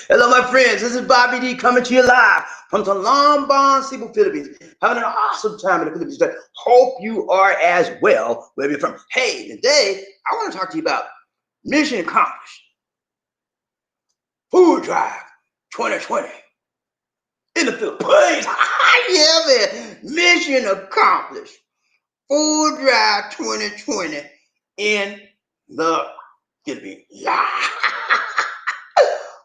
Hello, my friends. This is Bobby D coming to you live from the Mandaue Cebu Philippines. Having an awesome time in the Philippines. Hope you are as well, wherever you're from. Hey, today I want to talk to you about mission accomplished. Food drive 2020 in the Philippines. Yeah, man. Mission accomplished. Food drive 2020 in the Philippines. Yeah.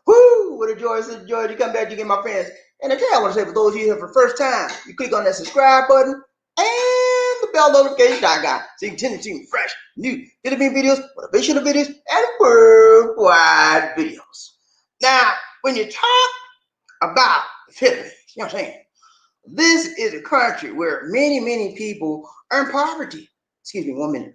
Woo! What a joy, it's a joy to come back to get my friends. And again, I want to say for those of you here for the first time, you click on that subscribe button and the bell notification icon so you can continue to see fresh, new Philippine videos, motivational videos, and worldwide videos. Now, when you talk about the Philippines, you know what I'm saying? This is a country where many, many people are in poverty. Excuse me, 1 minute.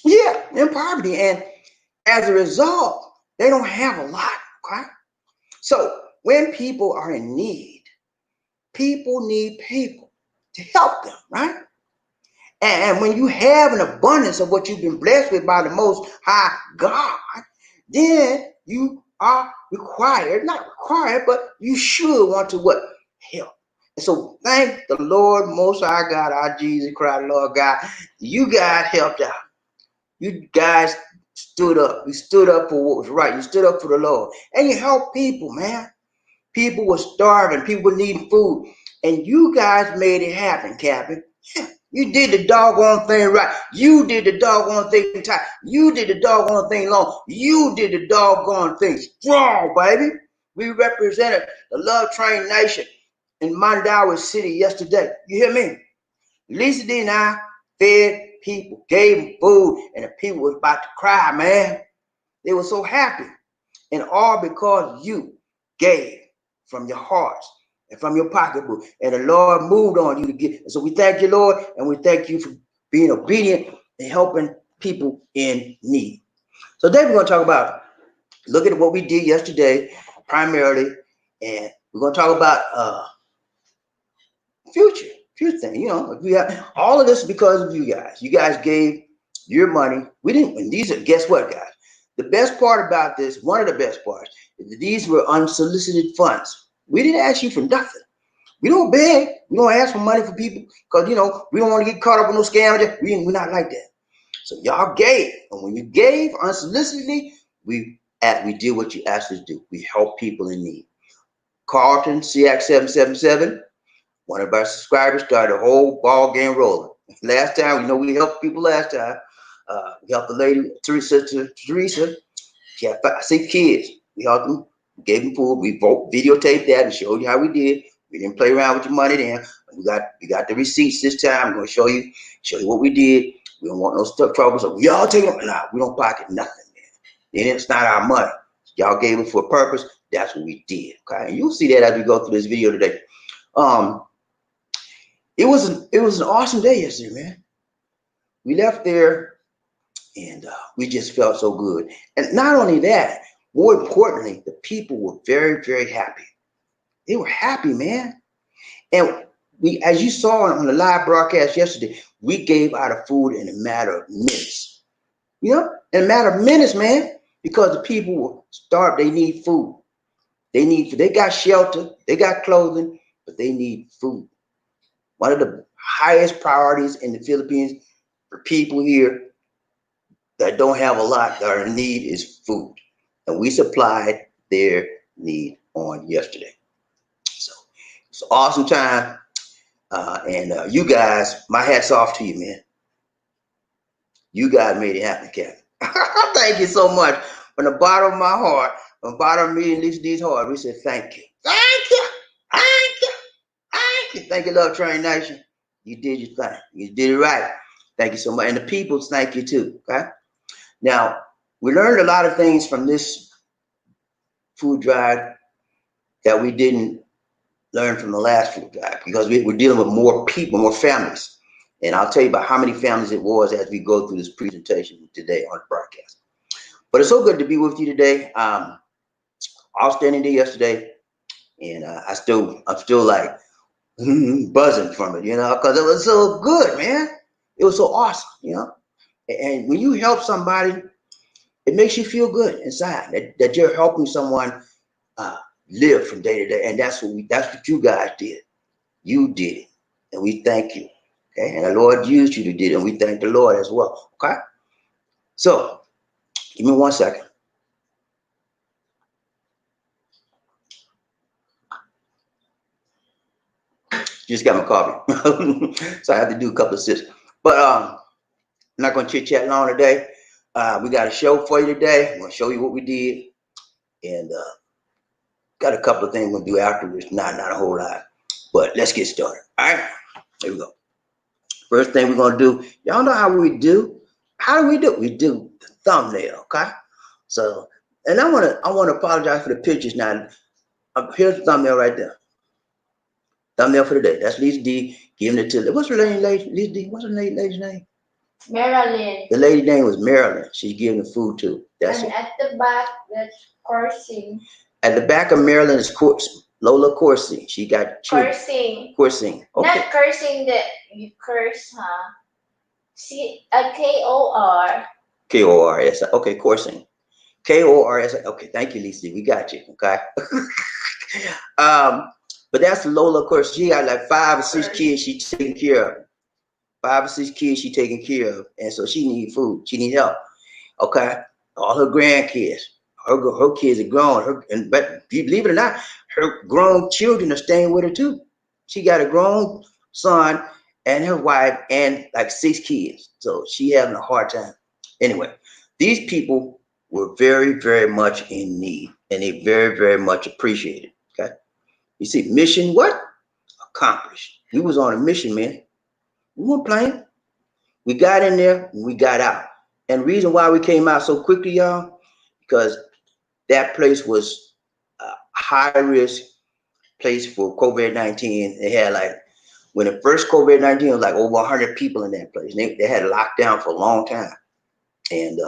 Yeah, in poverty. And as a result, they don't have a lot, okay? So when people are in need, people need people to help them, right? And when you have an abundance of what you've been blessed with by the Most High God, then you are required, not required, but you should want to what? Help. And so thank the Lord Most High God, our Jesus Christ, Lord God, you guys helped out. You guys stood up. You stood up for what was right. You stood up for the Lord. And you helped people, man. People were starving. People were needing food. And you guys made it happen, Captain. Yeah, you did the doggone thing right. You did the doggone thing tight. You did the doggone thing long. You did the doggone thing strong, baby. We represented the Love Train Nation in Mandaue City yesterday. You hear me? Lisa D and I fed people, gave them food, and the people was about to cry, man. They were so happy. And all because you gave from your hearts and from your pocketbook. And the Lord moved on you to get. And so we thank you, Lord, and we thank you for being obedient and helping people in need. So today we're going to talk about, look at what we did yesterday primarily, and we're going to talk about future thing. You know, we have all of this because of you guys. You guys gave your money. We didn't. And these are, guess what, guys? The best part about this, one of the best parts, is that these were unsolicited funds. We didn't ask you for nothing. We don't beg. We don't ask for money for people because we don't want to get caught up in no scams. We're not like that. So y'all gave, and when you gave unsolicitedly, we did what you asked us to do. We help people in need. Carlton CX777. One of our subscribers started a whole ball game rolling. Last time, we helped people last time. We helped the lady, Teresa. She had 6 kids. We helped them, gave them food. We videotaped that and showed you how we did. We didn't play around with your money then. We got the receipts this time. I'm going to show you what we did. We don't want no stuff trouble. So y'all take them. Nah, we don't pocket nothing, man. Then it's not our money. Y'all gave it for a purpose. That's what we did. Okay, and you'll see that as we go through this video today. It was an awesome day yesterday, man. We left there and we just felt so good. And not only that, more importantly, the people were very, very happy. They were happy, man. And we, as you saw on the live broadcast yesterday, we gave out of food in a matter of minutes. In a matter of minutes, man, because the people were starved. They need food. They got shelter, they got clothing, but they need food. One of the highest priorities in the Philippines for people here that don't have a lot, that are in need, is food. And we supplied their need on yesterday. So it's an awesome time. And you guys, my hat's off to you, man. You guys made it happen, Kevin. Thank you so much. From the bottom of my heart, from the bottom of me and Lisa's heart, we said thank you. Thank you. Thank you. Thank you. Thank you, Love Train Nation. You did your thing. You did it right. Thank you so much. And the people, thank you too. Okay. Now, we learned a lot of things from this food drive that we didn't learn from the last food drive, because we're dealing with more people, more families. And I'll tell you about how many families it was as we go through this presentation today on the broadcast. But it's so good to be with you today. Outstanding day yesterday, and I'm still like buzzing from it, because it was so good, man. It was so awesome, you know. And when you help somebody, it makes you feel good inside that you're helping someone uh, live from day to day. And that's what you guys did. You did it, and we thank you. Okay, and the Lord used you to do it, and we thank the Lord as well. Okay, so give me 1 second. Just got my coffee, so I have to do a couple of sips. But I'm not going to chit chat long today. We got a show for you today. I'm going to show you what we did, and got a couple of things we're going to do afterwards. Not a whole lot, but let's get started. All right, here we go. First thing we're going to do, y'all know how we do. How do we do? We do the thumbnail, okay? So, and I want to apologize for the pictures now. Here's the thumbnail right there. Thumbnail for the day. That's Lisa D giving it to. What's her name, Lisa D? What's her lady's name? Marilyn. The lady name was Marilyn. She's giving the food to. That's and it. at the back, that's coursing. At the back of Marilyn is Lola Coursing. She got children. Coursing. Coursing. Okay. Not cursing that you curse, huh? K-O-R. K-O-R. Yes. Okay. Coursing. K-O-R-S. Okay. Thank you, Lisa. We got you. Okay. But that's Lola. Of course, she got like 5 or 6 kids she taking care of. 5 or 6 kids she taking care of, and so she need food. She need help. Okay, all her grandkids, her kids are grown. But believe it or not, her grown children are staying with her too. She got a grown son and her wife and like 6 kids. So she having a hard time. Anyway, these people were very, very much in need, and they very, very much appreciated. Okay, you see, mission what? Accomplished. We was on a mission, man. We weren't playing. We got in there and we got out. And the reason why we came out so quickly, y'all, because that place was a high risk place for COVID-19. They had like, when the first COVID-19 was like over 100 people in that place. They had it locked down for a long time. And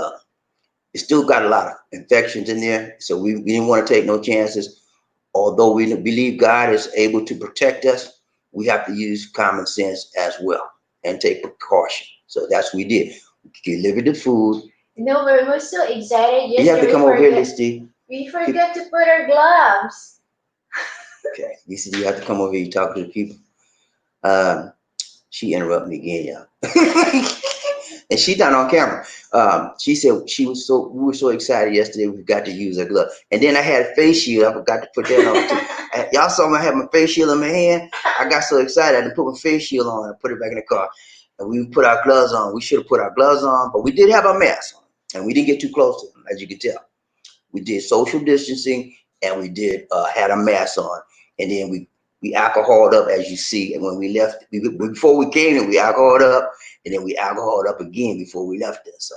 it still got a lot of infections in there. So we didn't want to take no chances. Although we believe God is able to protect us, we have to use common sense as well and take precaution. So that's what we did. We delivered the food. No, we were so excited. You have to come over here, Steve. We forgot to put our gloves. Okay, you see, you have to come over here talk to the people. She interrupted me again, y'all. And she done on camera. She said we were so excited yesterday we got to use her glove. And then I had a face shield. I forgot to put that on too. Y'all saw me have my face shield in my hand. I got so excited I had to put my face shield on and put it back in the car. And we put our gloves on. We should have put our gloves on, but we did have our mask on. And we didn't get too close to them, as you can tell. We did social distancing and we did had a mask on. And then we alcoholed up, as you see. And when we left, before we came in, we alcoholed up. And then we alcoholed up again before we left it. So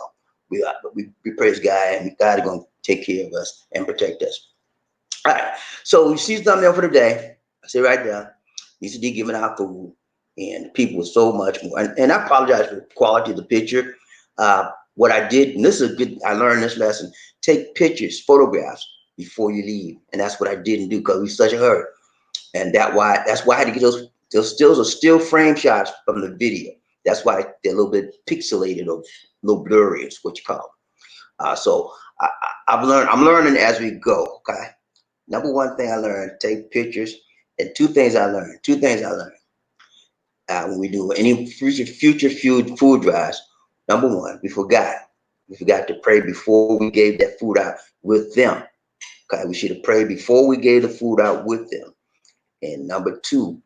we praise God, and God is going to take care of us and protect us. All right. So you see the thumbnail for the day. I say right there, Lisa D giving out food, and people were so much more. And I apologize for the quality of the picture. What I did, and this is a good, I learned this lesson, take pictures, photographs before you leave. And that's what I didn't do because we were such a hurry. And that's why I had to get those stills are still frame shots from the video. That's why they're a little bit pixelated or a little blurry is what you call them. So I'm learning as we go. Okay. Number one thing I learned, take pictures. And two things I learned. When we do any future food drives. Number one, we forgot to pray before we gave that food out with them. Okay. We should have prayed before we gave the food out with them. And number two,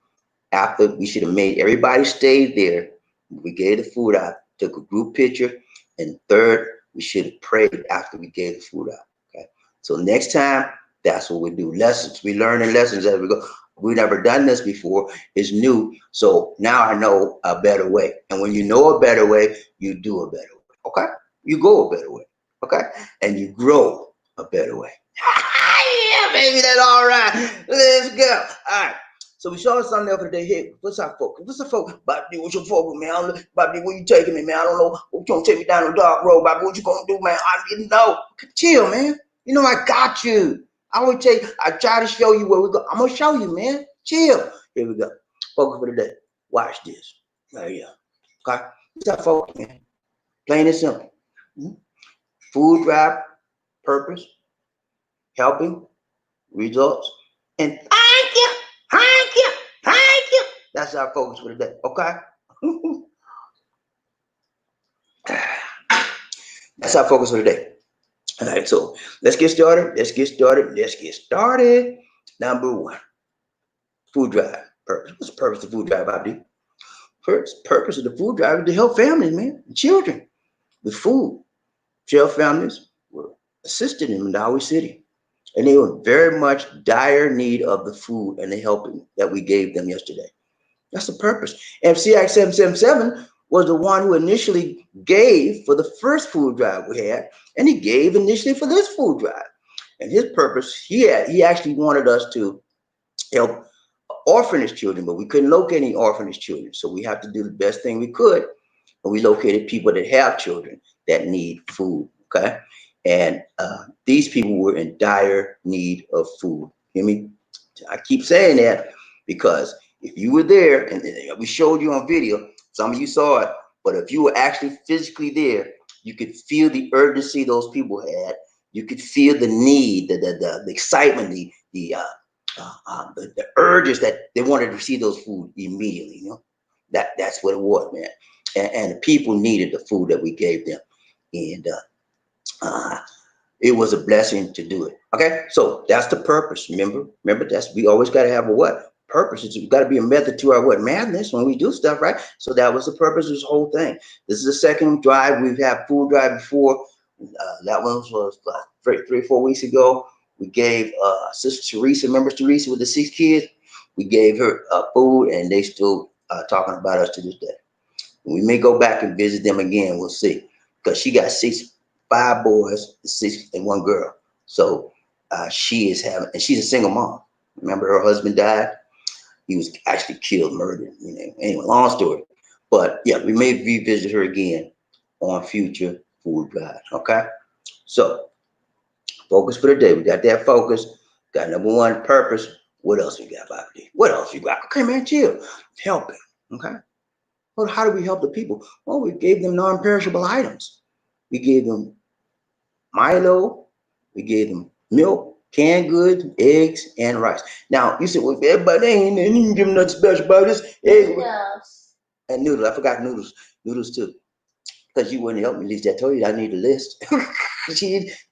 after we should have made everybody stay there. We gave the food out, took a group picture, and third, we should have prayed after we gave the food out. Okay. So next time, that's what we do. Lessons. We learning lessons as we go. We've never done this before. It's new. So now I know a better way. And when you know a better way, you do a better way. Okay? You go a better way. Okay? And you grow a better way. Yeah, baby, that's all right. Let's go. All right. So we saw something the other day. Hey, what's our focus? What's the focus? Bobby, what's your focus, man? Bobby, where you taking me, man? I don't know. You gonna take me down the dark road, Bobby? What you gonna do, man? I didn't know. Chill, man. You know I got you. I try to show you where we go. I'm gonna show you, man. Chill. Here we go. Focus for the day. Watch this. There you go. Okay. It's our focus, man. Plain and simple. Food drive, purpose, helping, results, and thank you, thank you, thank you. That's our focus for today. Okay. That's our focus for today. All right, so let's get started. Let's get started. Let's get started. Number one, food drive. Purpose. What's the purpose of food drive, Abdi? First, purpose of the food drive is to help families, man, children with food. Jail families were assisted in Mandaue City, and they were very much dire need of the food and the helping that we gave them yesterday. That's the purpose. And CI-777 was the one who initially gave for the first food drive we had, and he gave initially for this food drive. And his purpose, he actually wanted us to help orphanage children, but we couldn't locate any orphanage children. So we have to do the best thing we could. And we located people that have children that need food. Okay. And these people were in dire need of food. Hear me? I keep saying that because if you were there, and we showed you on video, some of you saw it, but if you were actually physically there, you could feel the urgency those people had. You could feel the need, the excitement, the urges that they wanted to receive those food immediately. You know, that's what it was, man. And the people needed the food that we gave them, and it was a blessing to do it. Okay, so that's the purpose. Remember that's we always got to have a what purpose. It's got to be a method to our what madness when we do stuff, right? So that was the purpose of this whole thing. This is the second drive. We've had food drive before. That one was 3 or 4 weeks ago. We gave Sister Teresa, remember Teresa with the 6 kids? We gave her food, and they still talking about us to this day. We may go back and visit them again. We'll see, because she got 5 boys, 6 and 1 girl. So she is having, and she's a single mom. Remember, her husband died. He was actually killed, murdered. You know. Anyway, long story. But yeah, we may revisit her again on future food drives. Okay. So focus for the day. We got that focus. Got number 1 purpose. What else we got, Bobby? What else you got? Okay, man, chill. Helping. Okay. Well, how do we help the people? Well, we gave them non-perishable items. We gave them Milo. We gave them milk, canned goods, eggs, and rice. Now, you said, well, everybody ain't give them nothing special about this. Noodles. And noodles. I forgot noodles. Noodles, too. Because you wouldn't help me, Lisa. I told you I need a list.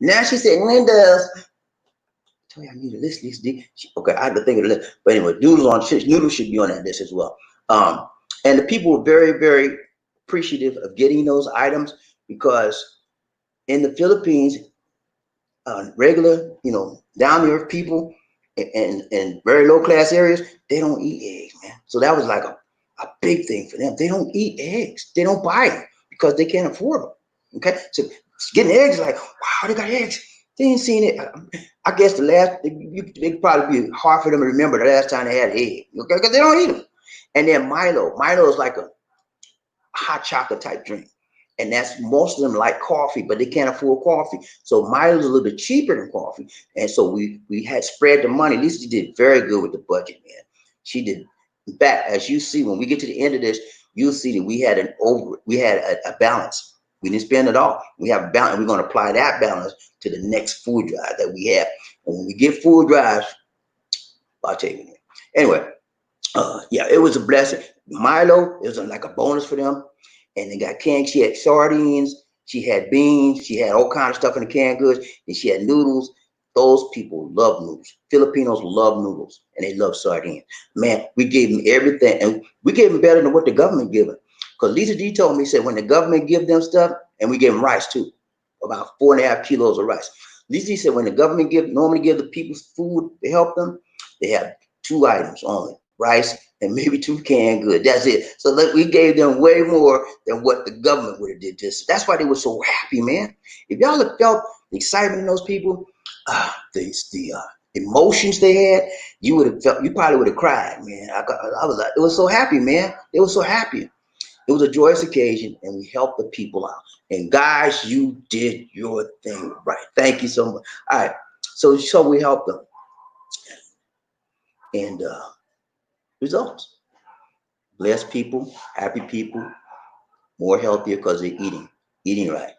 Now she said, noodles. I told you I need a list, Lisa. Okay, I had to think of the list. But anyway, noodles should be on that list as well. And the people were very, very appreciative of getting those items, because in the Philippines, regular, down the earth people and very low class areas, they don't eat eggs, man. So that was like a big thing for them. They don't eat eggs. They don't buy them because they can't afford them. Okay, so getting eggs, like, wow, they got eggs. They ain't seen it. I guess it'd probably be hard for them to remember the last time they had egg, okay, because they don't eat them. And then Milo is like a hot chocolate type drink. And that's, most of them like coffee, but they can't afford coffee. So Milo's a little bit cheaper than coffee. And so we had spread the money. Lisa did very good with the budget, man. She did. In fact, as you see, when we get to the end of this, you'll see that we had a balance. We didn't spend it all. We have a balance. We're going to apply that balance to the next food drive that we have. And when we get food drives, I'll tell you. Anyway, yeah, it was a blessing. Milo, it was like a bonus for them. And they got canned. She had sardines, she had beans, she had all kinds of stuff in the canned goods, and she had noodles. Those people love noodles. Filipinos love noodles, and they love sardines. Man, we gave them everything, and we gave them better than what the government gave them. Because Lisa D told me, said when the government give them stuff, and we gave them rice too, about 4.5 kilos of rice. Lisa D said when the government normally give the people food to help them, they have 2 items only: rice and maybe 2 canned goods. That's it. So we gave them way more than what the government would have did to us. That's why they were so happy, man. If y'all have felt the excitement in those people, the emotions they had, you probably would have cried, man. I was like, it was so happy, man. They were so happy. It was a joyous occasion, and we helped the people out. And guys, you did your thing right. Thank you so much. All right. So we helped them. And results. Blessed people, happy people, more healthier because they're eating right.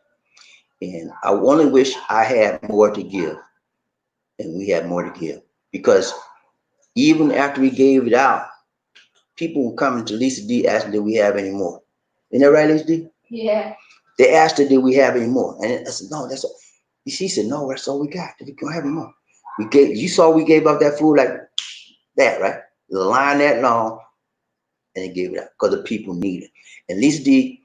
And I only wish I had more to give, and we had more to give, because even after we gave it out, people were coming to Lisa D asking, "Did we have any more?" Isn't that right, Lisa D? Yeah. They asked her, "Did we have any more?" And I said, "No, that's all." She said, "No, that's all we got. We don't have any more." We gave. You saw we gave up that food like that, right? The line that long, and they gave it up because the people needed it. And Lisa D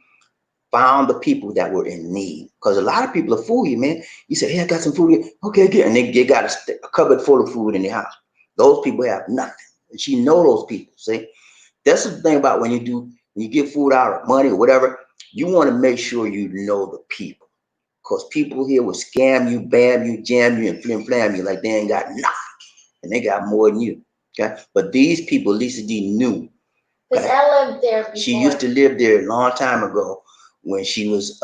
found the people that were in need. Because a lot of people are foodie, man. You say, "Hey, I got some food here." Okay, get, and they got a cupboard full of food in the house. Those people have nothing. And she know those people. See, that's the thing about when you give food out or money or whatever, you want to make sure you know the people. Because people here will scam you, bam you, jam you, and flim flam you like they ain't got nothing. And they got more than you. Okay. But these people, Lisa D knew. Because I lived there before. She used to live there a long time ago when she was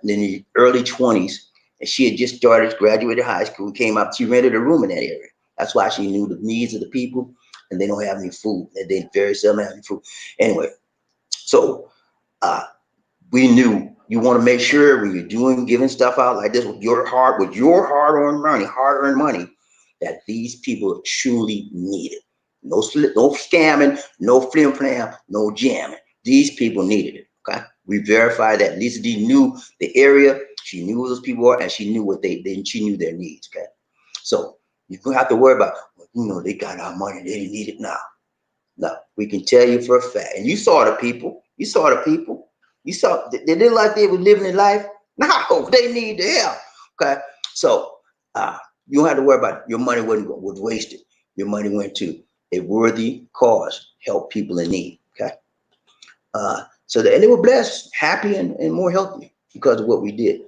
in the early 20s. And she had just started, graduated high school, came up. She rented a room in that area. That's why she knew the needs of the people, and they don't have any food. They very seldom have any food. Anyway, so we knew you want to make sure when you're giving stuff out like this with your hard-earned money, that these people truly need it. No scamming, no flim flam, no jamming. These people needed it. Okay, we verified that Lisa D knew the area. She knew who those people were, and she knew what she knew their needs. Okay, so you don't have to worry about, well, they got our money, they didn't need it now. No, we can tell you for a fact. And you saw the people. You saw the people. You saw they didn't like they were living their life. No, they need the help. Okay, so you don't have to worry about your money was wasted. Your money went to a worthy cause, help people in need. Okay, and they were blessed, happy, and more healthy because of what we did.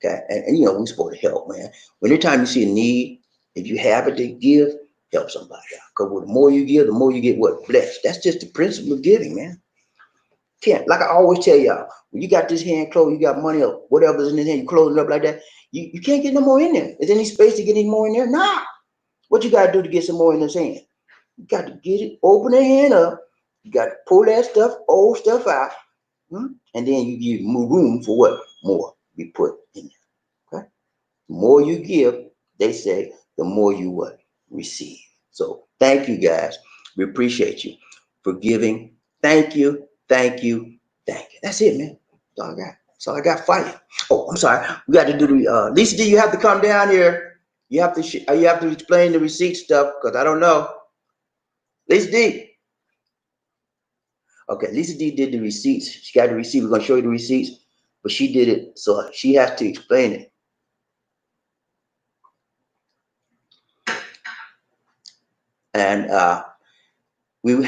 Okay, and we're supposed to help, man. When anytime you see a need, if you have it to give, help somebody out. Because the more you give, the more you get what? Blessed. That's just the principle of giving, man. Can't, like I always tell y'all, when you got this hand closed, you got money or whatever's in this hand, you close it up like that, you can't get no more in there. Is there any space to get any more in there? Nah. What you gotta do to get some more in this hand? You got to get it, open the hand up, you got to pull that stuff, old stuff out, and then you give more room for what? More be put in there. Okay? The more you give, they say, the more you what? Receive. So thank you guys. We appreciate you for giving. Thank you, thank you, thank you. That's it, man. That's all I got. That's all I got for you. Oh, I'm sorry. We got to do the Lisa D, you have to come down here. You have to explain the receipt stuff because I don't know. Lisa D. Okay, Lisa D did the receipts. She got the receipt. We're gonna show you the receipts, but she did it, so she has to explain it. And we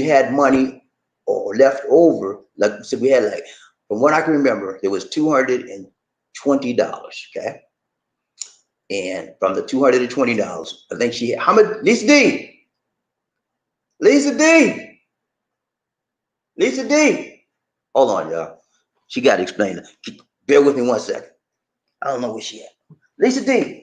had money or left over. Like so, we had from what I can remember, there was $220. Okay, and from the $220, I think she had, how much? Lisa D, Lisa D, Lisa D. Hold on, y'all. She got to explain it. Bear with me 1 second. I don't know where she at. Lisa D.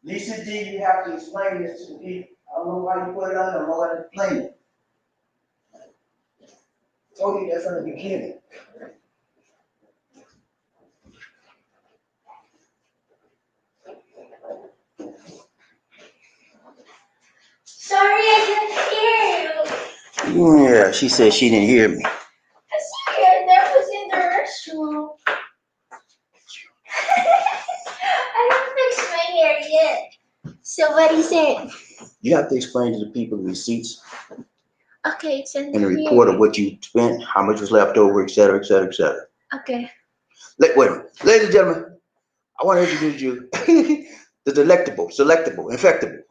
Lisa D, you have to explain this to me. I don't know why you put it on. I don't know how to explain it. I told you that from the beginning. Sorry, I didn't hear you. Yeah, she said she didn't hear me. I scared that was in the restroom. I haven't fixed my hair yet. So what is it? You have to explain to the people the receipts Okay, it's in and the here. report of what you spent, how much was left over, et cetera, et cetera, et cetera. Okay. Wait a minute. Ladies and gentlemen, I want to introduce you the selectable, infectable.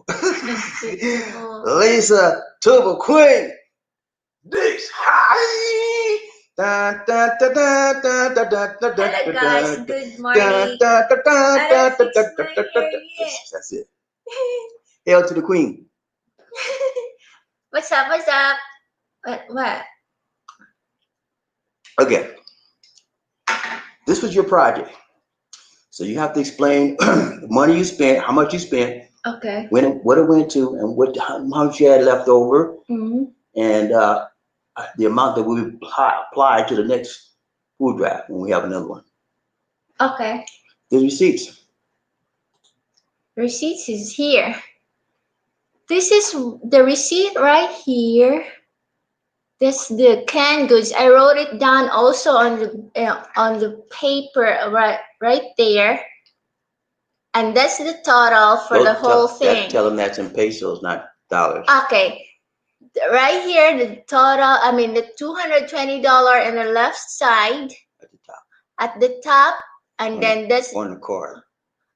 Lisa Turbo Queen. This high. Da, da, da, da, da, da, da, da, da, Hello da, guys, da, good da, morning. da, da, da, I da, don't da, fix da, my da, da, da. hair yet. That's it. Hail to the queen. What's up? What's up? What? Okay, this was your project. So you have to explain the money you spent, how much you spent, Okay. what it went to, and how much you had left over, Mm-hmm. and the amount that we apply to the next food drive when we have another one. Okay. The receipts. Receipts is here. This is the receipt right here. This the canned goods. I wrote it down also on the paper right there, and that's the total for the whole thing. Tell them that's in pesos, not dollars. Okay. Right here, the total, I mean, the $220 on the left side At the top. at the top, and then that's on the card.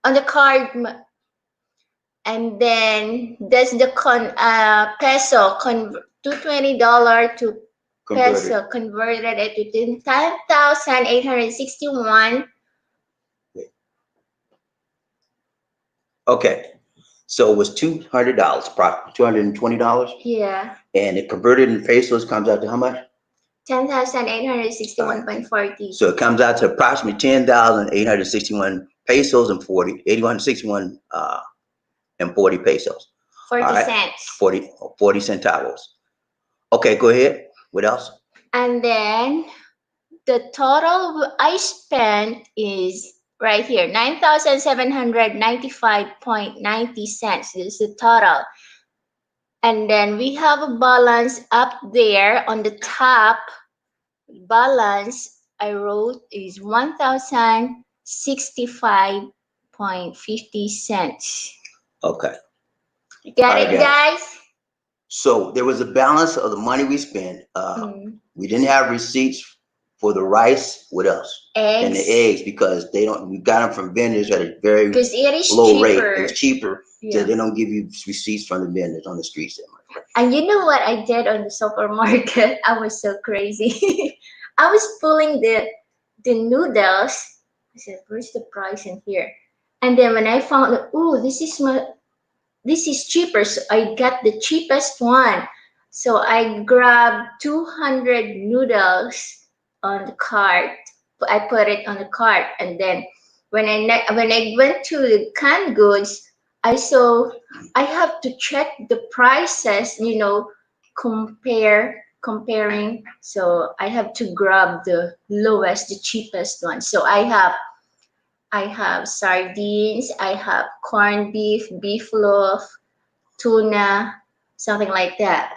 on the card, and then that's the peso, $220 to peso, converted it to 10,861. Okay, so it was $200, $220. Yeah. And it converted in pesos comes out to how much? 10,861.40. So it comes out to approximately 10,861 pesos and 861 and 40 pesos. 40 right. cents. 40 centavos. Okay, go ahead. What else? And then the total I spent is right here, 9,795.90 cents. This is the total. And then we have a balance up there on the top. Balance I wrote is 1,065.50 cents. Okay. Got it, guys? So there was a balance of the money we spent. We didn't have receipts for the rice. What else? Eggs. And the eggs, because they don't. We got them from vendors at a very because it is low cheaper. rate. It's cheaper. Yeah. So they don't give you receipts from the vendors on the streets. And you know what I did on the supermarket? I was so crazy. I was pulling the noodles. I said, "Where's the price in here?" And then when I found, oh, this is cheaper, so I got the cheapest one. So I grabbed 200 noodles on the cart. I put it on the cart, and then when I went to the canned goods, I saw I have to check the prices, comparing. So I have to grab the lowest, the cheapest one. So I have sardines, I have corned beef, beef loaf, tuna, something like that.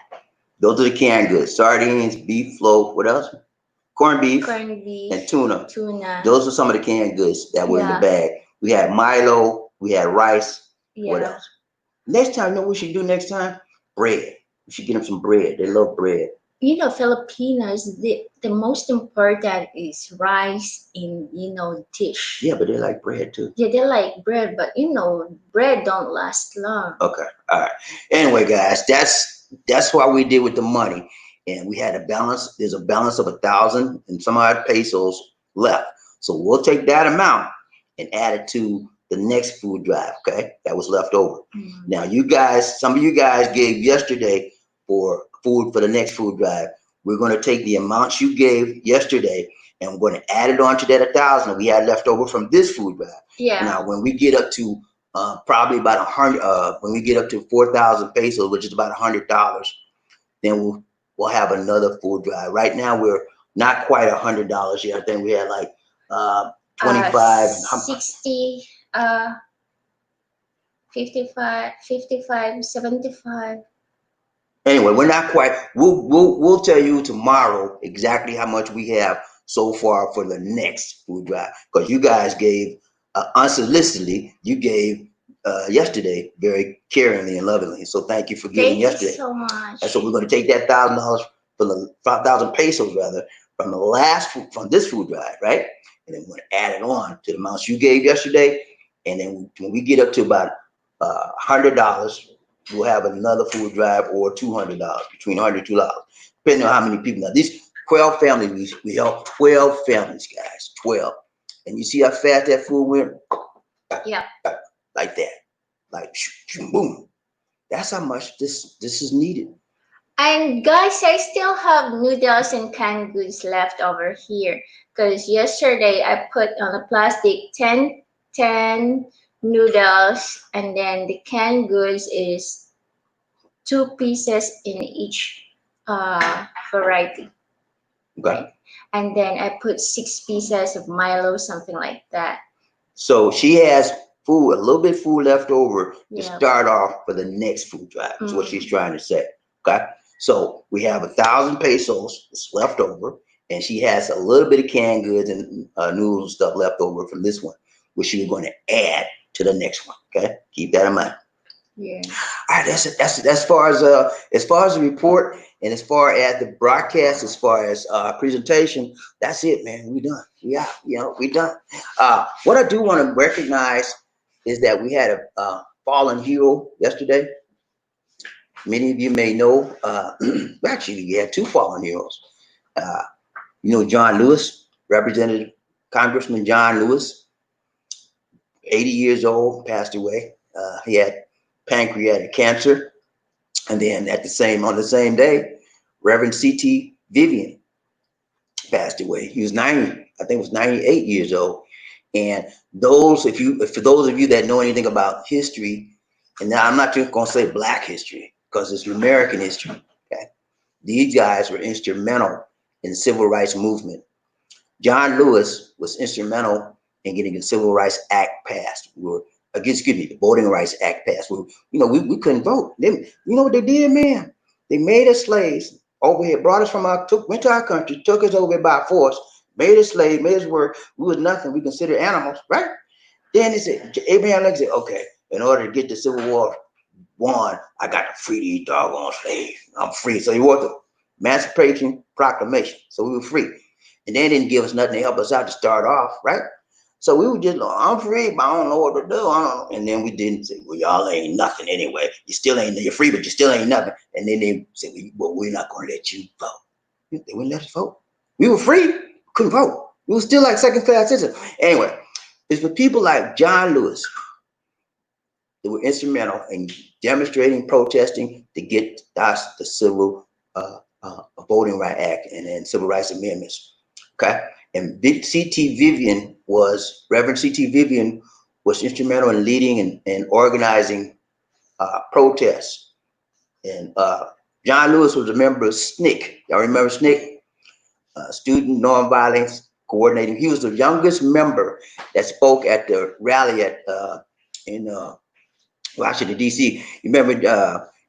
Those are the canned goods: sardines, beef loaf. What else? Corned beef, and tuna. Those are some of the canned goods that were in the bag. We had Milo, we had rice. Yeah. What else? Next time, you know what we should do next time? Bread. We should get them some bread. They love bread. Filipinos, the most important is rice in, dish. Yeah, but they like bread too. Yeah, they like bread, but bread don't last long. Okay, all right. Anyway, guys, that's what we did with the money. And we had a balance. There's a balance of 1,000 and some odd pesos left. So we'll take that amount and add it to the next food drive, okay? That was left over. Now, some of you guys gave yesterday for food for the next food drive. We're going to take the amounts you gave yesterday and we're going to add it on to that 1,000 we had left over from this food drive. Yeah. Now, when we get up to probably about 100, when we get up to 4,000 pesos, which is about $100, then we'll have another food drive. Right now, we're not quite $100 yet. I think we had like 25, 60, 55, 75. Anyway, we're not quite. We'll tell you tomorrow exactly how much we have so far for the next food drive, because you guys gave unsolicitedly. You gave yesterday very caringly and lovingly. So thank you for giving yesterday. Thank you so much. And so we're going to take that $1,000 from the 5,000 pesos rather from from this food drive, right? And then we're going to add it on to the amounts you gave yesterday. And then when we get up to about $100, we'll have another food drive, or $200, between $100 and $200, depending on how many people. Now, these 12 families. We helped 12 families, guys. 12. And you see how fast that food went? Yeah. Like that. Like boom. That's how much this is needed. And guys, I still have noodles and canned goods left over here because yesterday I put on a plastic 10 noodles, and then the canned goods is 2 pieces in each variety, Okay. right? And then I put 6 pieces of Milo, something like that. So she has food, a little bit of food left over to Yeah. start off for the next food drive. Is what she's trying to say. Okay. So we have 1,000 pesos that's left over, and she has a little bit of canned goods and noodles stuff left over from this one, which she's going to add to the next one. Okay. Keep that in mind. Yeah. All right, that's it. That's as far as the report and as far as the broadcast, as far as presentation. That's it, man. We done. We done. What I do want to recognize is that we had a fallen hero yesterday. Many of you may know. Actually, we had two fallen heroes. John Lewis, Representative Congressman John Lewis, 80 years old, passed away. He had pancreatic cancer. And then on the same day, Reverend C.T. Vivian passed away. He was 90, I think it was 98 years old. And for those of you that know anything about history, and now I'm not just going to say Black history because it's American history. Okay, these guys were instrumental in the civil rights movement. John Lewis was instrumental in getting the Civil Rights Act passed. The Voting Rights Act passed. We couldn't vote. You know what they did, man? They made us slaves over here, brought us went to our country, took us over by force, made us slaves, made us work. We was nothing. We considered animals, right? Then they said, Abraham Lincoln said, okay, in order to get the Civil War won, I got to free these doggone slaves. I'm free. So he wrote the Emancipation Proclamation. So we were free. And they didn't give us nothing to help us out to start off, right? So we were just, I'm free, but I don't know what to do. I don't know. And then we didn't say, well, y'all ain't nothing anyway. You're free, but you still ain't nothing. And then they said, well, we're not going to let you vote. They wouldn't let us vote. We were free, couldn't vote. We were still like second-class citizens. Anyway, it's for people like John Lewis that were instrumental in demonstrating, protesting to get the Civil Voting Rights Act and then Civil Rights Amendments. Okay. And Reverend C.T. Vivian was instrumental in leading and organizing protests. And John Lewis was a member of SNCC. Y'all remember SNCC? Student Nonviolence Coordinating. He was the youngest member that spoke at the rally in Washington, D.C. You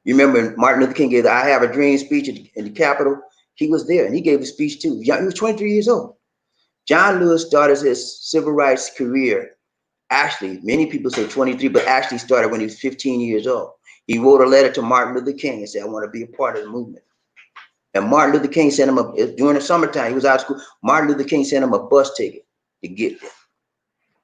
remember Martin Luther King gave the I Have a Dream speech in the Capitol? He was there, and he gave a speech too. He was 23 years old. John Lewis started his civil rights career. Actually, many people say 23, but actually started when he was 15 years old. He wrote a letter to Martin Luther King and said, I want to be a part of the movement. And Martin Luther King sent him during the summertime, he was out of school. Martin Luther King sent him a bus ticket to get there.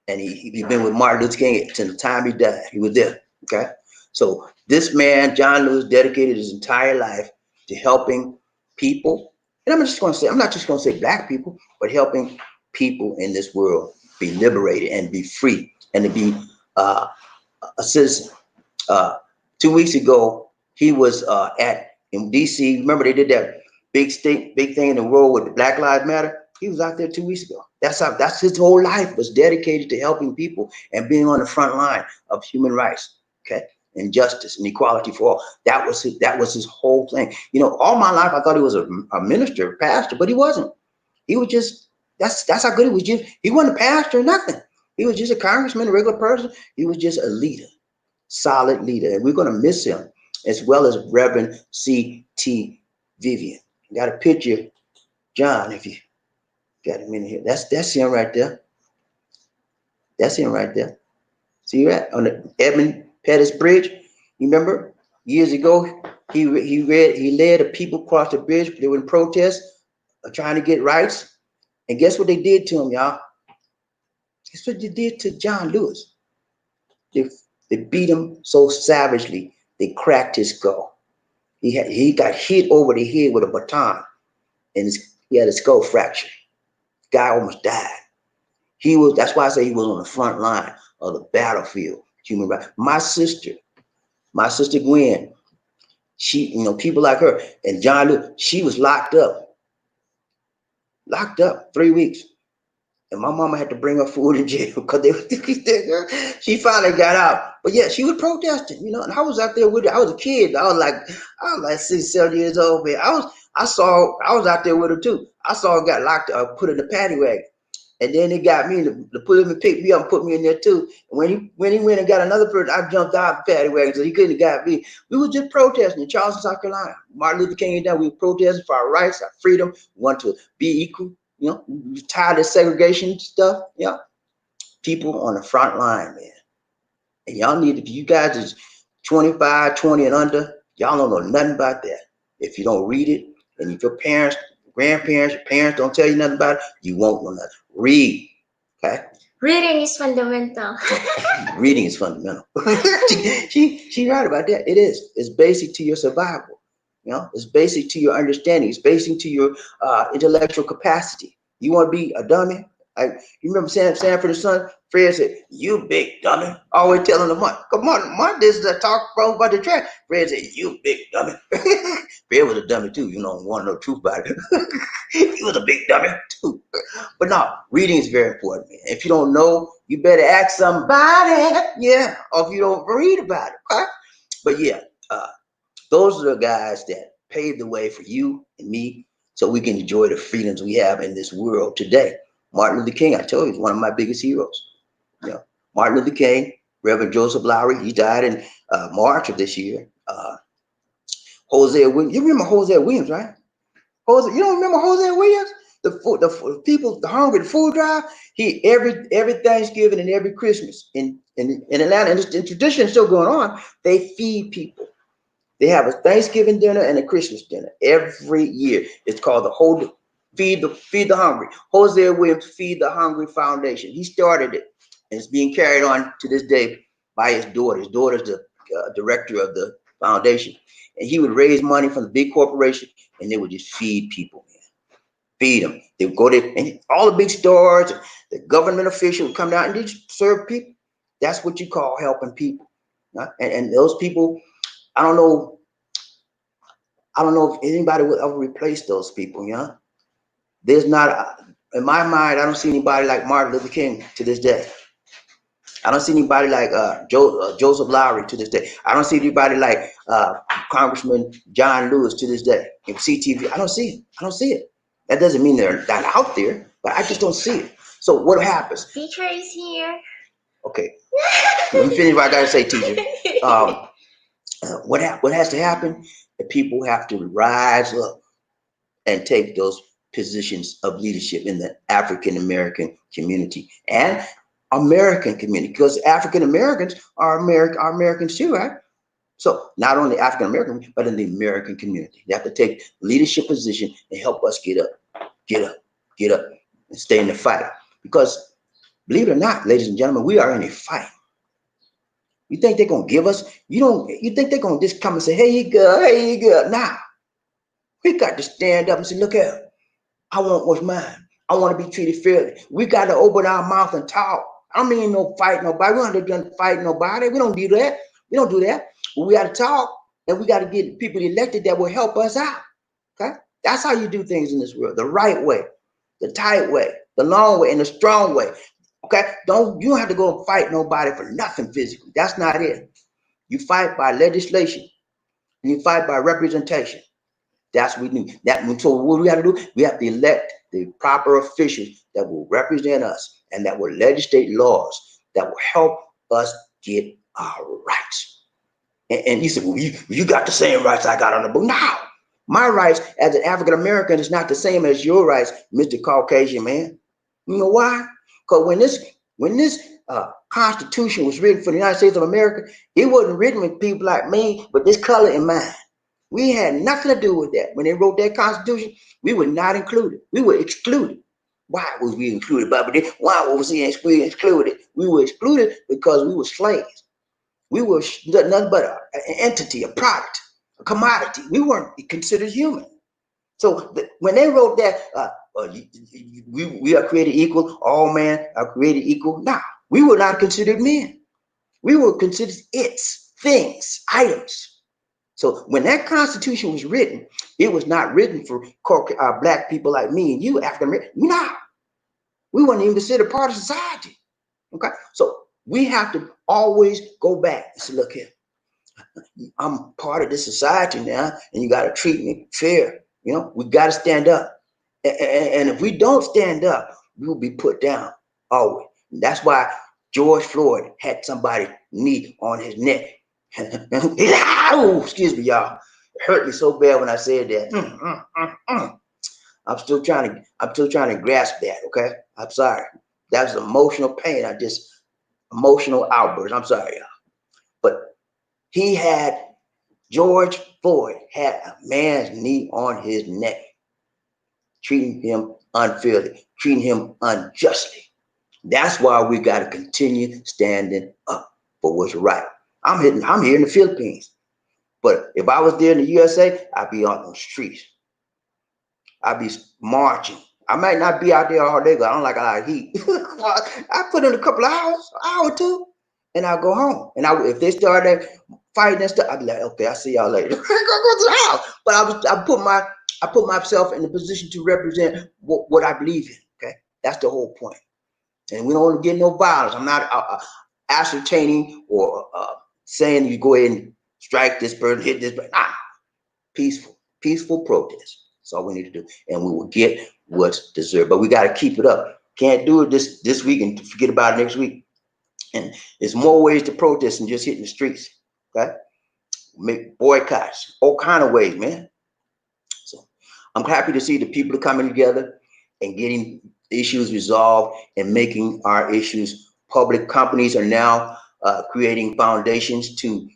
And he'd been with Martin Luther King since the time he died. He was there. Okay. So this man, John Lewis, dedicated his entire life to helping people. And I'm not just going to say Black people, but helping people in this world be liberated and be free and to be a citizen. 2 weeks ago, he was in DC. Remember they did that big thing in the world with the Black Lives Matter? He was out there 2 weeks ago. That's his whole life was dedicated to helping people and being on the front line of human rights, okay, and justice and equality for all. That was his whole thing. All my life I thought he was a minister, a pastor, but he wasn't. He was just that's how good he was. He wasn't a pastor or nothing. He was just a congressman, a regular person. He was just a leader, solid leader, and we're going to miss him, as well as Reverend C.T. Vivian. Got a picture, John, if you got him in here. That's him right there. That's him right there. See that on the Edmund Pettus Bridge? You remember years ago he led the people across the bridge. They were in protest, trying to get rights. And guess what they did to him, y'all? Guess what they did to John Lewis? They beat him so savagely they cracked his skull. He got hit over the head with a baton, and He had a skull fracture. Guy almost died. He was. That's why I say he was on the front line of the battlefield. Human rights. My sister Gwen. She, people like her and John Lewis. She was locked up 3 weeks. And my mama had to bring her food in jail because she finally got out. But yeah, she was protesting, and I was out there with her. I was a kid. I was like 6, 7 years old, man. I was out there with her too. I saw her got locked up, put in the paddy wagon. And then they got me to put him and pick me up and put me in there too. And when he went and got another person, I jumped out the paddy wagon so he couldn't have got me. We were just protesting in Charleston, South Carolina. Martin Luther King and down. We were protesting for our rights, our freedom. We want to be equal. We tired of segregation stuff. Yeah. People on the front line, man. And y'all need, if you guys is 25, 20 and under, y'all don't know nothing about that. If you don't read it, and if your parents, grandparents, your parents don't tell you nothing about it, you won't know nothing. Read. Okay? Reading is fundamental. Reading is fundamental. She right about that. It is. It's basic to your survival. It's basic to your understanding. It's basic to your intellectual capacity. You want to be a dummy? You remember Sanford and Son? Fred said, "You big dummy." Always telling him, "Come on, Mark, this is a talk about the track." Fred said, "You big dummy." Fred was a dummy too. Want to know the truth about it. He was a big dummy too. But no, reading is very important, man. If you don't know, you better ask somebody. Yeah, or if you don't read about it. Okay? But yeah, those are the guys that paved the way for you and me so we can enjoy the freedoms we have in this world today. Martin Luther King, I told you, is one of my biggest heroes. Martin Luther King, Reverend Joseph Lowry, he died in March of this year. Hosea Williams, you remember Hosea Williams, right? You don't remember Hosea Williams? The people, the hungry, the food drive. He every Thanksgiving and every Christmas in Atlanta, and the tradition is still going on. They feed people. They have a Thanksgiving dinner and a Christmas dinner every year. It's called the Feed the Hungry. Hosea Williams Feed the Hungry Foundation. He started it, and it's being carried on to this day by his daughter. His daughter's the director of the foundation, and he would raise money from the big corporation, and they would just feed people, man. Feed them. They would go there, and all the big stores, the government officials would come down and they just serve people. That's what you call helping people. And those people, I don't know if anybody will ever replace those people. There's not, in my mind, I don't see anybody like Martin Luther King to this day. I don't see anybody like Joseph Lowry to this day. I don't see anybody like Congressman John Lewis to this day. In CTV, I don't see it. I don't see it. That doesn't mean they're not out there, but I just don't see it. So what happens? Teacher is here. Okay, let me finish what I gotta say, teacher. What has to happen? The people have to rise up and take those positions of leadership in the African American community and American community, because African Americans are Americans too, right? So not only African American, but in the American community, they have to take leadership position and help us get up, and stay in the fight. Because believe it or not, ladies and gentlemen, we are in a fight. You think they're gonna give us? You think they're gonna just come and say, "Hey, you good? Hey, you good?" Nah, we got to stand up and say, "Look here, I want what's mine. I want to be treated fairly." We got to open our mouth and talk. I don't mean no fight nobody. We don't have to fight nobody. We don't do that. We don't do that. But we got to talk, and we got to get people elected that will help us out. Okay, that's how you do things in this world: the right way, the tight way, the long way, and the strong way. Okay, you don't have to go and fight nobody for nothing physically. That's not it. You fight by legislation. And you fight by representation. That's what we do. So what we have to do, we have to elect the proper officials that will represent us and that will legislate laws that will help us get our rights. And you said, "Well, you got the same rights I got on the book." Now, my rights as an African American is not the same as your rights, Mr. Caucasian man. You know why? Because when this Constitution was written for the United States of America, it wasn't written with people like me, but this color in mind. We had nothing to do with that. When they wrote that Constitution, we were not included. We were excluded. Why was we included? Why was we excluded? We were excluded because we were slaves. We were nothing but an entity, a product, a commodity. We weren't considered human. So when they wrote that, we are created equal, all men are created equal. Nah, we were not considered men. We were considered its, things, items. So when that Constitution was written, it was not written for black people like me and you, African American. Nah, we weren't even considered part of society. Okay, so we have to always go back and say, look here, I'm part of this society now, and you got to treat me fair. You know, we got to stand up. And if we don't stand up, we will be put down always. That's why George Floyd had somebody knee on his neck. Oh, excuse me, y'all. It hurt me so bad when I said that. I'm still trying to grasp that. Okay, I'm sorry. That was emotional pain. Emotional outburst. I'm sorry, y'all. But George Floyd had a man's knee on his neck, treating him unfairly, treating him unjustly. That's why we got to continue standing up for what's right. I'm here in the Philippines, but if I was there in the USA, I'd be on the streets. I'd be marching. I might not be out there all day, but I don't like a lot of heat. I put in a couple of hours, an hour or two, and I'll go home. And if they started fighting and stuff, I'd be like, okay, I'll see y'all later. I go to the house. But I put myself in the position to represent what I believe in. Okay, that's the whole point. And we don't want to get no violence. I'm not ascertaining or saying you go ahead and strike this person, hit this person. Nah, peaceful protest. That's all we need to do, and we will get what's deserved. But we got to keep it up. Can't do it this week and forget about it next week. And there's more ways to protest than just hitting the streets. Okay, make boycotts, all kind of ways, man. So I'm happy to see the people coming together and getting issues resolved and making our issues public. Companies are now creating foundations to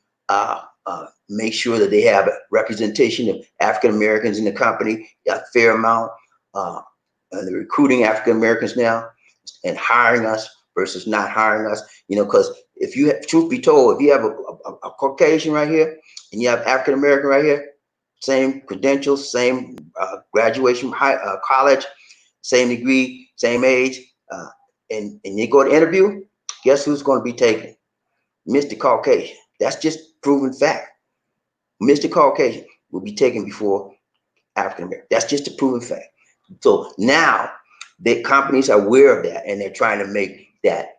make sure that they have a representation of African Americans in the company, a fair amount. And they're recruiting African Americans now and hiring us versus not hiring us. You know, because if you have, truth be told, if you have a Caucasian right here and you have African American right here, same credentials, same graduation from college, same degree, same age, and you go to interview, guess who's going to be taken? Mr. Caucasian. That's just proven fact. Mr. Caucasian will be taken before African American. That's just a proven fact. So now the companies are aware of that, and they're trying to make that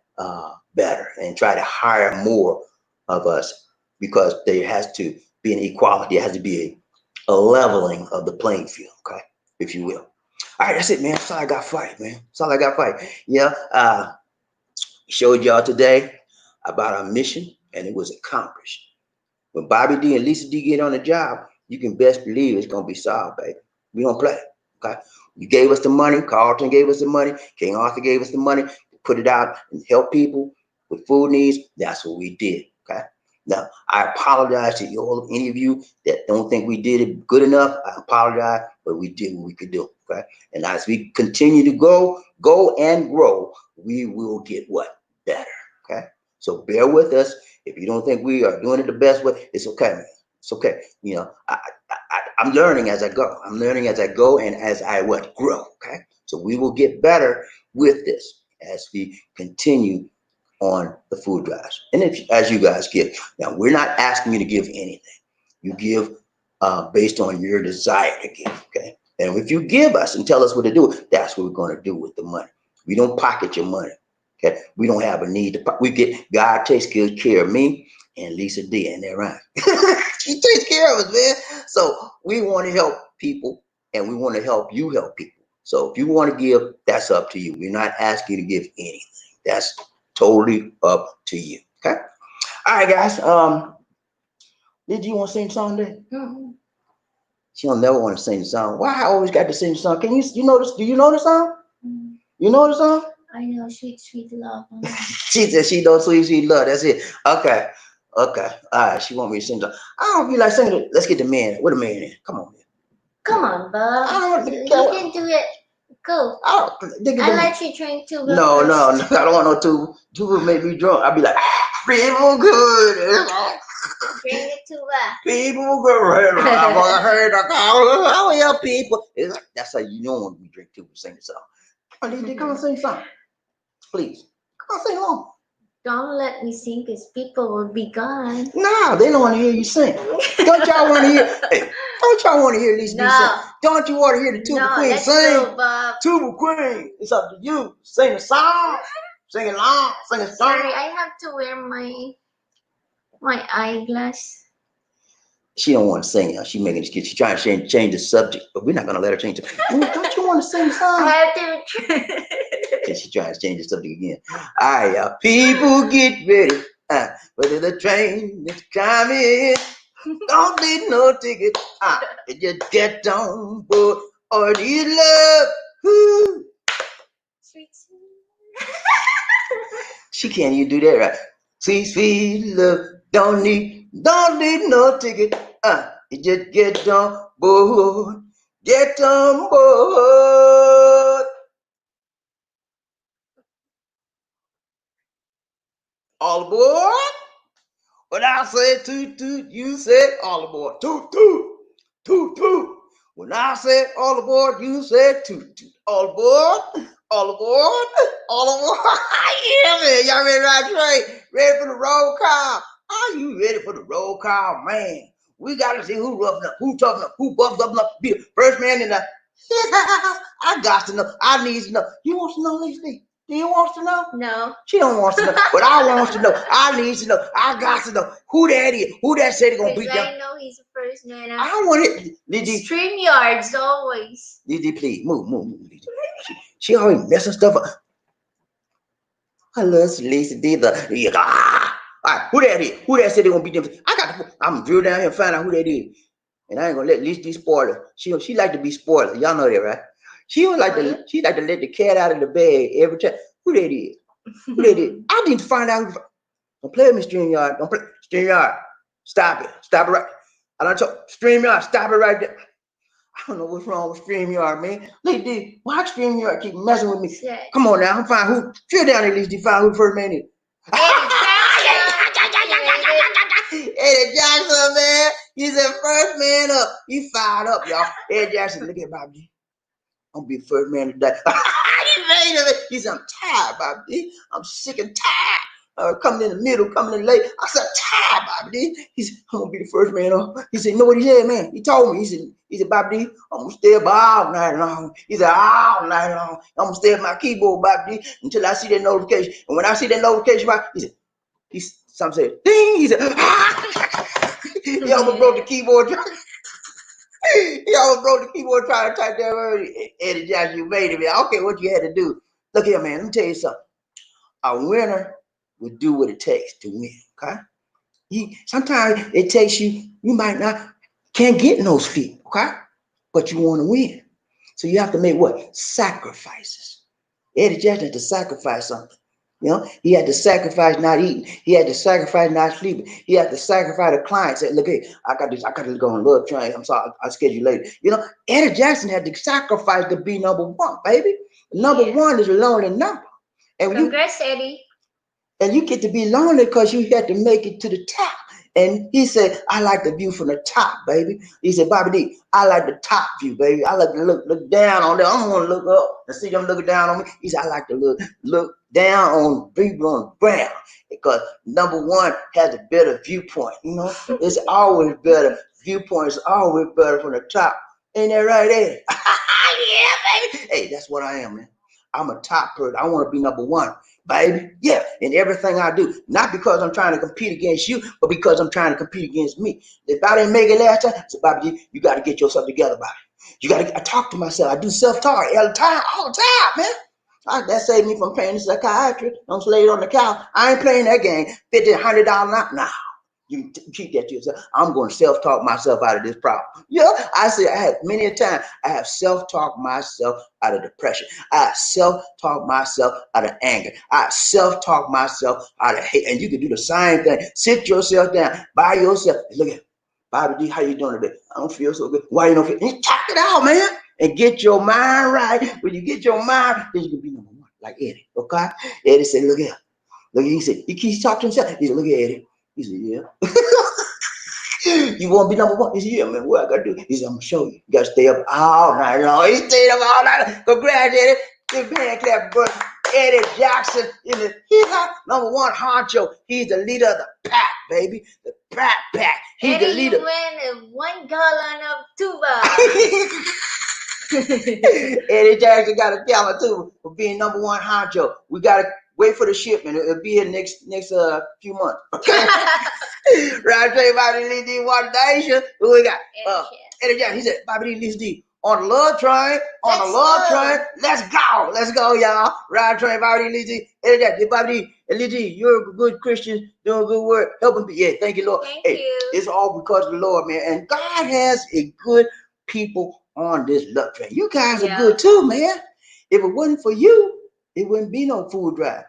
better and try to hire more of us, because there has to be an equality. There has to be a leveling of the playing field, okay, if you will. All right, that's it, man. That's all I got for you, man. That's all I got for you. Yeah, showed y'all today about our mission, and it was accomplished. When Bobby D and Lisa D get on the job, you can best believe it's gonna be solved, baby. We don't play, okay? You gave us the money. Carlton gave us the money. King Arthur gave us the money to put it out and help people with food needs. That's what we did, okay? Now, I apologize to all, any of you that don't think we did it good enough. I apologize, but we did what we could do, okay? And as we continue to go and grow, we will get what? Better, okay? So bear with us. If you don't think we are doing it the best way, it's okay, man. It's okay. You know, I'm learning as I go. I'm learning as I go and as I grow, okay? So we will get better with this as we continue on the food drives. And as you guys give, now we're not asking you to give anything. You give based on your desire to give, okay? And if you give us and tell us what to do, that's what we're going to do with the money. We don't pocket your money, okay? We don't have a need to. God takes good care of me and Lisa D, and they're right. She takes care of us, man. So we want to help people, and we want to help you help people. So if you want to give, that's up to you. We're not asking you to give anything. That's totally up to you. Okay. All right, guys. Did you want to sing the song today? Mm-hmm. She don't never want to sing the song. Why I always got to sing the song? Can you know this? Do you know the song? Mm-hmm. You know the song? I know, sweet, sweet love. She said she knows sweet, sweet love. That's it. Okay. Okay. All right. She want me to sing the. I don't feel like singing it. Let's get the man. Where the man is? Come on, man. Come on, Bob. You can do it. Go. I let you drink too. No. I don't want no two. Two will make me drunk. I'll be like, real good. Bring it to us. People go right around. I heard oh yeah, people. That's how you don't want to be drink too. Sing the song. Come on, come on, sing something, please. Come on, sing along. Don't let me sing because people will be gone. No, they don't want to hear you sing. Don't y'all want to hear? Hey, don't y'all want to hear these dudes sing? Don't you want to hear the tuba queen sing? Go, Bob. Tuba queen, it's up to you. Sing a song, sing along, sing a song. Sorry, I have to wear my eyeglass. She don't want to sing. She making this kid. She's trying to change the subject, but we're not gonna let her change it. Don't you want to sing a song? I have to. And she tries to change the subject again. All right, y'all. People get ready. Whether the train is coming, don't need no ticket. You just get on board. Or do you love? Who? Sweet. She can't even do that right. Sweet, sweet love. Don't need no ticket. You just get on board. Get on board. All aboard. When I say toot toot, you said all aboard. Toot toot, toot toot. When I said all aboard, you said toot toot. All aboard, all aboard, all aboard. Yeah, man. Y'all ready to ride train? Ready for the roll call? Are you ready for the roll call, man? We gotta see who roughing up, who toughen up, who buffs up enough to be the first man in the. I got to know. I need to know. You want to know, Leslie? Do you want to know? No. She don't want to know, but I want to know. I need to know. I got to know who that is. Who that said he gonna beat them? I know he's the first man. I want it. Lizzie. StreamYards always. Lizzie, please move. Lizzie. She always messing stuff up. I love Lizzie. All right, who that is? Who that said they gonna beat them? I'm gonna drill down here and find out who that is. And I ain't gonna let Lizzie spoil it. She like to be spoiled. Y'all know that, right? She like to let the cat out of the bag every time. Who that is? Who that is? I need to find out. Don't play with me, StreamYard. Don't play. StreamYard. Stop it. Stop it right. I don't talk. StreamYard. Stop it right there. I don't know what's wrong with StreamYard, man. Look, dude, why StreamYard keep messing with me? Yeah. Come on now. I'm fine. Who? Drill down at least to find who the first man is. Eddie Jackson, man. He's the first man up. He fired up, y'all. Eddie Jackson, look at Bobby. I'm gonna be the first man to die. He said, I'm tired, Bobby. I'm sick and tired. Coming in the middle, coming in late. I said, I'm tired, Bobby. He said, I'm gonna be the first man up. He said, you know what he said, man? He told me. He said, Bobby, I'm gonna stay up all night long. He said, all night long. I'm gonna stay at my keyboard, Bobby, until I see that notification. And when I see that notification, he said, some said, ding. He said, he almost broke the keyboard. He almost broke the keyboard trying to type that word. Eddie Jackson, you made it, man. I don't care what you had to do. Look here, man. Let me tell you something. A winner will do what it takes to win. Okay. Sometimes it takes you might can't get in those feet. Okay. But you want to win. So you have to make what? Sacrifices. Eddie Jackson had to sacrifice something. You know, he had to sacrifice not eating. He had to sacrifice not sleeping. He had to sacrifice the client. Say, look, hey, I got to go on love train. I'm sorry, I'll schedule later. You know, Eddie Jackson had to sacrifice to be number one, baby. Number one is a lonely number. And congrats, Eddie. And you get to be lonely because you had to make it to the top. And he said, I like the view from the top, baby. He said, Bobby D, I like the top view, baby. I like to look down on them. I don't want to look up and see them looking down on me. He said, I like to look down on people on the ground because number one has a better viewpoint. You know, it's always better. Viewpoint is always better from the top. Ain't that right, Eddie? Yeah, baby. Hey, that's what I am, man. I'm a top person. I want to be number one, baby. Yeah, in everything I do. Not because I'm trying to compete against you, but because I'm trying to compete against me. If I didn't make it last time, I said, Bobby, you got to get yourself together, Bobby. I talk to myself. I do self-talk all the time, man. That saved me from paying the psychiatrist. I'm laid on the couch. I ain't playing that game. $50, $100 now. Nah. You keep that to yourself. I'm going to self-talk myself out of this problem. Yeah, I say I have many a time. I have self-talk myself out of depression. I have self-talk myself out of anger. I have self-talk myself out of hate. And you can do the same thing. Sit yourself down by yourself. Look at Bobby D. How you doing today? I don't feel so good. Why you don't feel? And talk it out, man, and get your mind right. When you get your mind, then you can be number one, like Eddie. Okay? Eddie said, "Look here, look." He said he keeps talking to himself. He said, "Look at Eddie." He said, yeah. You want to be number one? He said, yeah, man, what I got to do? He said, I'm going to show you. You got to stay up all night long. He stayed up all night. Congratulations. Give me a clap, brother. Eddie Jackson he's our number one honcho. He's the leader of the pack, baby. The pack. He's Eddie, the leader. you win 1 gallon of tuba. Eddie Jackson got a gallon too for being number one honcho. We gotta wait for the shipment. It'll be here next few months. Okay. Right, tell you about the One Nation. Who we got? Eddie Jackson. He said, Bobby D, on the love train, let's go, y'all. Ride train, Bobby D, Eddie Jackson, Bobby D, you're a good Christian, doing good work, helping people. Yeah, thank you, Lord. Thank you. It's all because of the Lord, man. And God has a good people on this love train. You guys are good too, man. If it wasn't for you, it wouldn't be no food drive.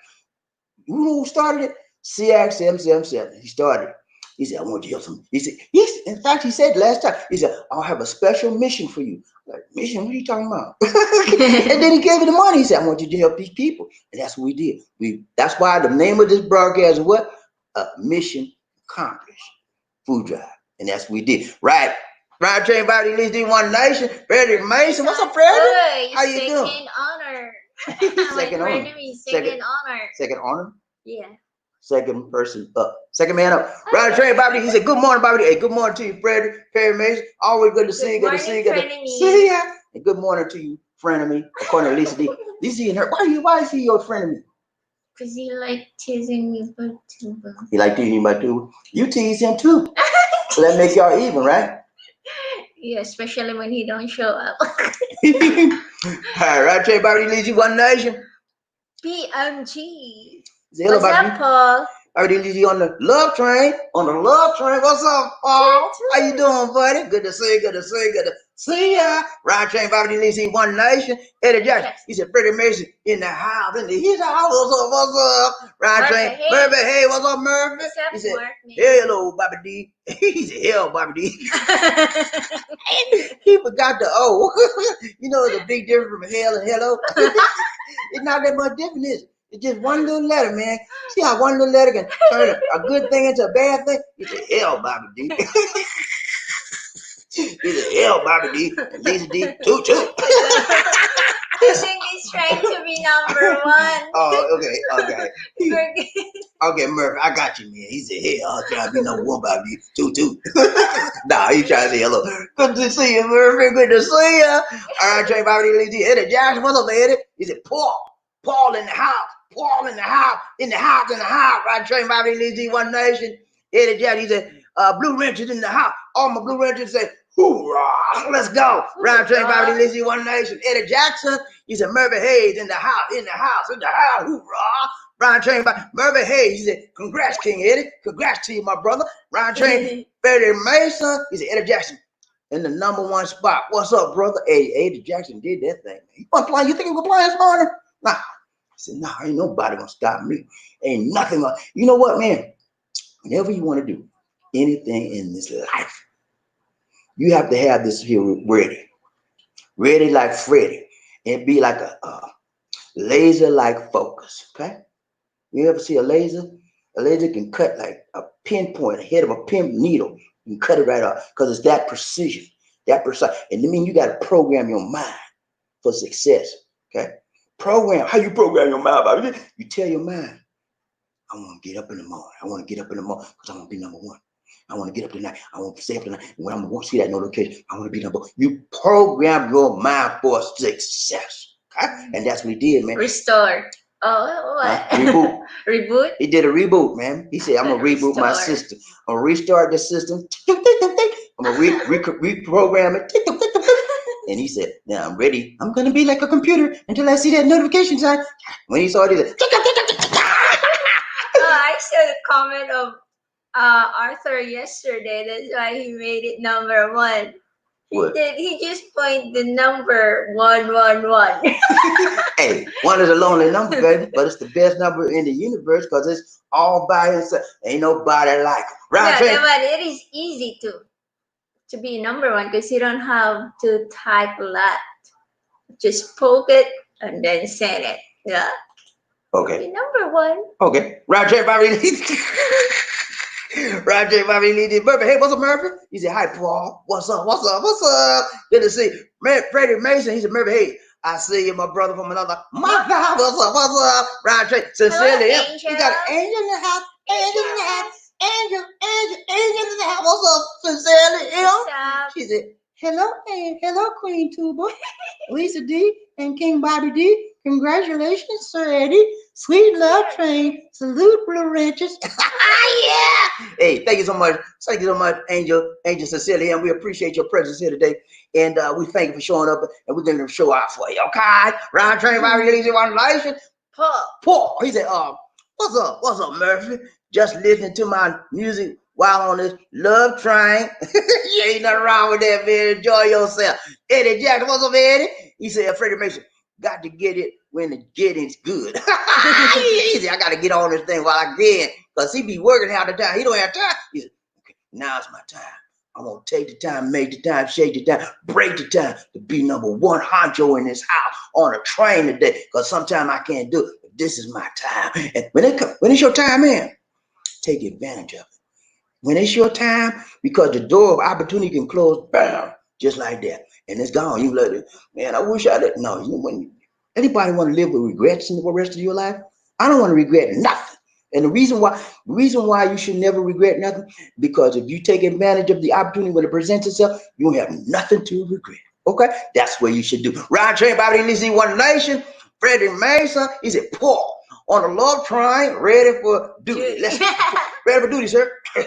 You know who started it? CX 777. He started it. He said, I want you to help some. He said, in fact, he said last time, he said, I'll have a special mission for you. I'm like, mission? What are you talking about? And then he gave me the money. He said, I want you to help these people. And that's what we did. That's why the name of this broadcast is what? Mission Accomplished. Food drive. And that's what we did. Right. Right train body leads in One Nation. Freddie Mason. What's up, Freddie? How you doing? Second honor. Second honor. Second honor. Second honor? Yeah. Second person up. Second man up. Right train Bobby. He said, good morning, Bobby. Hey, good morning to you, Freddie. Perry Mason. Always good to see you. Good to see you. Good to see ya. And good morning to you, friend of me. According to Lisa D. Lisa and her. Why is he your friend of me? Because he like teasing me about tuba. He like teasing you about tuba? You tease him too. So that makes y'all even, right? Yeah, especially when he don't show up. All right, Trey Bobby leads you One Nation. PMG. What's up, Paul? Already leads you on the love train. What's up, Paul? How you doing, buddy? Good to see ya. Right train Bobby leads you One Nation. Eddie Jackson. He said Freddie Mason in the house. His house. What's up? Right train. Murphy, hey, what's up, Murphy? He said, hello, Bobby D. He said, hell, Bobby D. He forgot the O. You know the big difference from hell and hello? It's not that much different, is it? It's just one little letter, man. See how one little letter can turn a good thing into a bad thing? He said, hell, Bobby D. He said, hell, Bobby D. And Lisa D. Toot. I think he's trying to be number one. Oh, okay. Okay, Murphy, I got you, man. He said, hell, I'm trying to be number one, Bobby D. Toot. Nah, he trying to say hello. Good to see you, Murphy. Good to see you. All right, Trey Bobby D. Lisa D. Eddie Jackson, what's up, Eddie? He said, Paul in the house. In the house. Right train Bobby Lee One Nation. Eddie Jackson, he said, Blue Wrenches in the house. All my Blue Wrenches said, hoorah, let's go. Right train Bobby Lee One Nation. Eddie Jackson, he said, Murphy Hayes in the house, hoorah. Ryan Train Murphy Hayes, he said, congrats, King Eddie. Congrats to you, my brother. Ryan Train, Freddie Mason, he said, Eddie Jackson in the number one spot. What's up, brother? Hey, Eddie Jackson did that thing, man. You want to play? You think he was playing this morning? Nah. I said, nah, ain't nobody gonna stop me. Ain't nothing gonna. You know what, man? Whenever you want to do anything in this life, you have to have this here ready like Freddy, and be like a laser-like focus. Okay? You ever see a laser? A laser can cut like a pinpoint, a head of a pin needle. You can cut it right off because it's that precision, that precise. And I mean, you got to program your mind for success. Okay? Program. How you program your mind, Bobby? You tell your mind, I want to get up in the morning. I want to get up in the morning because I want to be number one. I want to get up tonight. I want to stay up tonight. When I'm going to see that notification, I want to be number one. You program your mind for success. Okay? And that's what he did, man. Restore. Oh, what? Reboot. Reboot? He did a reboot, man. He said, I'm going to reboot my system. I'm going to restart the system. I'm going to reprogram it. And he said, now I'm ready. I'm going to be like a computer until I see that notification sign. When he saw it, he said, I saw the comment of Arthur yesterday. That's why he made it number one. He just pointed the number 111. Hey, one is a lonely number, baby, but it's the best number in the universe because it's all by itself. Ain't nobody like it. Right? Yeah, but it is easy to be number one because you don't have to type a lot. Just poke it and then send it. Yeah. Okay. Be number one. Okay. Roger, everybody. Roger, Bobby Lee did Murphy. Hey, what's up, Murphy? He said, hi, Paul. What's up? What's up? What's up? Good to see you. Freddie Mason. He said, Murphy, hey, I see you, my brother from another mother. What's up? What's up? Roger, sincerely. Hello, We got Angel. Angel in the house. Angel in the house. Angel in the house. What's up? Sincerely, What's up? She said, hello, hello, Queen Tuba, Lisa D, and King Bobby D. Congratulations, Sir Eddie. Sweet love train. Salute, Blue Ranchers. Yeah. Hey, thank you so much. Thank you so much, Angel Cecilia, and we appreciate your presence here today. And we thank you for showing up, and we're going to show out for you. Okay, round train, Bobby D. One nation. Paul. He said, what's up, Murphy? Just listening to my music while on this love train. You ain't nothing wrong with that, man. Enjoy yourself. Eddie Jackson, what's up, Eddie? He said, Freddie Mason, got to get it when the getting's good. He said, I got to get on this thing while I can, because he be working half the time. He don't have time. He said, okay, now's my time. I'm going to take the time, make the time, shake the time, break the time to be number one honcho in this house on a train today, because sometimes I can't do it. But this is my time. And when it's your time, man, take advantage of it. When it's your time, because the door of opportunity can close, bam, just like that. And it's gone. You let it, man, I wish I didn't. No, when anybody want to live with regrets in the rest of your life? I don't want to regret nothing. And the reason why you should never regret nothing, because if you take advantage of the opportunity when it presents itself, you won't have nothing to regret. Okay? That's what you should do. Ryan Train, Bobby Lee, One Nation, Freddie Mason, he said, Paul, on the love train, ready for duty. Ready for duty, sir. Yeah,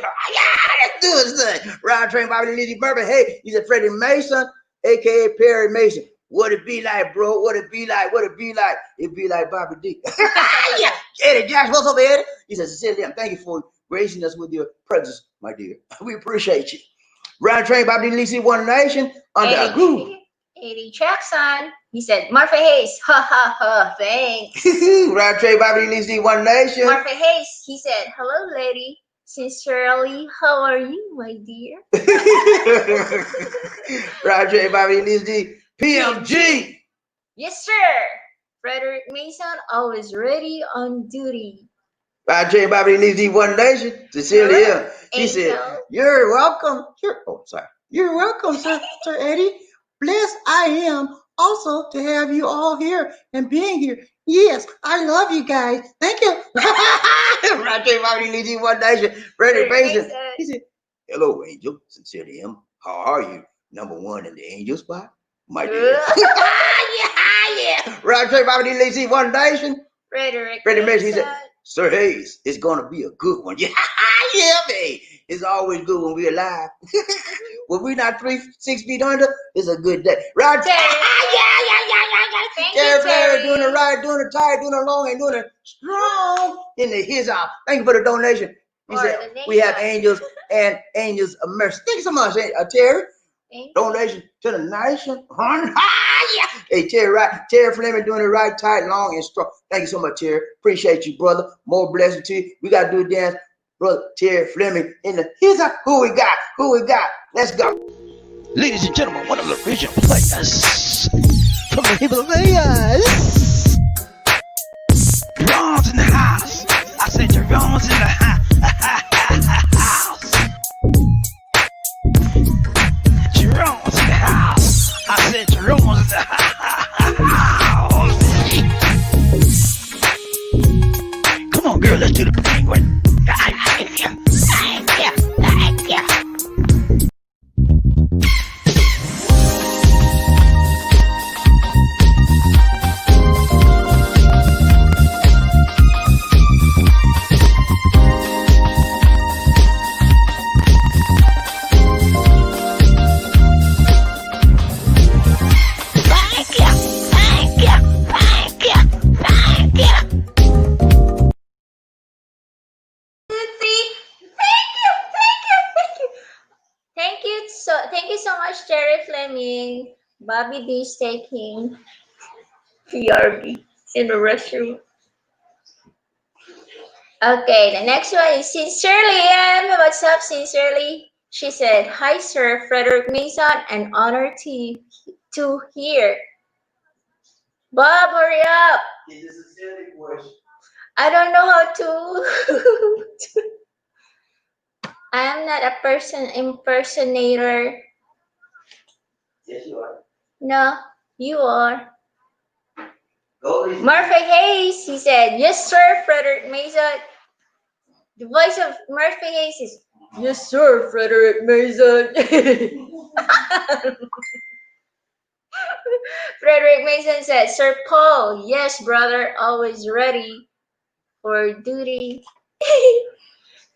let's do this thing. Ryan Train, Bobby Lee, Murphy. Hey, he said, Freddie Mason, a.k.a. Perry Mason. What it be like, bro? What it be like? What it be like? It be like Bobby D. Yeah. Eddie Jackson, what's up, Eddie? He says, Cecilia, thank you for gracing us with your presence, my dear. We appreciate you. Round train, Bobby D. One Nation, under a groove. Eddie Jackson. He said, Murphy Hayes. Ha ha ha. Thanks. Round train, Bobby D. One Nation. Murphy Hayes. He said, hello, lady. Sincerely, how are you, my dear? Round train, Bobby D. PMG. Yes, sir. Frederick Mason, always ready on duty. Round train, Bobby D. One Nation. Cecilia. He said, you're welcome. You're welcome, Sir Eddie. Blessed I am also to have you all here and being here. Yes, I love you guys. Thank you. Roger Bobby One Nation. Freddie Mason. He said, hello, Angel. Sincerely am. How are you? Number one in the Angel spot? My dear. Yeah. Roger Bobby One Nation. Freddie Mason. He said, Sir Hayes, it's gonna be a good one. Yeah, man. It's always good when we're alive. When we're not 6 feet under, it's a good day. Right? Terry Flair doing it right, doing it tight, doing it long, and doing it strong in his house. Thank you for the donation. He said, we have angels and angels of mercy. Thank you so much, Terry. Donation to the nation. Hey, Terry Fleming doing it right, tight, long, and strong. Thank you so much, Terry. Appreciate you, brother. More blessings to you. We got to do a dance. Brother Terry Fleming in the here's who we got. Let's go. Ladies and gentlemen, one of the original players from the Himalayas. Jerome's in the house. I said Jerome's in the house. Jerome's in the house. I said Jerome's in the house. Come on, girl, let's do the penguin. Thank you so much, Terry Fleming. Bobby D's taking PRB in the restroom. Okay, the next one is Sincerely M. What's up, Sincerely? She said, hi, Sir Frederick Mason, an honor to hear. Bob, hurry up. It's a silly question. I don't know how to. I am not a person impersonator. Yes, you are. No, you are. Go, Lisa. Murphy Hayes, he said, yes, sir, Frederick Mason. The voice of Murphy Hayes is, yes, sir, Frederick Mason. Frederick Mason said, Sir Paul, yes, brother, always ready for duty.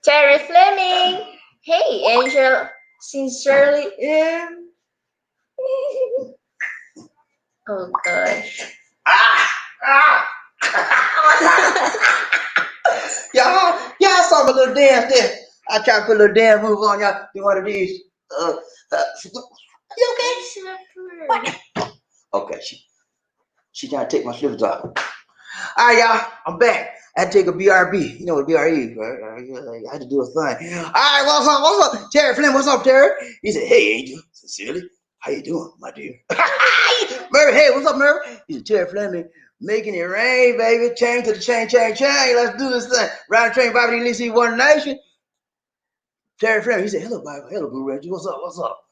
Terry Fleming, hey, Angel, sincerely am. Oh, gosh. Y'all saw my little dance there. I try to put a little dance move on y'all. Do one of these. You okay? Okay, she trying to take my slippers off. All right, y'all, I'm back. I had to take a BRB. You know what BRE, right? I had to do a thing. All right, what's up? Terry Flynn, what's up, Terry? He said, hey, Angel, sincerely, how you doing, my dear? Murray, hey, what's up, Murray? He said, Terry Fleming, making it rain, baby. Chain to the chain. Let's do this thing. Ride train, Bobby, at least one nation. Terry Fleming, he said, hello, Bible. Hello, Blue Ranger. What's up?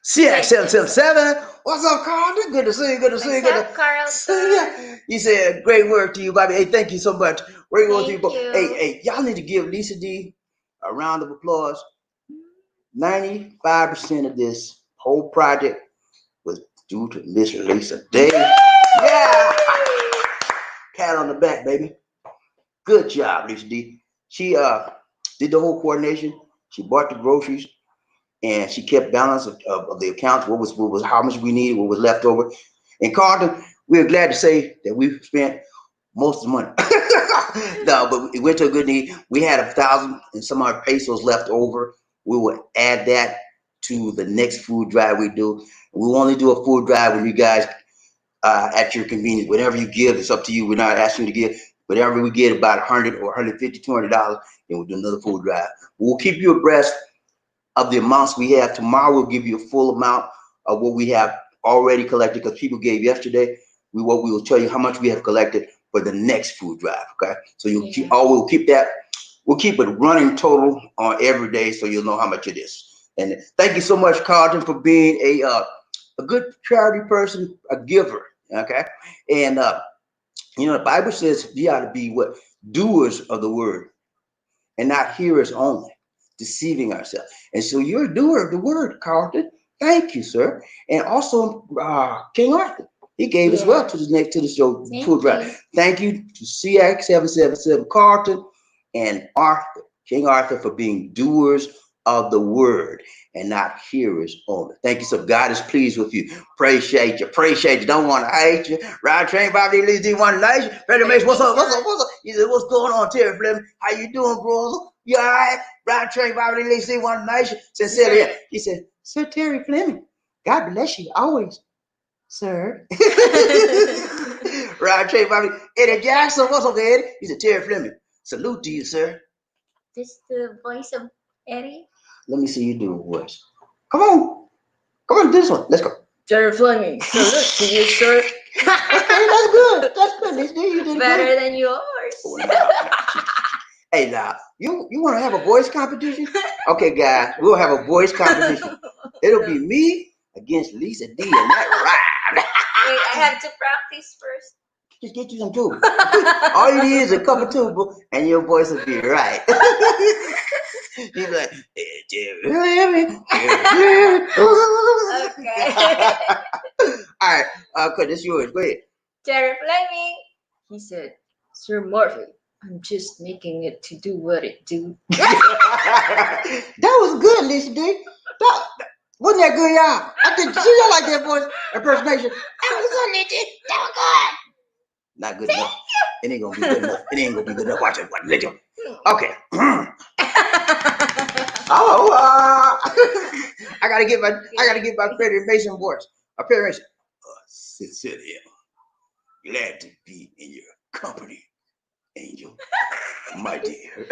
CX777. What's up, Carlton? Good to see you. What's up, Carlton? He said, great work to you, Bobby. Hey, thank you so much. Great work to you. Thank you. Hey, y'all need to give Lisa D a round of applause. 95% of this whole project was due to Miss Lisa D. Yeah. Pat on the back, baby. Good job, Lisa D. She did the whole coordination. She bought the groceries. And she kept balance of the accounts, what was how much we needed, what was left over. And Carlton, we're glad to say that we spent most of the money. No, but it went to a good need. We had 1,000 and some odd pesos left over. We will add that to the next food drive we do. We will only do a food drive when you guys at your convenience. Whatever you give, it's up to you. We're not asking you to give. Whatever we get, about $100 or $150, $200, then we'll do another food drive. We'll keep you abreast of the amounts we have. Tomorrow we'll give you a full amount of what we have already collected, because people gave yesterday. We will tell you how much we have collected for the next food drive. Okay, so we'll keep that. We'll keep it running total on every day, so you'll know how much it is. And thank you so much, Carlton, for being a good charity person, a giver. Okay, and the Bible says we ought to be what, doers of the word and not hearers only, deceiving ourselves. And so you're a doer of the word, Carlton. Thank you, sir. And also King Arthur, he gave as well to the show food drive. Thank you to CX777 Carlton and Arthur, King Arthur, for being doers of the word and not hearers only. Thank you. So God is pleased with you. Appreciate you. Don't want to hate you. Ride train, Bobby, at least one nation. Freddie Mason, what's up? He said, what's going on, Terry Fleming? How you doing, brother? You all right? Ride train, Bobby, at least one nation. Sincerely, he said, Sir Terry Fleming, God bless you always, sir. Ride train, Bobby. Eddie Jackson, what's up, Eddie? He said, Terry Fleming, salute to you, sir. This the voice of Eddie? Let me see you do a voice. Come on, do this one. Let's go. Terry Fleming, salute to you, sir. Okay, that's good. You did better good. Than yours. Oh, no. Hey, now, you want to have a voice competition? Okay, guys, we'll have a voice competition. It'll be me against Lisa D and that ride. Wait, I have to practice first. Just get you some tubes. All you need is a cup of tubes, and your voice will be right. He's like, okay. All right, cut this yours. Go ahead. Terry Fleming, he said, Sir Murphy, I'm just making it to do what it do. That was good, Lisa D. Wasn't that good, y'all? I think y'all like that voice impersonation. That was good, Lisa. That was good. Not good enough. It ain't gonna be good enough. It ain't gonna be good enough. Watch it. Okay. I gotta get my Frederick Mason voice. Frederick Mason. Sincerely, glad to be in your company, Angel, my dear.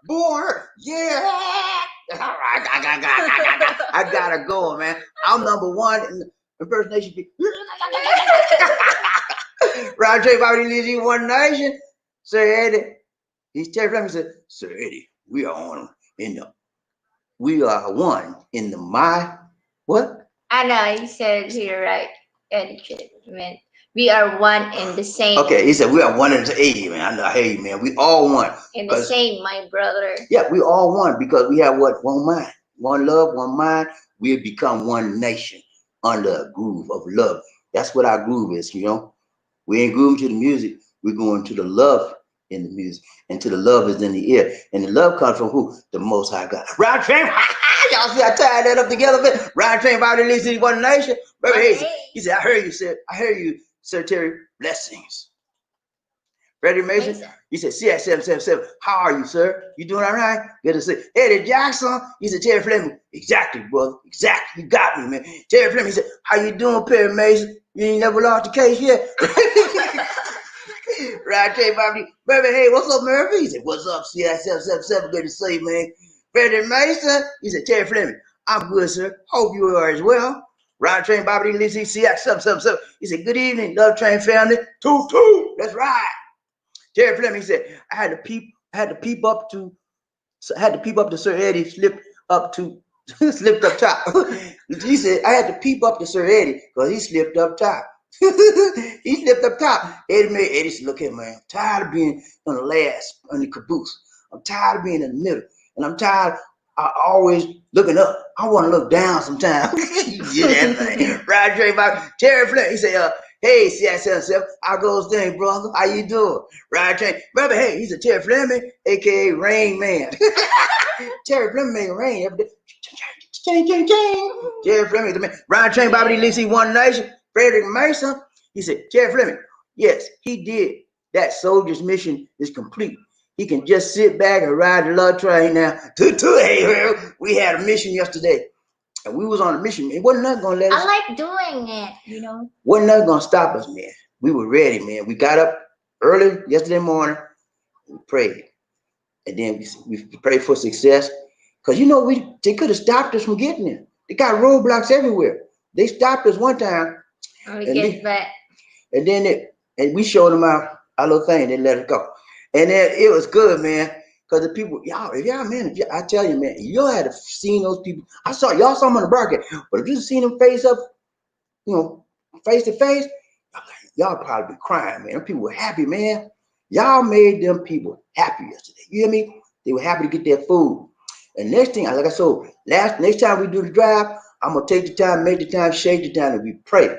Boy, yeah. All right, I gotta go, man. I'm number one in the impersonation. Round trip, Bobby, Lizzie, one nation. Sir Eddie, he's Terry Fleming said, Sir Eddie, we are on in the we are one in the my what? I know he said here right. Enchantment. We are one in the same. Okay, he said we are one in the hey man. I know, hey man, we all one. In the same, my brother. Yeah, we all one because we have what? One mind, one love, one mind. We have become one nation under a groove of love. That's what our groove is, you know. We ain't grooving to the music. We're going to the love in the music. And to the love is in the ear. And the love comes from who? The Most High God. Ride train. Y'all see I tied that up together. Man. Ride train by the least in one nation. Baby, he said, I heard you, Sir Terry. Blessings. Freddie Mason, he said, CX777, how are you, sir? You doing all right? Good to see. Eddie Jackson, he said, Terry Fleming, exactly, brother, exactly. You got me, man. Terry Fleming, he said, how you doing, Perry Mason? You ain't never lost the case yet? Right, Terry Bobby, baby, hey, what's up, Murphy? He said, what's up, CX777, good to see you, man. Freddie Mason, he said, Terry Fleming, I'm good, sir. Hope you are as well. Ride Train Bobby Lizzie, CX777. He said, good evening, Love Train family. Toot, let's ride. Terry Fleming said, I had to peep up to Sir Eddie, slipped up top. He said, I had to peep up to Sir Eddie because he slipped up top. He slipped up top. Eddie said, look here, man, I'm tired of being on the caboose. I'm tired of being in the middle. And I'm tired of always looking up. I want to look down sometimes. Yeah, man. Right, Terry Fleming, he said, hey, CI-77, how goes things, brother? How you doing? Ride train. Brother, hey, he's a Terry Fleming, a.k.a. Rain Man. Terry Fleming made rain every day. Terry Fleming, the man. Ride train, Bobby D. Lisi, One Nation. Frederick Mason, he said, Terry Fleming, yes, he did. That soldier's mission is complete. He can just sit back and ride the love train now. Hey, we had a mission yesterday. And we was on a mission. It wasn't nothing gonna let us. I like doing it, you know. Wasn't nothing gonna stop us, man. We were ready, man. We got up early yesterday morning. We prayed, and then we prayed for success. Cause you know they could have stopped us from getting there. They got roadblocks everywhere. They stopped us one time. And then we showed them our little thing. They let it go, and then it was good, man. Cause the people, I tell you, man, y'all had to seen those people. Y'all saw them on the broadcast, but if you seen them face up, face to face, y'all probably be crying, man. Them people were happy, man. Y'all made them people happy yesterday. You hear me? They were happy to get their food. And next thing, like I said, next time we do the drive, I'm gonna take the time, make the time, shake the time, and we pray.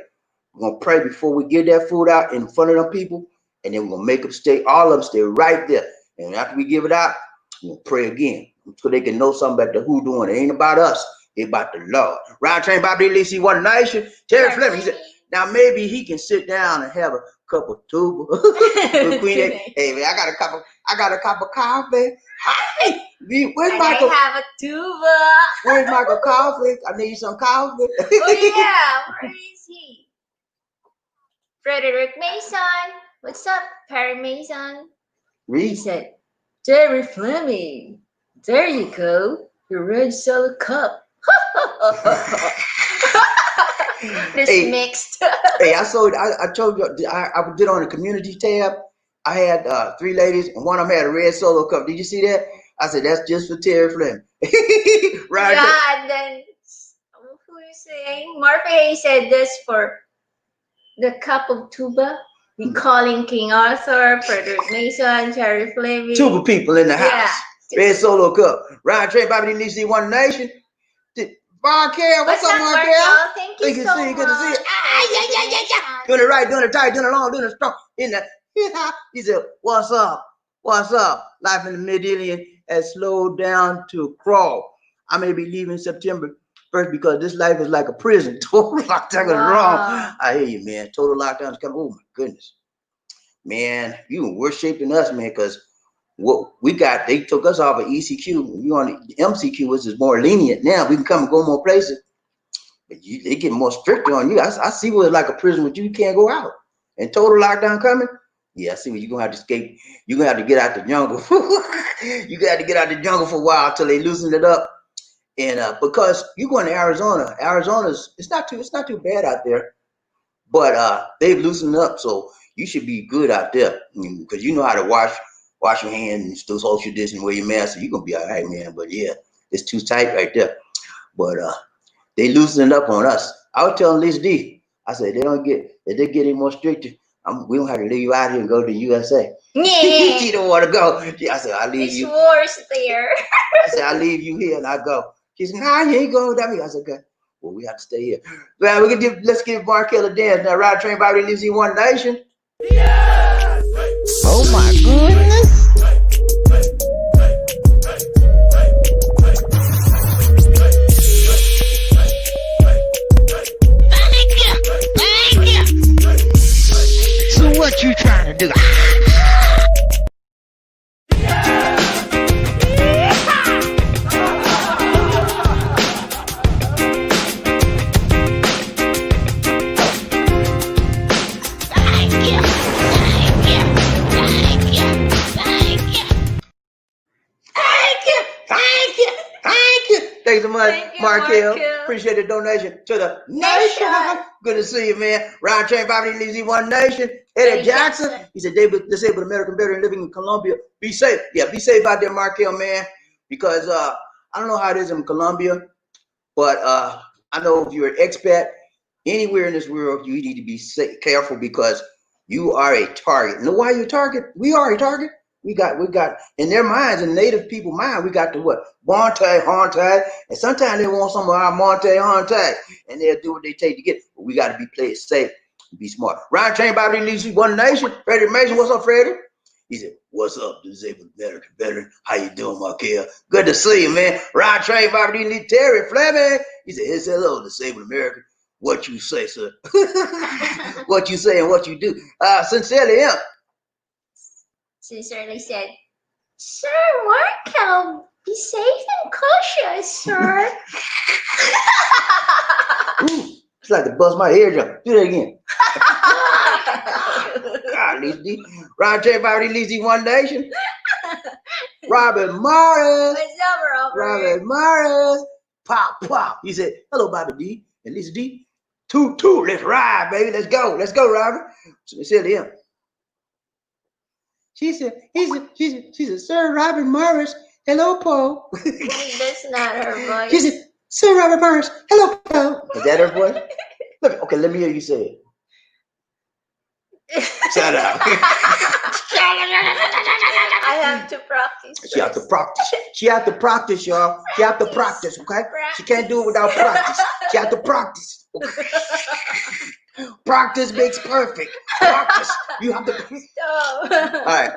We're gonna pray before we get that food out in front of them people, and then we're gonna make them stay, all of them stay right there. And after we give it out, we'll pray again so they can know something about the who doing it. It ain't about us, it's about the Lord. Ride train, Bobby Lisi, One Nation. Terry Fleming, he said, now maybe he can sit down and have a cup of tuba. Hey man, I got a cup of coffee. Hi, where's Michael? I have a tuba. Where's Michael Coffee? I need some coffee. Oh yeah, where is he? Frederick Mason. What's up, Perry Mason? He said, Terry Fleming, there you go, your red solo cup. This mixed. Hey, I told you, I did on the community tab. I had 3 ladies, and one of them had a red solo cup. Did you see that? I said, that's just for Terry Fleming. Right. Yeah, and then, who you saying? Murphy said this for the cup of tuba. We calling King Arthur, Frederick Mason, Terry Fleming. Tuba people in the house. Yeah. Red solo cup. Ryan Trey, Bobby D. One Nation. Von Care, what's up, Von Care? Thank you so much. Good to see you. Doing it right, doing it tight, doing it long, doing it strong. He said, what's up? What's up? Life in the Mid-Ilian has slowed down to a crawl. I may be leaving September 1st because this life is like a prison. Total lockdown is wrong. I hear you, man. Total lockdown is coming. Oh, my goodness. Man, you in worse shape than us, man, because what we got, they took us off of ECQ. You on the MCQ, which is more lenient now. We can come and go more places. But they get more stricter on you. I see where it's like a prison with you can't go out. And total lockdown coming. Yeah, I see where you're gonna have to escape. You're gonna have to get out the jungle. You got to get out the jungle for a while until they loosen it up. And because you're going to Arizona's it's not too bad out there, but they've loosened up. So you should be good out there because you know how to wash your hands and still social distance and wear your mask. So you're gonna be all right, man. But yeah, it's too tight right there. But they loosened up on us. I was telling Liz D, I said if they get any more stricter, we don't have to leave you out here and go to the USA. Yeah. She don't want to go. I said, I'll leave It's you. worse there. I said, I'll leave you here and I go. She said, nah, you ain't going without me. I said, okay. Well, we have to stay here. Well, let's give Markel a dance. Now, ride train by lives in one nation. Oh my goodness. So what you trying to do? Thanks so much, Thank you, Markel. Markel. Appreciate the donation to the nation. Good to see you, man. Ride train by lives in one nation. Eddie Jackson. He said, disabled American veteran living in Colombia. Be safe. Yeah, be safe out there, Markel, man. Because I don't know how it is in Colombia, but I know if you're an expat anywhere in this world, you need to be careful because you are a target. You know why you're a target? We are a target. We got in their minds, in native people mind, we got the what? Monte, Honte. And sometimes they want some of our Monte, Honte. And they'll do what they take to get it. But we got to be played safe and be smart. Ryan Train Bobby leaves you one nation. Freddie Mason, what's up, Freddie? He said, what's up, disabled American veteran? How you doing, Markel? Good to see you, man. Ryan Train Bobby leaves Terry Fleming. He said, hey, hello, disabled American. What you say, sir? What you say and what you do. Sincerely, yeah. Sincerely said, Sir Markel, be safe and cautious, sir. Ooh, it's like to bust my eardrum. Do that again. God, Lizzie. Ron J. Bobby Lizzie One Nation. Robert Morris. What's up, Robert Morris. Pop, pop. He said, hello, Bobby D. And Lizzie D. Toot, toot. Let's ride, baby. Let's go. Let's go, Robert. So said to him. She said, Sir Robert Morris. Hello, Paul. That's not her voice. She said, Sir Robert Morris. Hello, Paul. Is that her voice? Look, okay, let me hear you say it. Shut up. I have to practice. She have to practice. She have to practice, y'all. She have to practice, okay? She can't do it without practice. She have to practice. Okay? Practice makes perfect. Practice. You have to. All right.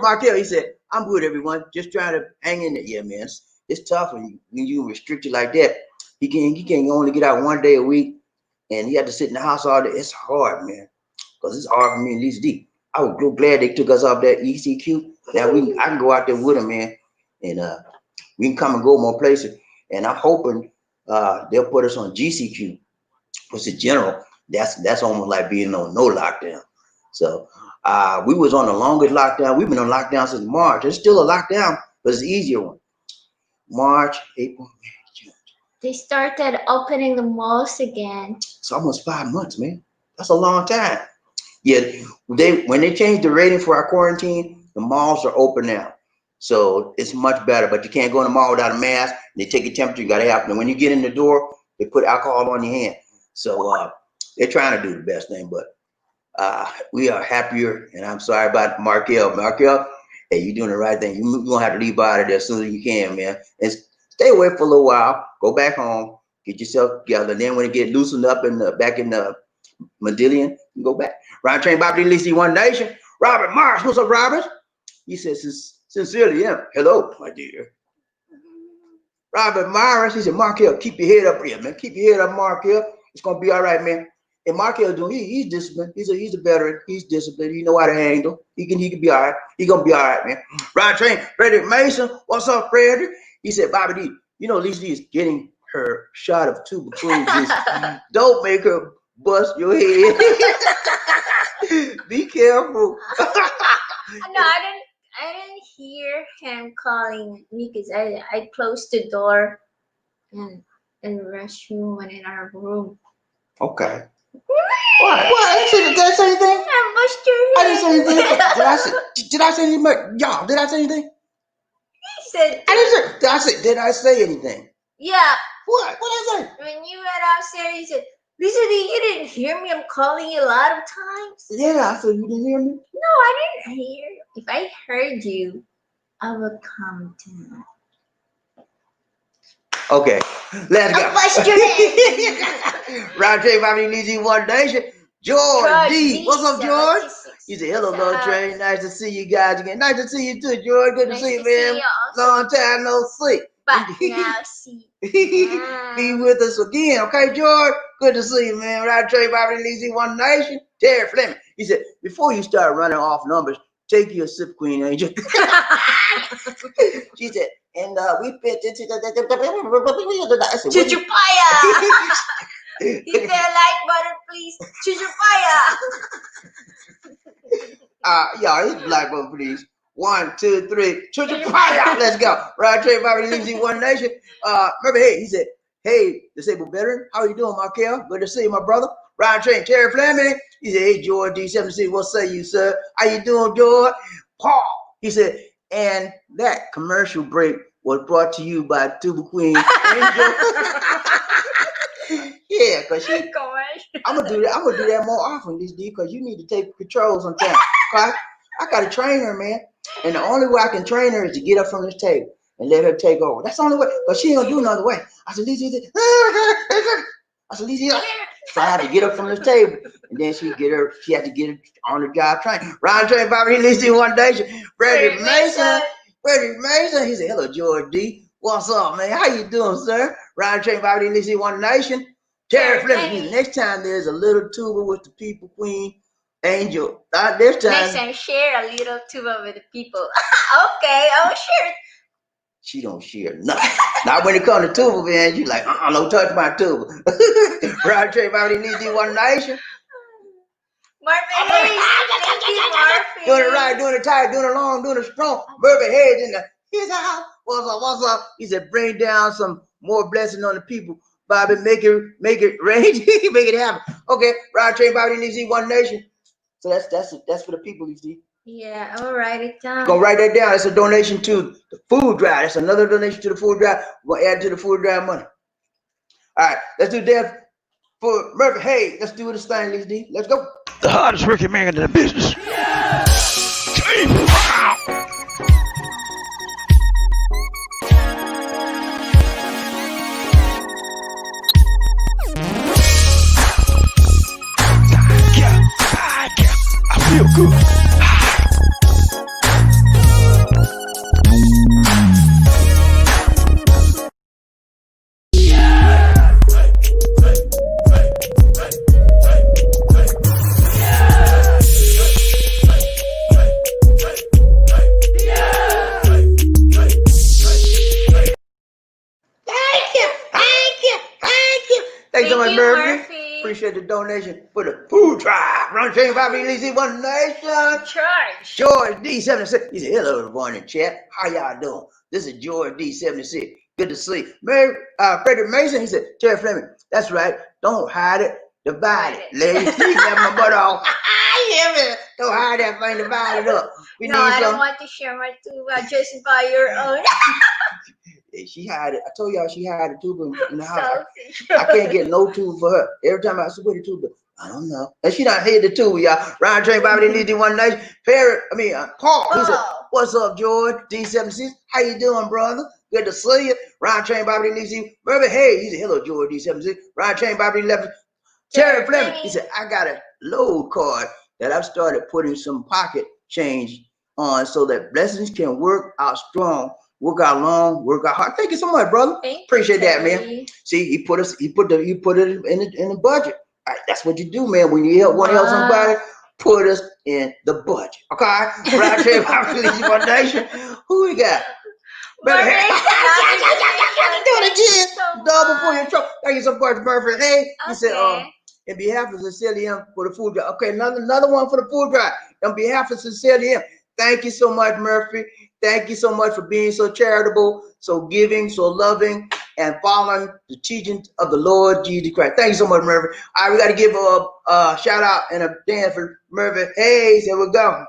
Markel, he said, I'm good, everyone. Just trying to hang in there. Yeah, man. It's tough when you restricted like that. He can only get out one day a week, and he had to sit in the house all day. It's hard, man. Because it's hard for me and Lisa D. I was real glad they took us off that ECQ. Now I can go out there with them, man, and we can come and go more places. And I'm hoping they'll put us on GCQ, which is general. That's almost like being on no lockdown. So we was on the longest lockdown. We've been on lockdown since March. It's still a lockdown, but it's an easier one. March, April, May, June. They started opening the malls again. It's almost 5 months, man. That's a long time. Yeah, when they changed the rating for our quarantine, the malls are open now. So it's much better, but you can't go in the mall without a mask. They take your temperature, you gotta have it. And when you get in the door, they put alcohol on your hand. So they're trying to do the best thing, but we are happier, and I'm sorry about Markel. Markel, hey, you're doing the right thing. You're gonna have to leave out of there as soon as you can, man. And stay away for a little while, go back home, get yourself together. And then when it get loosened up back in the Mandaue, you go back. Ryan Train Bobby Lisi One Nation. Robert Morris, what's up, Robert? He says, sincerely, yeah. Hello, my dear. Robert Morris, he said, Markel, keep your head up here, man. Keep your head up, Markel. It's gonna be all right, man. And Markel doing, he's disciplined. He's a veteran. He's disciplined. He know how to handle. He can be all right. He gonna be all right, man. Ryan Train, Frederick Mason, what's up, Frederick? He said, Bobby D, you know, Lisa D is getting her shot of tuberculosis. Don't make her bust your head. Be careful. No, I didn't hear him calling me because I closed the door and the restroom went in our room. Okay. What? Did I say anything? I pushed Did I say anything? Y'all, did I say anything? He said, Did I say anything? yeah. What? What did I say? When you went upstairs, he said, Lisa, you didn't hear me. I'm calling you a lot of times. Yeah, I said you didn't hear me. No, I didn't hear you. If I heard you, I would come down. Okay, let's go. I'll bust your head. Round Train, Bobby, Lizzie, One Nation. George D. What's up, George? 76. He said, hello, Lord Train. Nice to see you guys again. Nice to see you too, George. Good to see you, man. Long time no see. But now see. Be with us again, okay, George? Good to see you, man. Round Train, Bobby, Lizzie, One Nation. Terry Fleming. He said, before you start running off numbers, take your sip, Queen Angel. She said, and we fit into the Chuchupaya! Hit the like button, please. Chuchupaya! Y'all, hit the like button, please. 1, 2, 3. Chuchupaya! Let's go. Rod Trey, Bobby, Lizzie, One Nation. Remember, hey, he said, hey, disabled veteran, how you doing, Markel? Good to see you, my brother. Rod Trey, Terry Fleming. He said, hey, George D76, what say you, sir? How you doing, George? Paul. He said, and that commercial break was brought to you by Tuba Queen Angel. Yeah, cause I'm gonna do that. I'm gonna do that more often, this D, because you need to take control sometimes. I gotta train her, man. And the only way I can train her is to get up from this table and let her take over. That's the only way, because she ain't gonna do another way. I said, Lizzie. So I had to get up from this table, and then she had to get her on the job training. Ron Train, Bobby, Lizzie, One Nation. Frederick Mason. He said, hello, George D. What's up, man? How you doing, sir? Ron Train, Bobby, Lizzie, One Nation. Terry Fleming. Next time there's a little tuba with the people, Queen Angel. This time. Next time, share a little tuba with the people. Okay, I will share it. She don't share nothing. Not when it comes to tuba, man. You like, don't touch my tuba. Ron Train, Bobby, Lizzie, One Nation. Marvin Hayes. Thank you, Marvin. Doing it right, doing it tight, doing it long, doing it strong. Marvin Hayes in the his house. What's up? He said, bring down some more blessing on the people. Bobby, make it rain, make it happen. Okay, Rod Train, Bobby, Lizzie, One Nation. So that's for the people, Lizzie. Yeah, I'll write it down. Go write that down. It's a donation to the food drive. That's another donation to the food drive. We'll add to the food drive money. All right, let's do that for Murphy. Hey, let's do this thing, Lizzie. Let's go. The hardest working man in the business. Yeah. I feel good. Thank you so much, Murphy. Appreciate the donation for the food drive. Run Train, Bobby, Lizzie, One Nation. George D76. He said, hello, everyone in chat. How y'all doing? This is George D76. Good to see you. Frederick Mason, he said, Terry Fleming, that's right. Don't hide it. Divide it. Ladies, please have my butt off. Yeah, man. Don't hide that thing. Divide it up. I don't want to share my tuba. Just buy your own. She had it. I told y'all she had a tuba in the house. I can't get no tuba for her. Every time I say, where the tuba? I don't know. And she done hit the tuba, y'all. Ryan Train, Bobby, Lizzie, One Nation. Paul. He said, what's up, George? D76. How you doing, brother? Good to see you. Ryan Train, Bobby, Lizzie. Murphy, hey. He said, hello, George, D76. Ryan Train, Bobby, Lizzie. Terry Fleming. He said, I got a load card that I've started putting some pocket change on so that blessings can work out strong. Work out long, work out hard. Thank you so much, brother. Appreciate that, man. See, he put it in the budget. All right, that's what you do, man. When you want to help somebody, put us in the budget. Okay? Right here, One Nation. Who we got? Better do it again. Double for your trouble. Thank you so much, Murphy. Hey, he said, in behalf of Cecilia for the food drive. Okay, another one for the food drive. On behalf of Cecilia, thank you so much, Murphy. Thank you so much for being so charitable, so giving, so loving, and following the teachings of the Lord Jesus Christ. Thank you so much, Murphy. All right, we got to give a shout out and a dance for Murphy Hayes. Here we go.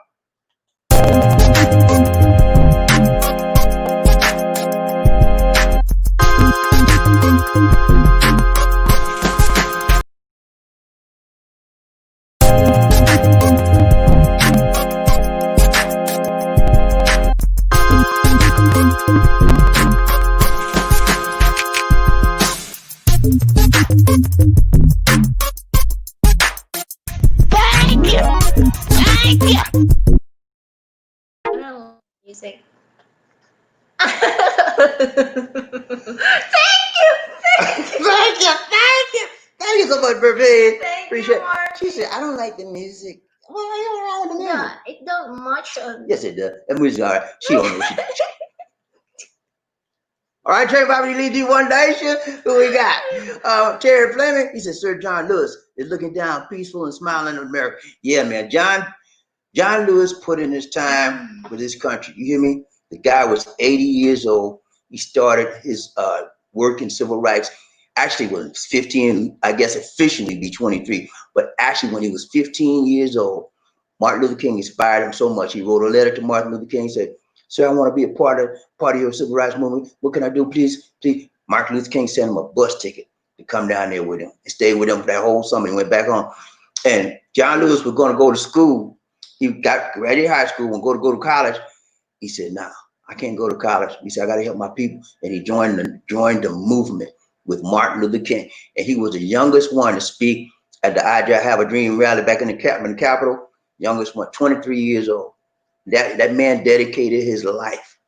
Thank you. Thank you. Music. Thank you. Thank you, thank you, thank you so much, Birthday. Thank Appreciate you, it. Mark. She said, I don't like the music. Well, what's wrong with the music? Yeah, it don't much on. Yes, it does. That music, all right. She don't know what she does. All right, Trey Bobby Lee D One Nation. Who we got? Terry Fleming. He said, Sir John Lewis is looking down, peaceful and smiling at America. Yeah, man. John Lewis put in his time with this country. You hear me? The guy was 80 years old. He started his work in civil rights. Actually, when he was 15, I guess officially be 23, but actually when he was 15 years old, Martin Luther King inspired him so much. He wrote a letter to Martin Luther King. He said, "Sir, I want to be a part of your civil rights movement. What can I do, please? Please." Martin Luther King sent him a bus ticket to come down there with him and stay with him for that whole summer. He went back home. And John Lewis was going to go to school. He got graduated high school and go to college. He said, "Nah, I can't go to college." He said, "I got to help my people." And he joined the movement with Martin Luther King. And he was the youngest one to speak at the I Have a Dream rally back in the Capitol. Youngest one, 23 years old. That man dedicated his life,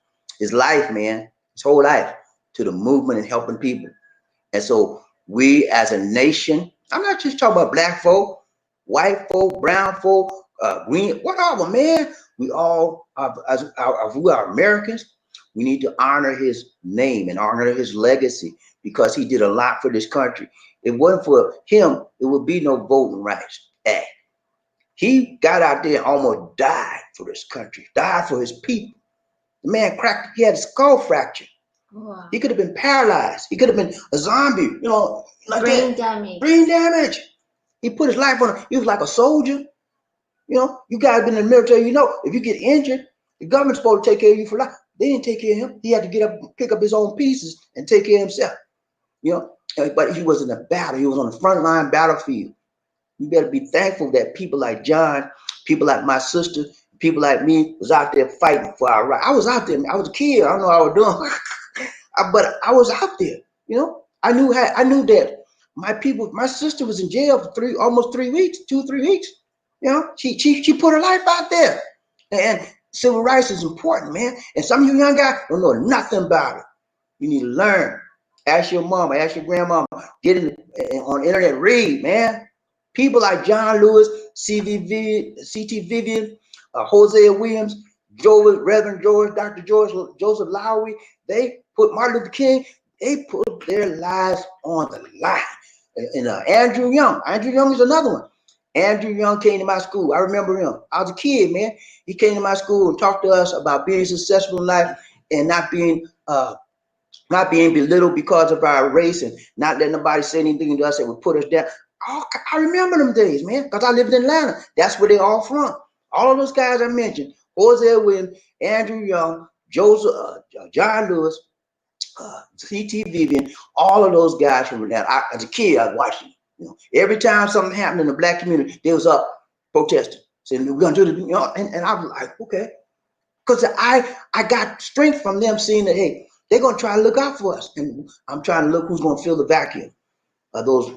man, his whole life to the movement and helping people. And so we as a nation, I'm not just talking about black folk, white folk, brown folk, green, whatever, man. We all we are Americans. We need to honor his name and honor his legacy because he did a lot for this country. If it wasn't for him, there would be no Voting Rights Act. He got out there and almost died for this country, died for his people. The man cracked, he had a skull fracture. Wow. He could have been paralyzed. He could have been a zombie, like Brain that. damage. Brain damage. He put his life on it. He was like a soldier. You guys been in the military, if you get injured, the government's supposed to take care of you for life. They didn't take care of him. He had to get up, pick up his own pieces and take care of himself. But he was in a battle. He was on the front line battlefield. You better be thankful that people like John, people like my sister, people like me was out there fighting for our right. I was out there. I was a kid. I don't know what I was doing, but I was out there. I knew that my people. My sister was in jail for almost 3 weeks, 2-3 weeks. She put her life out there, and civil rights is important, man. And some of you young guys don't know nothing about it. You need to learn. Ask your mama, ask your grandmama. Get on the internet, read, man. People like John Lewis, C.T. Vivian, Hosea Williams, Reverend George, Dr. Joseph Lowry, they put Martin Luther King, they put their lives on the line. And Andrew Young is another one. Andrew Young came to my school. I remember him. I was a kid, man. He came to my school and talked to us about being successful in life and not being belittled because of our race and not letting nobody say anything to us that would put us down. I remember them days, man, because I lived in Atlanta. That's where they all from. All of those guys I mentioned, Hosea Williams, Andrew Young, Joseph, John Lewis, C.T. Vivian, all of those guys from Atlanta. As a kid, I was watching. Every time something happened in the black community, they was up protesting, saying we're gonna do this, and I was like, okay, because I got strength from them seeing that, hey, they're gonna try to look out for us, and I'm trying to look who's gonna fill the vacuum of those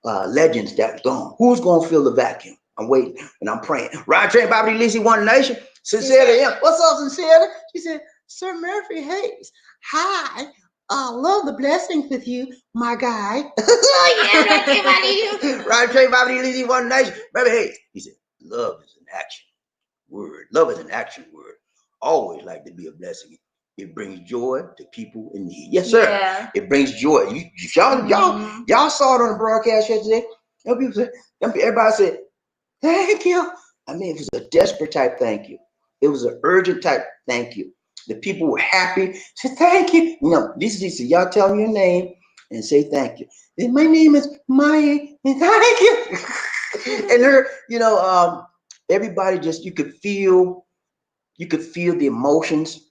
legends that's gone. Who's gonna fill the vacuum? I'm waiting and I'm praying. Ryan Train, Bobby Lizzie, One Nation. Sincerely, yeah. What's up, Sincerely? She said, Sir Murphy Hayes. Hi. Love the blessings with you, my guy. Oh, yeah, Ryan Train, Bobby Lizzie, One Nation. Murphy Hayes. He said, love is an action word. Love is an action word. Always like to be a blessing. It brings joy to people in need. Yes, sir. Yeah. It brings joy. Y'all saw it on the broadcast yesterday. Everybody said, thank you. I mean, it was a desperate type thank you. It was an urgent type thank you. The people were happy. Said, thank you. This is y'all tell me your name and say thank you. And my name is Maya, and thank you. And her, everybody just, you could feel You could feel the emotions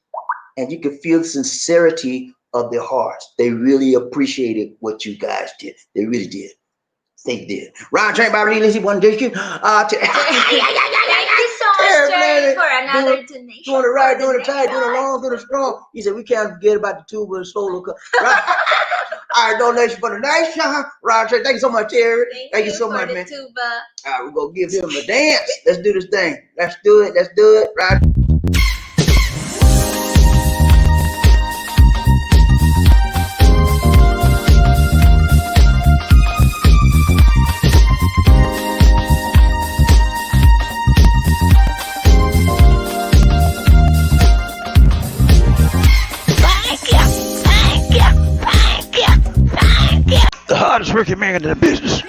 and you could feel the sincerity of their hearts. They really appreciated what you guys did. They really did. They did. Round train by Lizzie one day. Thank you so much, Jerry, for another donation. Doing it right, doing it tight, doing it long, doing it strong. He said, we can't forget about the tuba and solo. Right? All right, donation for the nation. Round train. Thank you so much, Terry. Thank you so much, man. Tuba. All right, we're going to give him a dance. Let's do this thing. Let's do it. Let's do it. Right. The hardest working man in the business.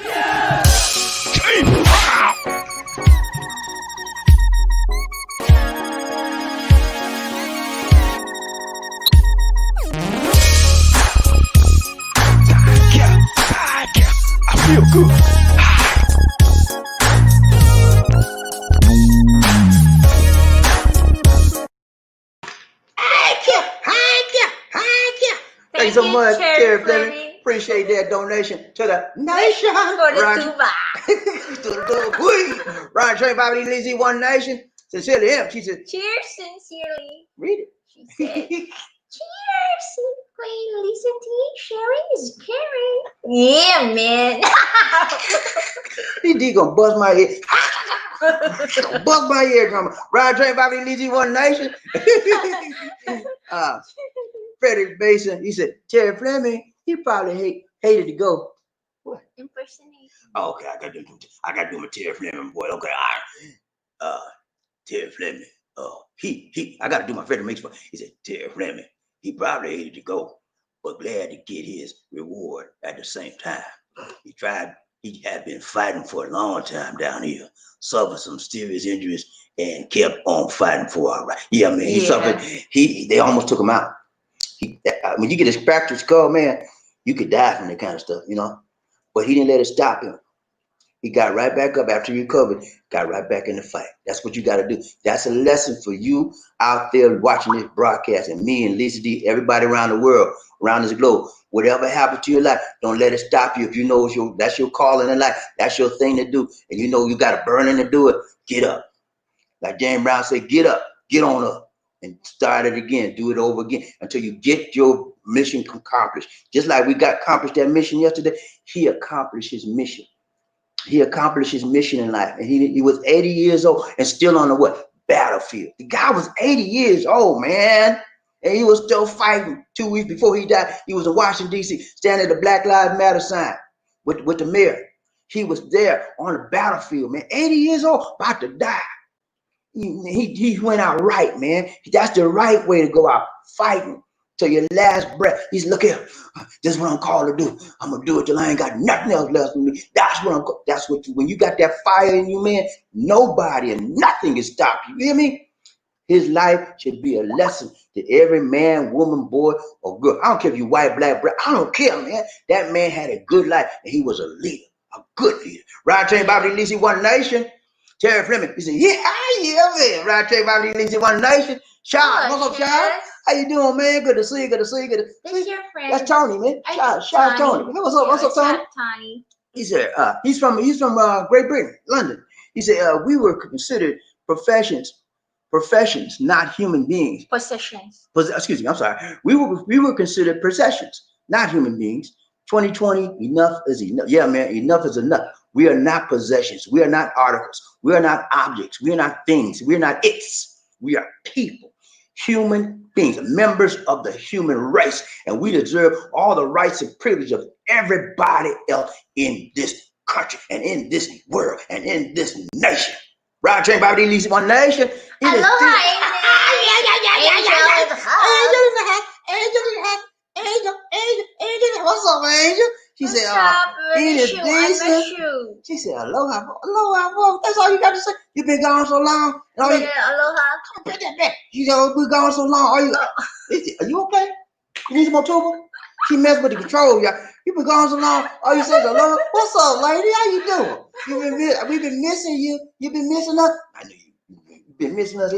I feel good. Thank you so much, Terry Fleming. Fleming. Appreciate that donation to the nation. For the tuba. To the Ryan Train Bobby Lizzie One Nation. Sincerely him. She said, Cheers, sincerely. read it. She said, cheers, Queen Lisa T. Sharing is caring. Yeah, man. He gonna bust my head. Bust my eardrum. Ryan Train Bobby Lizzie One Nation. Frederick Basin. He said, Terry Fleming, he probably hated to go. What? Impersonation. Oh, okay, I got to do my Terry Fleming, boy. Okay, all right. Terry Fleming. I got to do my Frederick Mix. He said, Terry Fleming, he probably hated to go, but glad to get his reward at the same time. He had been fighting for a long time down here, suffered some serious injuries, and kept on fighting for our right. Yeah, man, he suffered. They almost took him out. When you get a fractured skull, man, you could die from that kind of stuff, you know. But he didn't let it stop him. He got right back up after he recovered, got right back in the fight. That's what you got to do. That's a lesson for you out there watching this broadcast, and me and Lisa D, everybody around the world, around this globe. Whatever happened to your life, don't let it stop you. If you know that's your calling in life, that's your thing to do, and you know you got a burning to do it, get up. Like James Brown said, get up, get on up. And start it again, do it over again until you get your mission accomplished. Just like we got accomplished that mission yesterday, he accomplished his mission. He accomplished his mission in life. And he was 80 years old and still on the what? Battlefield. The guy was 80 years old, man. And he was still fighting. 2 weeks before he died, he was in Washington, D.C., standing at the Black Lives Matter sign with the mayor. He was there on the battlefield, man. 80 years old, about to die. He went out right, man. That's the right way to go out, fighting till your last breath. He's look here. This is what I'm called to do. I'm gonna do it till I ain't got nothing else left in me. When you got that fire in you, man, nobody and nothing can stop you. You hear me? His life should be a lesson to every man, woman, boy, or girl. I don't care if you white, black, brown. I don't care, man. That man had a good life and he was a leader, a good leader. Right, train Bobby Lizzie One Nation. Terry Fleming, he said, yeah, man. Right, Terry Bobby Lizzie One Nation. Sean, what's up, Sean? How you doing, man? Good to see you. Good to see you. Good to see you. That's your friend. That's Tony, man. Shout Tony. Hey, what's up? What's up, Tony? Tony. He said, he's from Great Britain, London. He said, we were considered professions, not human beings. Possessions. Excuse me, I'm sorry. We were considered possessions, not human beings. 2020, enough is enough. Yeah, man, enough is enough. We are not possessions. We are not articles. We are not objects. We are not things. We are not its. We are people, human beings, members of the human race, and we deserve all the rights and privilege of everybody else in this country and in this world and in this nation. Right, train Bobby Lizzie One Nation. Aloha, Angel. What's up, Angel? She said, she said, aloha. That's all you got to say. You been gone so long. Aloha. She said, we gone so long. Are you okay? You need some more tuba? She messed with the control, y'all. You been gone so long. All you said is aloha. What's up, lady? How you doing? We've been missing you. You been missing us. I know you've been missing us.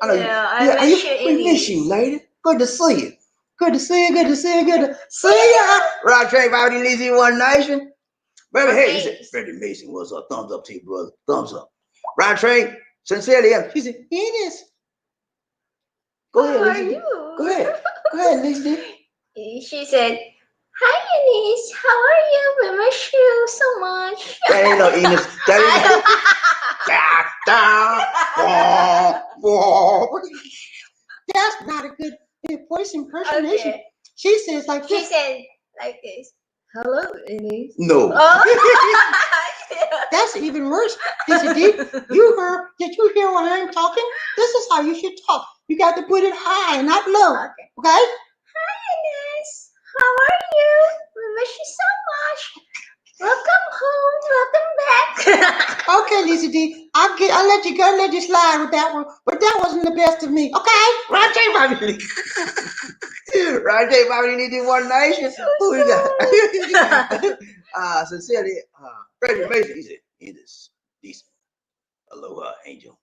I know Yeah, I yeah, miss you, we miss you, Elise. lady. Good to see you. Good to see you. Good to see you. Good to see you. Right, Trey, Bobby, Lizzie, One Nation. Baby, hey, he said, Okay. Freddie Mason, what's up? Thumbs up to you, brother. Thumbs up. Right, Trey, sincerely, she said, Enos. Go How ahead, are Lizzie. Go you? ahead. Go ahead, Lizzie. She said, "Hi, Eunice. How are you? We miss you so much." That ain't no Enos. That ain't no. That's not a good voice impersonation. Okay. She says like She this. said like this. Hello, Eunice. No. Oh. That's even worse. Lizzie D, did you hear when I'm talking? This is how you should talk. You got to put it high, not low. Okay. Okay? Hi, Eunice. How are you? We miss you so much. Welcome home. Welcome back. Okay, Lisa D. I'll let you go, let you slide with that one. But that wasn't the best of me. Okay? Right, J. Bobby. Right, J. Bobby, need One Nation. Who we got? Sincerely, Freddie Mason, he said, it is decent. Aloha, Angel.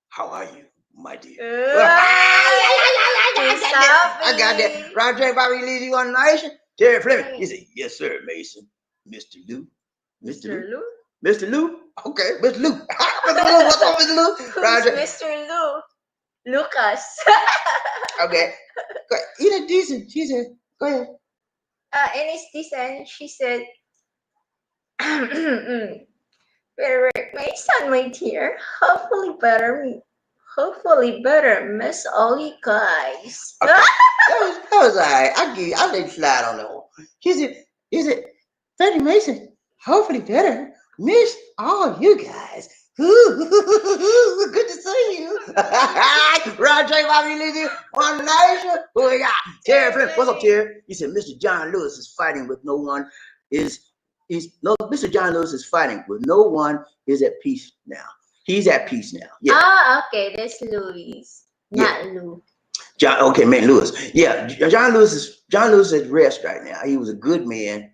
How are you, my dear? I got that. Right, J. Bobby, need One Nation. Jerry Fleming, he said, yes, sir, Mason. Mr. Lou. Mr. Lou? Mr. Lou? Okay, Mr. Lou. Mr. Lou, what's up, Mr. Lou? Who's Mr. Lou? Lucas. Okay. Go ahead. Eat it decent. She said, go ahead. And it's decent. She said, better my son, my dear. Hopefully better miss all you guys. Okay. that was all right. I let you slide on that one. She said, Freddie Mason, hopefully better miss all you guys. Good to see you. Roger, Bobby, Lizzie, One Nation. Who we got? Terry Flynn. What's up, Terry? He said, Mr. John Lewis is fighting with no one. Mr. John Lewis is fighting with no one. Is at peace now. He's at peace now. Yeah. Ah, okay. That's Louis, not Lou. Man, Lewis. Yeah, John Lewis is at rest right now. He was a good man.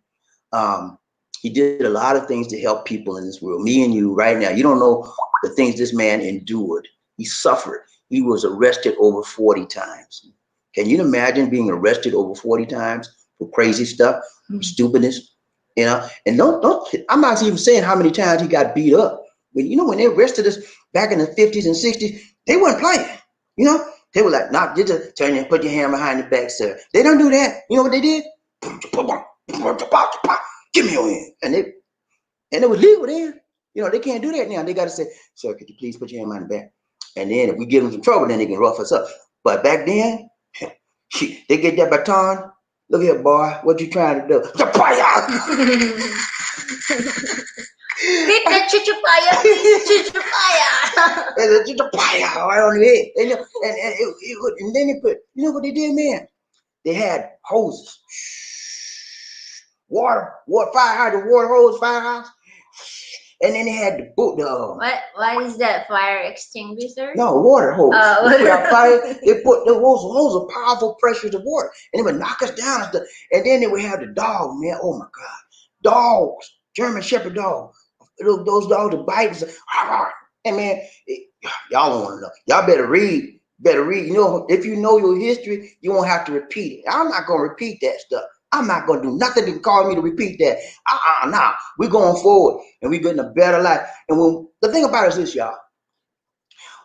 He did a lot of things to help people in this world. Me and you right now, you don't know the things this man endured. He suffered. He was arrested over 40 times. Can you imagine being arrested over 40 times for crazy stuff, stupidness? You know, and don't. I'm not even saying how many times he got beat up. When they arrested us back in the 50s and 60s, they weren't playing. You know, they were like, "Not just turn and put your hand behind the back, sir." They don't do that. You know what they did? Give me your hand, and it was legal then. You know, they can't do that now. They got to say, "Sir, could you please put your hand behind the back?" And then if we give them some trouble, then they can rough us up. But back then, they get that baton. Look here, boy. What you trying to do? Beat the chuchupaya, please, chuchupaya. There's a chuchupaya right on the head. And then they put, you know what they did, man? They had hoses. Water, fire hydrant, water hose, firehouse. And then they had the boot. What is that? Fire extinguisher? No, water hose. They put out fire. They put the hose of powerful pressures of water. And they would knock us down. And then they would have the dog, man. Oh my God. Dogs. German Shepherd dog. Those dogs that bite. And man, y'all don't want to know. Y'all better read. You know, if you know your history, you won't have to repeat it. I'm not gonna repeat that stuff. I'm not gonna do nothing to cause me to repeat that. Nah. We're going forward and we're getting a better life. And when the thing about it is this, y'all.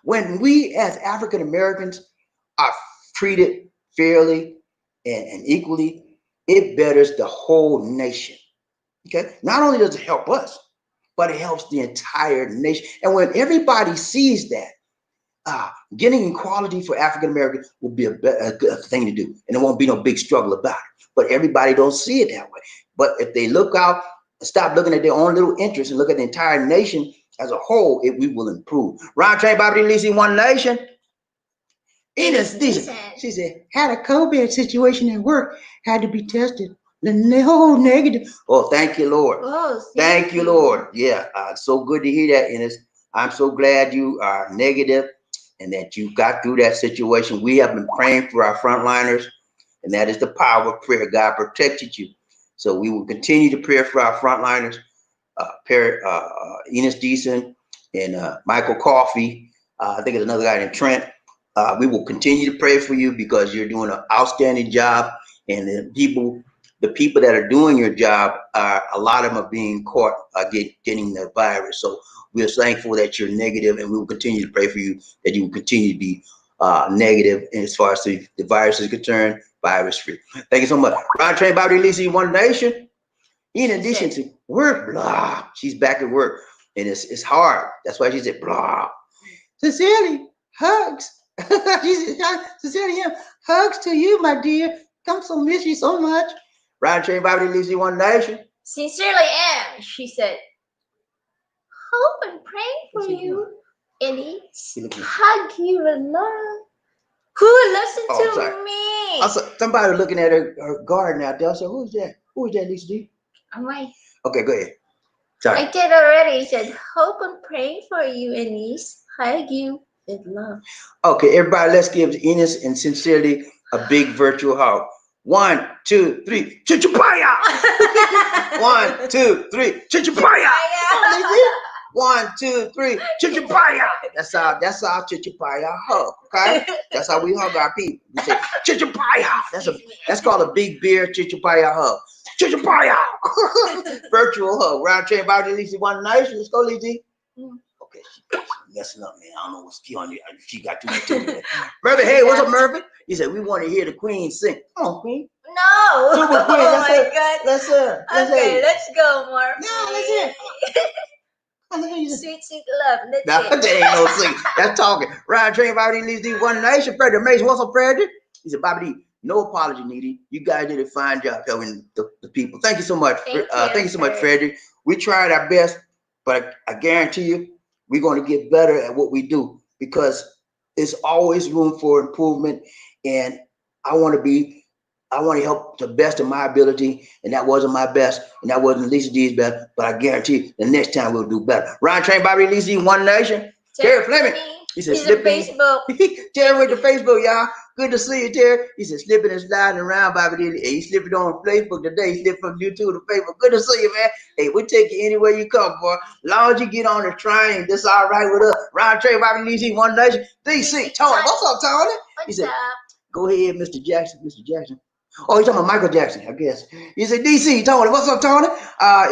When we as African Americans are treated fairly and equally, it betters the whole nation. Okay. Not only does it help us, but it helps the entire nation. And when everybody sees that, getting equality for African Americans will be a good thing to do, and there won't be no big struggle about it. But everybody don't see it that way. But if they look out and stop looking at their own little interests and look at the entire nation as a whole, we will improve. Round train, Bobby Lisi, One Nation. It is decent. She said, had a COVID situation at work, had to be tested. The whole negative. Oh, thank you, Lord. Oh, thank you, Lord. Yeah, so good to hear that, Ines. I'm so glad you are negative and that you got through that situation. We have been praying for our frontliners, and that is the power of prayer. God protected you. So we will continue to pray for our frontliners, Enos Deason and Michael Coffey. I think there's another guy named Trent. We will continue to pray for you because you're doing an outstanding job, and the people that are doing your job are a lot of them are being caught getting the virus. So we're thankful that you're negative, and we will continue to pray for you that you will continue to be negative, and as far as the virus is concerned, virus free. Thank you so much. Ron Train Bobby Lisa, One Nation. In addition to work, blah, she's back at work, and it's hard. That's why she said blah. Sincerely, hugs. She said, sincerely, yeah, hugs to you, my dear. I'm so miss you so much. Ron Train Bobby Lisa, One Nation. Sincerely am, she said. Hope and pray for you, Elise. Hug you and love. Who listened to me? Also, somebody looking at her garden out there. So who's that? Who's that, Lisa D? Am I? Okay, go ahead. Sorry. I did already. He said, hope and pray for you, Elise. Hug you with love. Okay, everybody, let's give Enos and Sincerely a big virtual hug. 1, 2, 3, chichapaya! 1, 2, 3, chichapaya! 1, 2, 3, chichapaya! That's our chichapaya hug. Okay, that's how we hug our people. We say chichapaya. That's called a big beer chichapaya hug. Chichapaya! Virtual hug. Round train about Lisa One Nation. Let's go, Lisa. Okay, she's messing up, man. I don't know what's key on you. She got too much to me. Murphy, hey, what's up, Murphy? He said, we want to hear the Queen sing. Come on, Queen. No. Super Queen. Oh my God. Let's hear. Okay, let's go, Murphy. No, let's hear. Sweet, sweet love. No, that ain't no singing. That's talking. Ryan Train, Bobby D, Lisa One Nation. Frederick Mason, what's up, Frederick? He said, Bobby D, no apology needed. You guys did a fine job helping the people. Thank you so much. Thank you so much, Frederick. We tried our best, but I guarantee you, we're going to get better at what we do because there's always room for improvement. And I want to help the best of my ability. And that wasn't my best. And that wasn't Lisa D's best. But I guarantee the next time we'll do better. Ryan Train, Bobby Lisa, One Nation. Terry Fleming. He said, slipping. Facebook. Terry went to Facebook, y'all. Good to see you, Terry. He said, slipping and sliding around, Bobby D. Hey, he slipping on Facebook today. He slipped from YouTube to Facebook. Good to see you, man. Hey, we'll take you anywhere you come, boy. As long as you get on the train, that's all right with us. Ryan Train, Bobby Lisa, One Nation. DC, Tony. What's up, Tony? He said, go ahead, Mr. Jackson. Mr. Jackson. Oh, he's talking about Michael Jackson, I guess. He said, DC, Tony, what's up, Tony?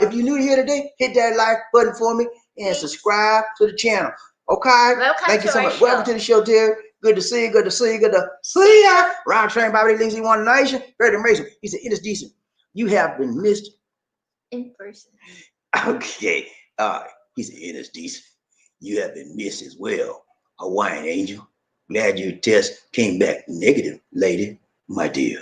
If you're new here today, hit that like button for me and subscribe to the channel. Okay? Thank you so much. Welcome to the show, Terry. Good to see you. Good to see you. Good to see ya. Round Train, Bobby Lindsay, One Nation. Freddie Mason. He said, it is decent. You have been missed. In person. Okay. He said, it is decent. You have been missed as well. Hawaiian Angel. Glad your test came back negative, lady. My dear.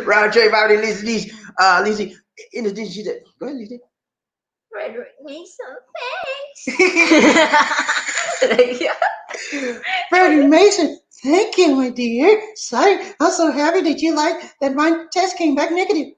Round Train, Bobby Lindsay, Lindsay, in the she said, go ahead, Lindsay. Frederick Mason, thanks. Freddie Mason, thank you, my dear. Sorry, I'm so happy that you like that my test came back negative.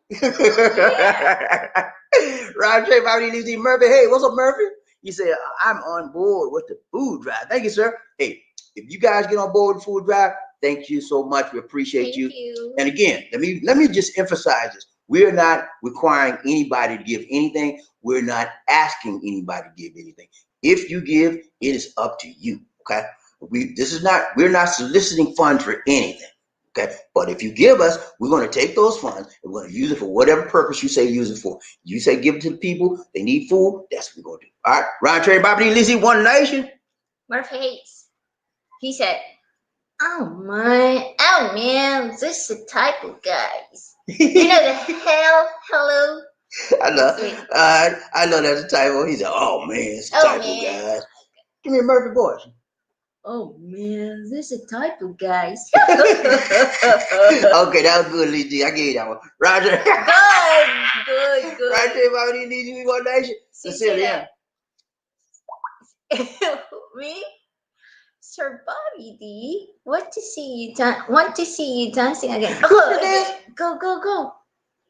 Round Train, Bobby Lindsay, Murphy. Hey, what's up, Murphy? He said, I'm on board with the food drive. Thank you, sir. Hey, if you guys get on board with the food drive, thank you so much. We appreciate you. And again, let me just emphasize this. We're not requiring anybody to give anything. We're not asking anybody to give anything. If you give, it is up to you. Okay. We're not soliciting funds for anything. Okay. But if you give us, we're going to take those funds and we're going to use it for whatever purpose you say use it for. You say give it to the people, they need food, that's what we're going to do. All right. Ryan Trey, Bobby, Lizzie, One Nation. Murphy hates. He said, oh man, this is the type of guys. You know the hello. I know that's a typo. He said, oh man, it's a typo, guys. Give me a Murphy voice. Oh man, this is the type of guys. Okay, that was good, Lee G. I gave you that one. Roger. Good. Roger, Bobby, Lee G, One Nation. Sincerely, yeah. Me? Sir Bobby D, want to see you dancing again. Go.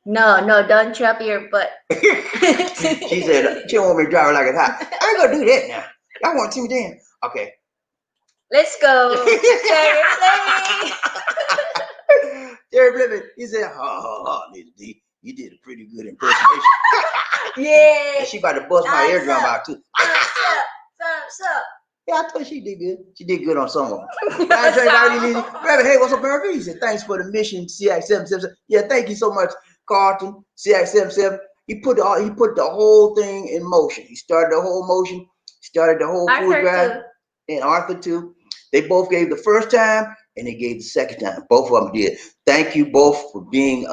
No, don't drop your butt. She said, she don't want me to drive her like it's hot. I ain't gonna do that now. Y'all want to see me dance? Okay. Let's go. Terry Fleming. He said, Lady D, you did a pretty good impersonation. Yeah. And she about to bust my eardrum out too. Thumbs up. Yeah, I told you she did good. She did good on some of them. Hey, what's up, Murphy? He said, thanks for the mission, CX777. Yeah, thank you so much, Carlton, CX77. He put the whole thing in motion. He started the whole motion, started the whole food drive, and Arthur too. They both gave the first time, and they gave the second time. Both of them did. Thank you both for being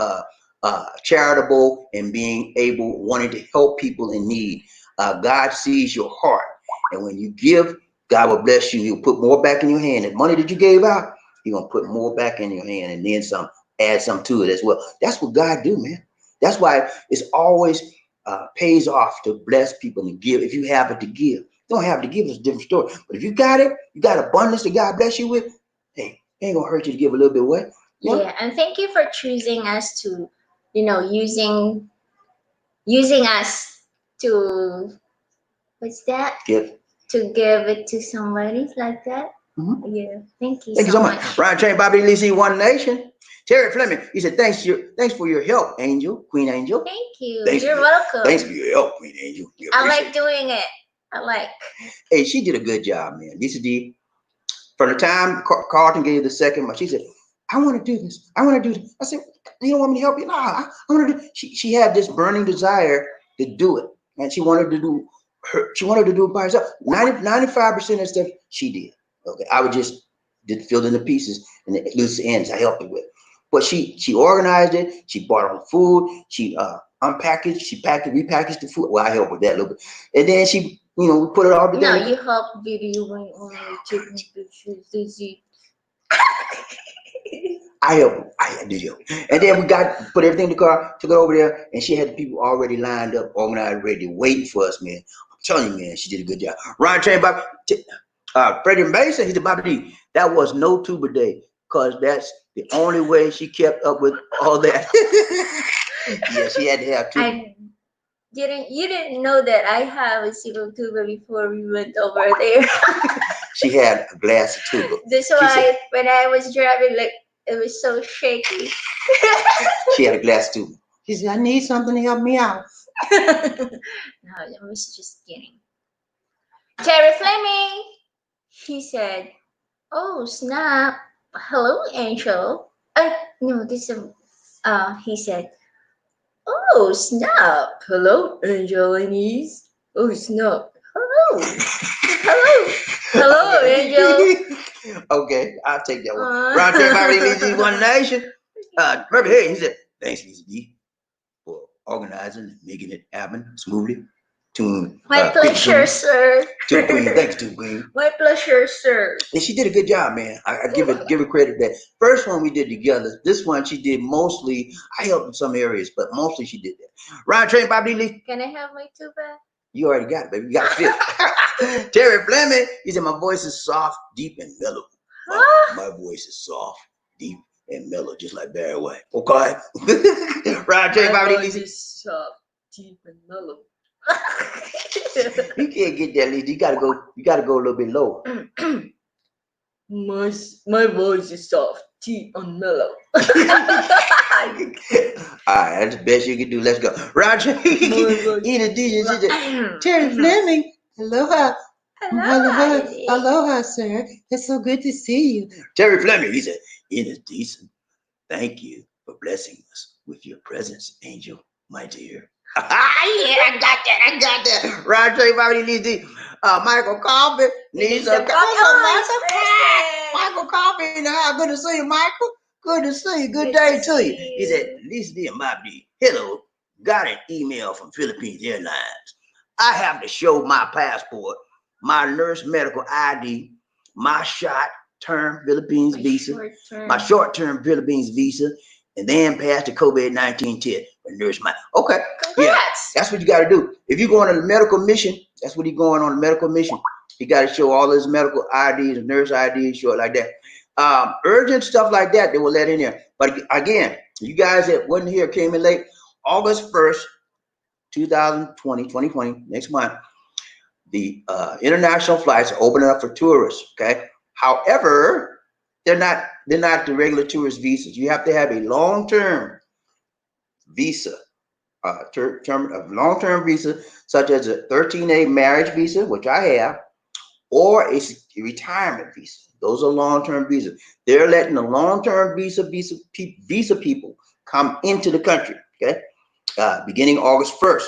charitable and being wanting to help people in need. God sees your heart, and when you give, God will bless you. He'll put more back in your hand. The money that you gave out, He's gonna put more back in your hand, and then some. Add some to it as well. That's what God do, man. That's why it's always pays off to bless people and give. If you have it to give, you don't have to give, it's a different story. But if you got it, you got abundance that God bless you with. Hey, it ain't gonna hurt you to give a little bit away. You know? Yeah, and thank you for choosing us to, using us to, what's that? Give. To give it to somebody like that. Mm-hmm. Yeah, thank you so much. Ryan Train, Bobby Lee, see One Nation. Terry Fleming, he said, thanks for your help, Angel, Queen Angel. Thank you. You're welcome. Thanks for your help, Queen Angel. I like doing it. Hey, she did a good job, man. Lisa D, from the time Carlton gave the second one, she said, I want to do this. I want to do this. I said, you don't want me to help you? No, I want to do. She had this burning desire to do it, and she wanted to do it by herself. 95% of stuff she did. Okay, I would just fill in the pieces and the loose ends. I helped her with, but she organized it. She bought her food. She unpackaged. She repackaged the food. Well, I helped with that a little bit, and then she, we put it all together. No, you helped videoing on taking pictures. I did help. And then we put everything in the car, took it over there, and she had the people already lined up, organized, ready, waiting for us, man. I'm telling you, man, she did a good job. Ryan Train, Bob. Freddie Mason, he said, Bobby D, that was no tuber day, because that's the only way she kept up with all that. Yeah, she had to have tuber. You didn't know that I have a single tuber before we went over there. She had a glass of tuber. That's why when I was driving, it was so shaky. She had a glass of tuber. She said, I need something to help me out. No, I was just kidding. Terry Fleming, he said, oh, snap. Hello, Angel. No, this is, he said, oh, snap. Hello, Angel and Ease. Oh, snap. Hello. Hello, Angel. Okay, I'll take that one. Ron Terry Lee's One Nation. Remember, hey, he said, thanks, Lisa D, for organizing and making it happen smoothly. My pleasure, sir. Thanks to Queen. My pleasure, sir. And she did a good job, man. I give her credit that first one we did together. This one she did mostly. I helped in some areas, but mostly she did that. Ryan Train, Bobby Lee. Can I have my tuba? You already got it, baby. You got it. Terry Fleming, he said, my voice is soft, deep, and mellow. My voice is soft, deep, and mellow, just like Barry White. Okay? Ryan Train, Bobby Lee. My voice is soft, deep, and mellow. You can't get that, Lisa. You gotta go a little bit lower. My voice is soft, deep, and mellow. All right, that's the best you can do. Let's go. Roger. Edith DJ. Terry Fleming. Aloha. Aloha, sir. It's so good to see you. Terry Fleming, he said, Edith Decent, thank you for blessing us with your presence, Angel, my dear. Yeah, I got that. Roger, Bobby needs Michael Coffey needs a Michael Coffee in the house. Good to see you, Michael. Good to see you. Good day to you. He said, Lisa D and Bobby, hello. Got an email from Philippines Airlines. I have to show my passport, my nurse medical ID, my short-term Philippines visa, my short-term Philippines visa, and then pass the COVID-19 test. Okay, yeah, that's what you got to do. If you're going on a medical mission, that's what he's going on a medical mission. He got to show all his medical IDs, nurse IDs, show it like that. Urgent stuff like that, they will let in there. But again, you guys that wasn't here, came in late, August 1st, 2020, next month, the international flights are opening up for tourists. Okay, however, they're not the regular tourist visas. You have to have a long-term visa, long-term visa, such as a 13A marriage visa, which I have, or a retirement visa. Those are long-term visas. They're letting the long-term visa people come into the country. Okay, beginning August 1st.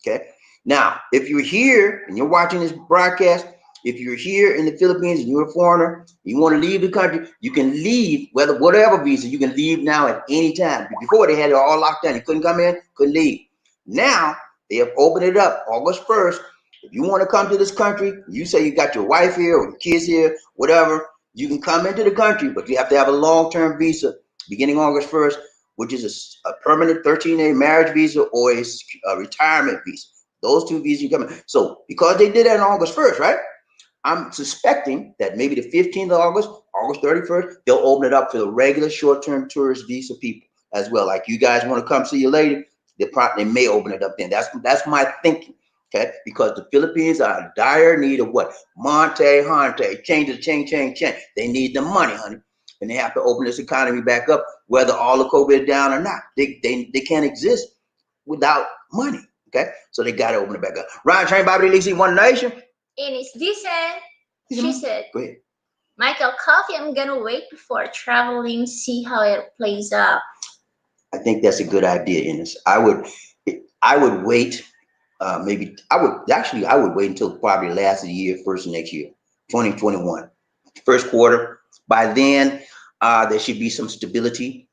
Okay. Now, if you're here and you're watching this broadcast, if you're here in the Philippines and you're a foreigner, you want to leave the country, you can leave, whatever visa, you can leave now at any time. Before they had it all locked down. You couldn't come in, couldn't leave. Now, they have opened it up August 1st. If you want to come to this country, you say you got your wife here or your kids here, whatever, you can come into the country, but you have to have a long-term visa beginning August 1st, which is a permanent 13-day marriage visa or a retirement visa. Those two visas you come in. So because they did that on August 1st, right? I'm suspecting that maybe the 15th of August, August 31st, they'll open it up for the regular short-term tourist visa people as well. Like you guys want to come see your lady, they may open it up then. That's my thinking. Okay, because the Philippines are in dire need of what? Hante, change. They need the money, honey. And they have to open this economy back up, whether all the COVID is down or not. They can't exist without money. Okay, so they got to open it back up. Ryan Train, Bobby Lisi, One Nation. And it's decent. She said, go ahead. Michael Coffee, I'm gonna wait before traveling, see how it plays out. I think that's a good idea, Ines. I would wait. I would wait until probably last of the year, first of next year, 2021, first quarter. By then, there should be some stability.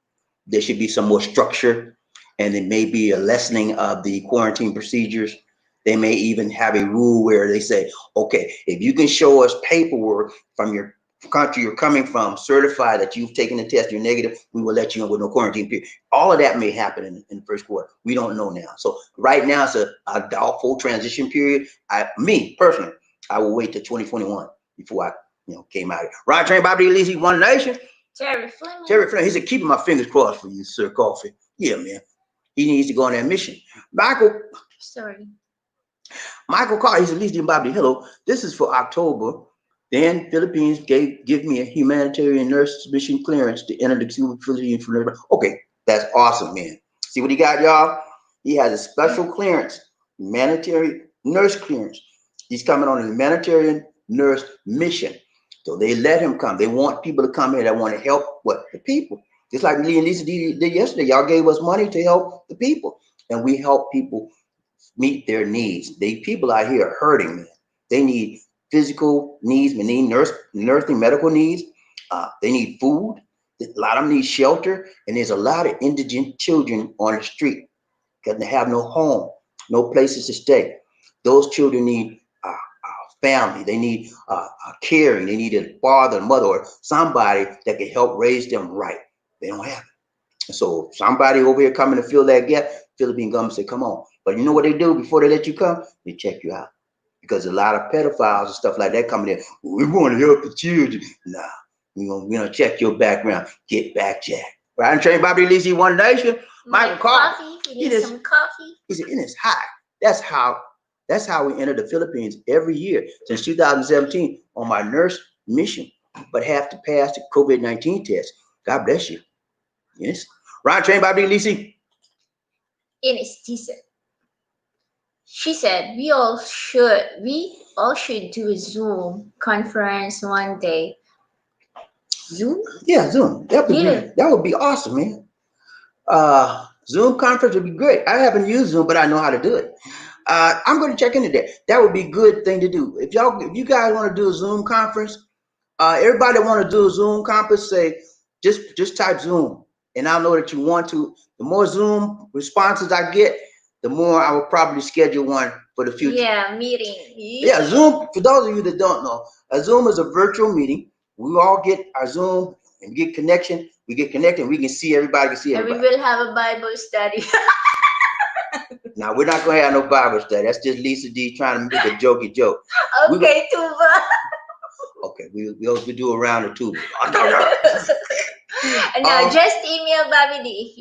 There should be some more structure, and there may be a lessening of the quarantine procedures. They may even have a rule where they say, okay, if you can show us paperwork from your country you're coming from, certify that you've taken the test, you're negative, we will let you in with no quarantine period. All of that may happen in the first quarter. We don't know now. So right now it's a doubtful transition period. Me personally, I will wait till 2021 before I came out here. Ryan Train, Bobby Lisi, One Nation. Jerry Fleming. He said, keeping my fingers crossed for you, Sir Coffee. Yeah, man. He needs to go on that mission. Michael Carr, he said, Lisi and Bobby, hello. This is for October. Then Philippines give me a humanitarian nurse mission clearance to enter the Cebu Philippines. Okay, that's awesome, man. See what he got, y'all? He has a special clearance, humanitarian nurse clearance. He's coming on a humanitarian nurse mission. So they let him come. They want people to come here that want to help the people. Just like Lee and Lisa did yesterday. Y'all gave us money to help the people. And we help people meet their needs. People out here are hurting, man. They need physical needs, they need nursing, medical needs. They need food. A lot of them need shelter. And there's a lot of indigent children on the street because they have no home, no places to stay. Those children need family. They need caring. They need a father, mother, or somebody that can help raise them right. They don't have it. So somebody over here coming to fill that gap, Philippine government say, come on. But you know what they do before they let you come? They check you out. Because a lot of pedophiles and stuff like that coming in. We want to help the children. Nah, we're gonna check your background. Get back, Jack. Ryan Train, Bobby Lisi, One Nation. Michael Coffee. You need some coffee. He said, it is hot. That's how we enter the Philippines every year since 2017 on my nurse mission, but have to pass the COVID-19 test. God bless you. Yes. Ryan Train, Bobby Lisi. It's decent. She said we all should do a Zoom conference one day. Zoom? Yeah, Zoom. That would be awesome, man. Zoom conference would be great. I haven't used Zoom, but I know how to do it. I'm going to check into that. That would be a good thing to do. If you guys want to do a Zoom conference, everybody want to do a Zoom conference, say just type Zoom, and I'll know that you want to. The more Zoom responses I get, the more I will probably schedule one for the future. Yeah, meeting. Yeah, Zoom, for those of you that don't know, a Zoom is a virtual meeting. We all get our Zoom and get connection. We get connected. We can see everybody. And we will have a Bible study. Now, we're not going to have no Bible study. That's just Lisa D trying to make a jokey joke. Okay, Tuba. Okay, we do a round of Tuba. No, just email Bobby D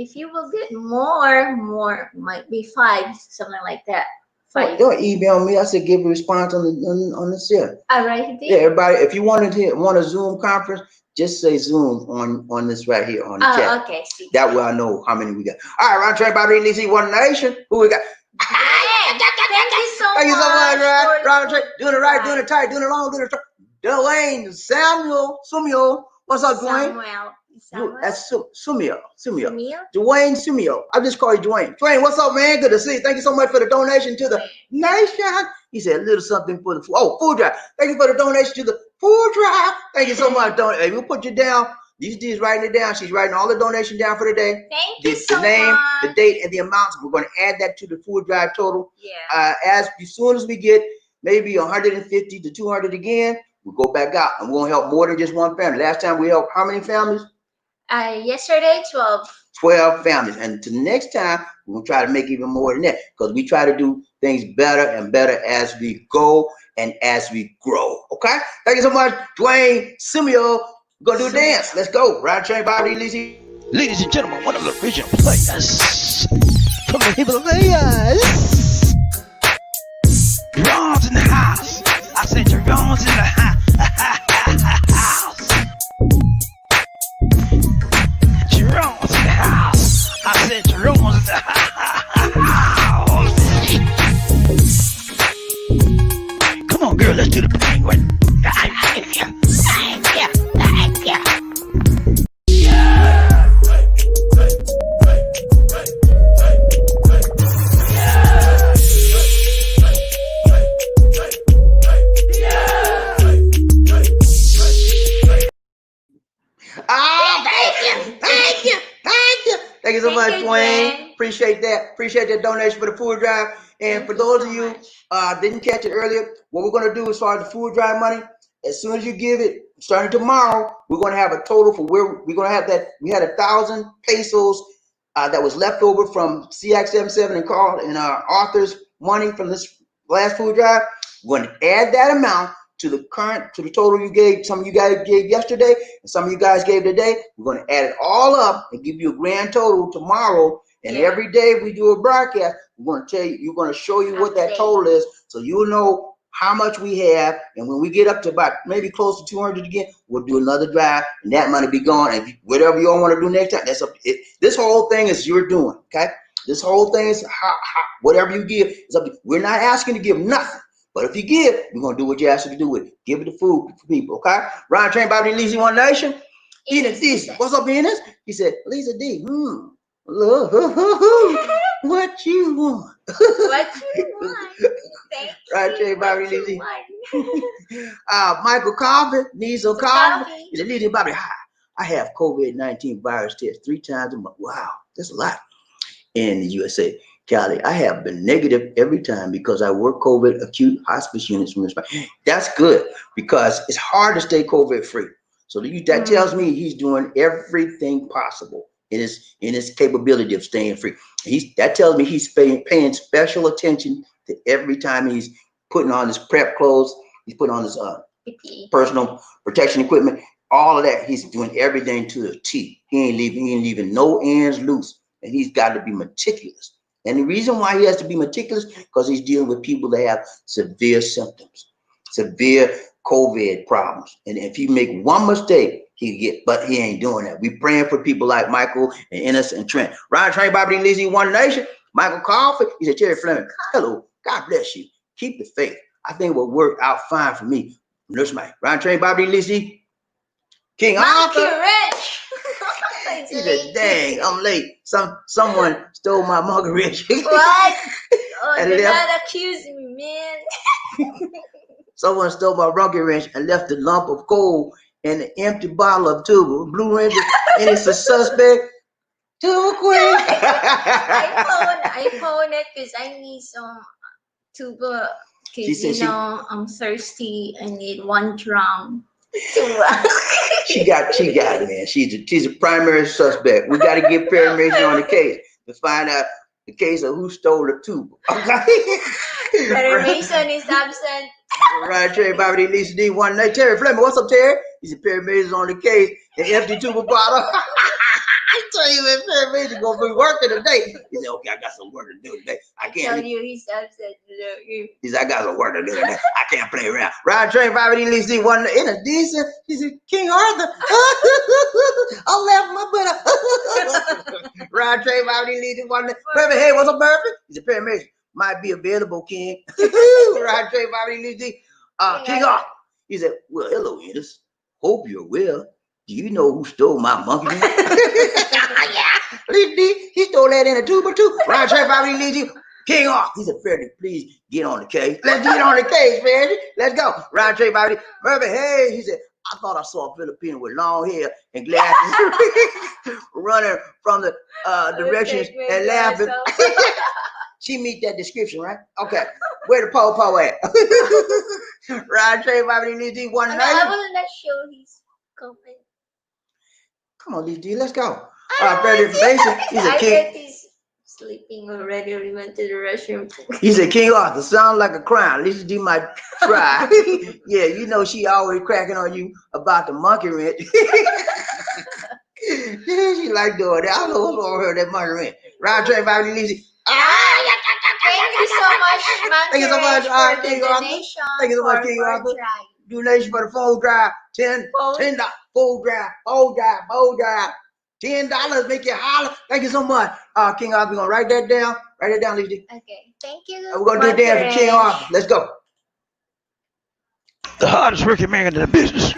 if you will get more might be 5, something like that. 5. Don't email me. I said give a response on the share. All right. Yeah, everybody. If you want a Zoom conference, just say Zoom on this right here on the chat. Okay. See. That way I know how many we got. All right, Ron Trey, Bobby, Lisi, One Nation. Who we got? Hey! Thank you so much, right? for Robert the Trey, doing it right, doing it tight, doing it long, doing it straight. Dwayne, Samuel. What's up, Dwayne? That's Sumio. Samuel. Dwayne Sumio. I just call you Dwayne. Dwayne, what's up, man? Good to see you. Thank you so much for the donation to the nation. He said a little something for the food drive. Thank you for the donation to the food drive. Thank you so much, Hey, we'll put you down. These writing it down. She's writing all the donation down for the day. Thank you so The name, much. the date, and the amounts. We're going to add that to the food drive total. Yeah. As soon as we get maybe 150 to 200 again, we'll go back out and we'll help more than just one family. Last time we helped how many families? Yesterday, 12. 12 families. And to the next time, we'll try to make even more than that because we try to do things better and better as we go and as we grow. Okay? Thank you so much, Dwayne Simeo. We're going to do a dance. Let's go. Ride train, Bobby, Lizzie. Ladies and gentlemen, one of the original players from the Himalayas. Ron's in the house. I said Ron's in the house. Jerome's in the house. I said Jerome's in the house. Come on, girl, let's do the penguin. Thank you so much, you, Dwayne. Appreciate that. Appreciate that donation for the food drive. And for those of you didn't catch it earlier, what we're going to do as far as the food drive money, as soon as you give it, starting tomorrow, we're going to have a total for where we're going to have that. We had 1,000 pesos that was left over from CX77 and Carl and Arthur's money from this last food drive. We're going to add that amount to the total you gave. Some of you guys gave yesterday and some of you guys gave today. We're going to add it all up and give you a grand total tomorrow. And every day we do a broadcast, we're going to tell you, we're going to show you what that total is, so you'll know how much we have. And when we get up to about maybe close to 200 again, we'll do another drive, and that money be gone. And whatever you all want to do next time, that's up. This whole thing is you're doing. Okay, this whole thing is whatever you give is up. We're not asking to give nothing. But if you give, we're going to do what you asked us to do with it. Give it to food for people, okay? Ryan Train, Bobby Lizzie, One Nation. Enos D. What's up, Enos? He said, Lisa D. Love, what you want? What you want? Thank Ryan Train, Bobby Lizzie. Michael Coffin needs some coffee. He said, Lizzie, Bobby, hi. I have COVID-19 virus test 3 times a month. Wow, that's a lot in the USA. Cali, I have been negative every time because I work COVID acute hospice units from this. That's good because it's hard to stay COVID free. So that tells me he's doing everything possible in his capability of staying free. That tells me he's paying special attention to every time he's putting on his prep clothes, he's putting on his personal protection equipment, all of that. He's doing everything to the T. He ain't leaving no ends loose, and he's got to be meticulous. And the reason why he has to be meticulous, because he's dealing with people that have severe symptoms, severe COVID problems. And if he make one mistake, but he ain't doing that. We praying for people like Michael and Ennis and Trent. Ryan Train, Bobby Lizzie, One Nation. Michael Coffey, he said, Terry Fleming, hello, God bless you. Keep the faith. I think it will work out fine for me. Nurse Mike. Ryan Train, Bobby Lizzie, King Arthur. Rich. He said, dang, I'm late. Someone stole my monkey wrench. What? Oh, do not accuse me, man. Someone stole my monkey wrench and left a lump of coal and an empty bottle of tuba. Blue wrench, and it's a suspect. Tuba queen. I phone it because I need some tuba. Because, I'm thirsty. I need 1 drum. She got it, man. She's a primary suspect. We got to get information on the case to find out the case of who stole the tuba. Okay. Perry Mason is absent. Right, Terry, Bobby, Lisa D, One Night. Terry Fleming, what's up, Terry? He said Perry Mason's on the case. An empty tuba bottle. I tell you, man, Perry Mason gonna be working today. He said, okay, I got some work to do today. I can't. Tell you, he's upset. He said, I got some work to do today. I can't play around. Ride train, Bobby, Lisa D, One Night. In a decent. He said, King Arthur. I left my butt. Ride train, Bobby, Lisa D, One Night. Perry, hey, what's up, Murphy? He said, Perry Mason. might be available, King. Right, Trey, Bobby, Lizzie. King off. He said, well, hello, Ennis. Hope you're well. Do you know who stole my monkey? Yeah, Lizzie, he stole that in a tuber too. Right, Trey, Bobby, Lizzie. King off. He said, Freddie, please get on the case. Let's get on the case, Freddie. Let's go. Right, Trey, Bobby. Murphy, hey, he said, I thought I saw a Filipino with long hair and glasses running from the directions and laughing. She meet that description, right? Okay. Where the po at? Right, Trey, Bobby, Lizzie, one night. I will not show his comment. Come on, Lizzie, let's go. Freddie Mason. He's a king. He's sleeping already. We went to the restroom. He said, King Arthur, sound like a crown. Lizzie D might try. Yeah, you know she always cracking on you about the monkey wrench. Yeah, she like doing that. I don't know what's wrong with her, that monkey wrench. Right, Trey, Bobby, Lizzie. Thank you so much, Thank you so much, King Arthur. Thank you so much, King Arthur. Donation for the fold drive, $10, fold drive, $10 make you holler. Thank you so much, King Arthur. We're gonna write that down. Write it down, Lizzie. Okay, thank you. We're gonna do a dance for King Arthur. Let's go. The hardest working man in the business.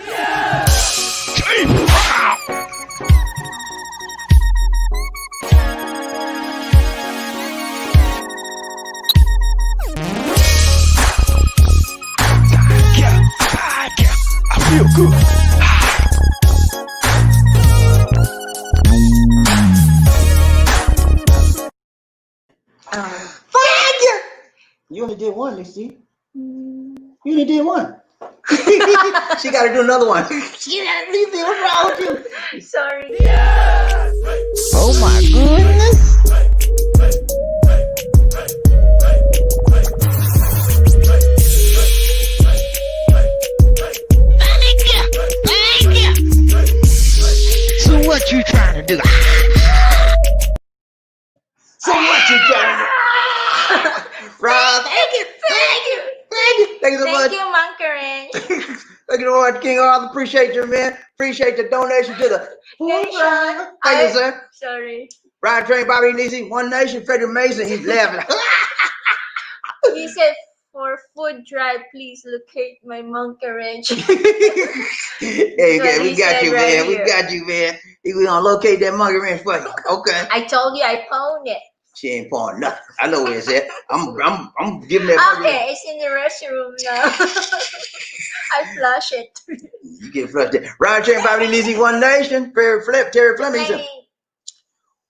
I feel good. Fagen! You only did one, Lizzie. You only did one. She got to do another one. She got to Lizzie, what's wrong with you? Sorry. Oh my goodness. So what you trying to do? So what you trying to do? Rob, thank you so much. Thank you, Monkey Wrench. Thank you so much, King Arthur. Appreciate you, man. Appreciate the donation to the Nation. Thank you, sir. Sorry. Ride Train, Bobby Lizzie, One Nation, Freddie Mason. He's laughing. He said, for food drive, please locate my Monkey Wrench. Hey, man, we got you, right man. here. We got you, man. We gonna locate that monkey wrench for you. Okay. I told you I pawned it. She ain't pouring nothing. I know where it's at. I'm giving that monkey wrench. Okay, it's in the restroom now. I flush it. You get flushed. Ride Train, Bobby Lizzie, One Nation, Terry Fleming. Said,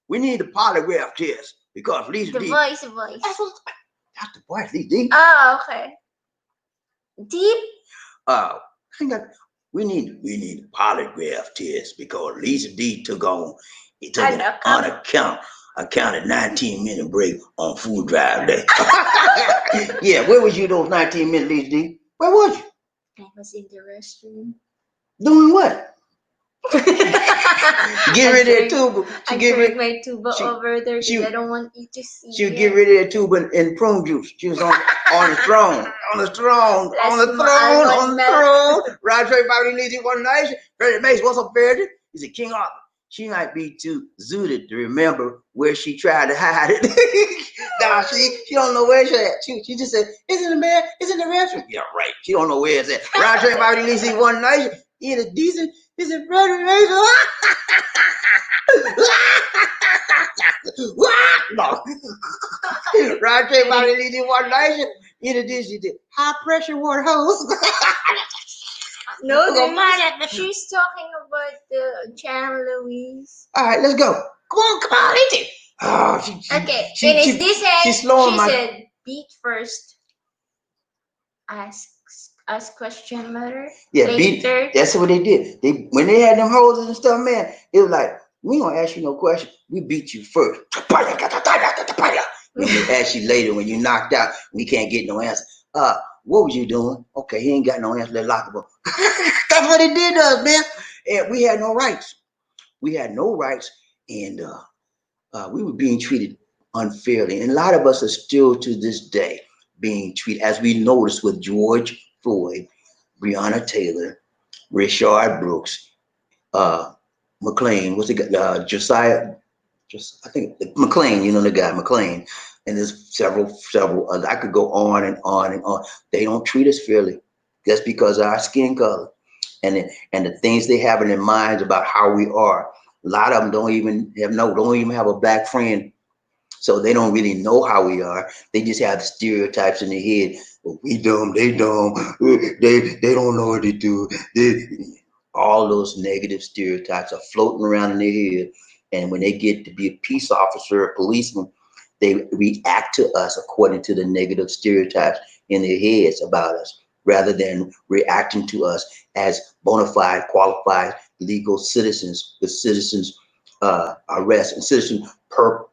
we need a polygraph test because Lizzie The D. voice. That's the voice, Lizzie D. Oh, okay. Deep. We need a polygraph test because Lisa D took an unaccounted 19-minute break on food drive day. Yeah, where was you those 19 minutes, Lisa D? Where was you? I was in the restroom. Doing what? Get rid of that tuba. I drank my tuba over there because I don't want you to see. She would get rid of that tuba and prune juice. She was on the throne. Roger, Bobby Lizzie, One Nation. Freddie Mason, what's up, Freddie? He said, King Arthur. She might be too zooted to remember where she tried to hide it. Nah, she don't know where she's at. She just said, it's in the restroom. Yeah, right. She don't know where it's at. Roger, Bobby Lizzie, One Nation. He had a decent, is it Freddie Mason? No. Roger, Bobby Lizzie, One Nation. He had a decent, high pressure water hose. No, she's talking about the Jan Louise. All right, let's go. Come on, Lizzie. Oh, Okay, finish this end. She's slowing She said, beat first. Ask question matter. Yeah, beat. That's what they did. When they had them hoses and stuff, man, it was like, we don't ask you no question. We beat you first. We ask you later when you knocked out. We can't get no answer. What was you doing? Okay, he ain't got no answer. Let's lock him up. That's what it did to us, man. And we had no rights. And we were being treated unfairly. And a lot of us are still to this day being treated, as we noticed with George Floyd, Breonna Taylor, Rayshard Brooks, McLean, what's the guy? Josiah, I think McLean, you know the guy, McLean. And there's several others. I could go on and on and on. They don't treat us fairly just because of our skin color and the things they have in their minds about how we are. A lot of them don't even have a black friend, so they don't really know how we are. They just have stereotypes in their head. Well, we dumb, they dumb, they don't know what they do. All those negative stereotypes are floating around in their head. And when they get to be a peace officer, a policeman, they react to us according to the negative stereotypes in their heads about us, rather than reacting to us as bona fide, qualified, legal citizens with citizens arrest and citizen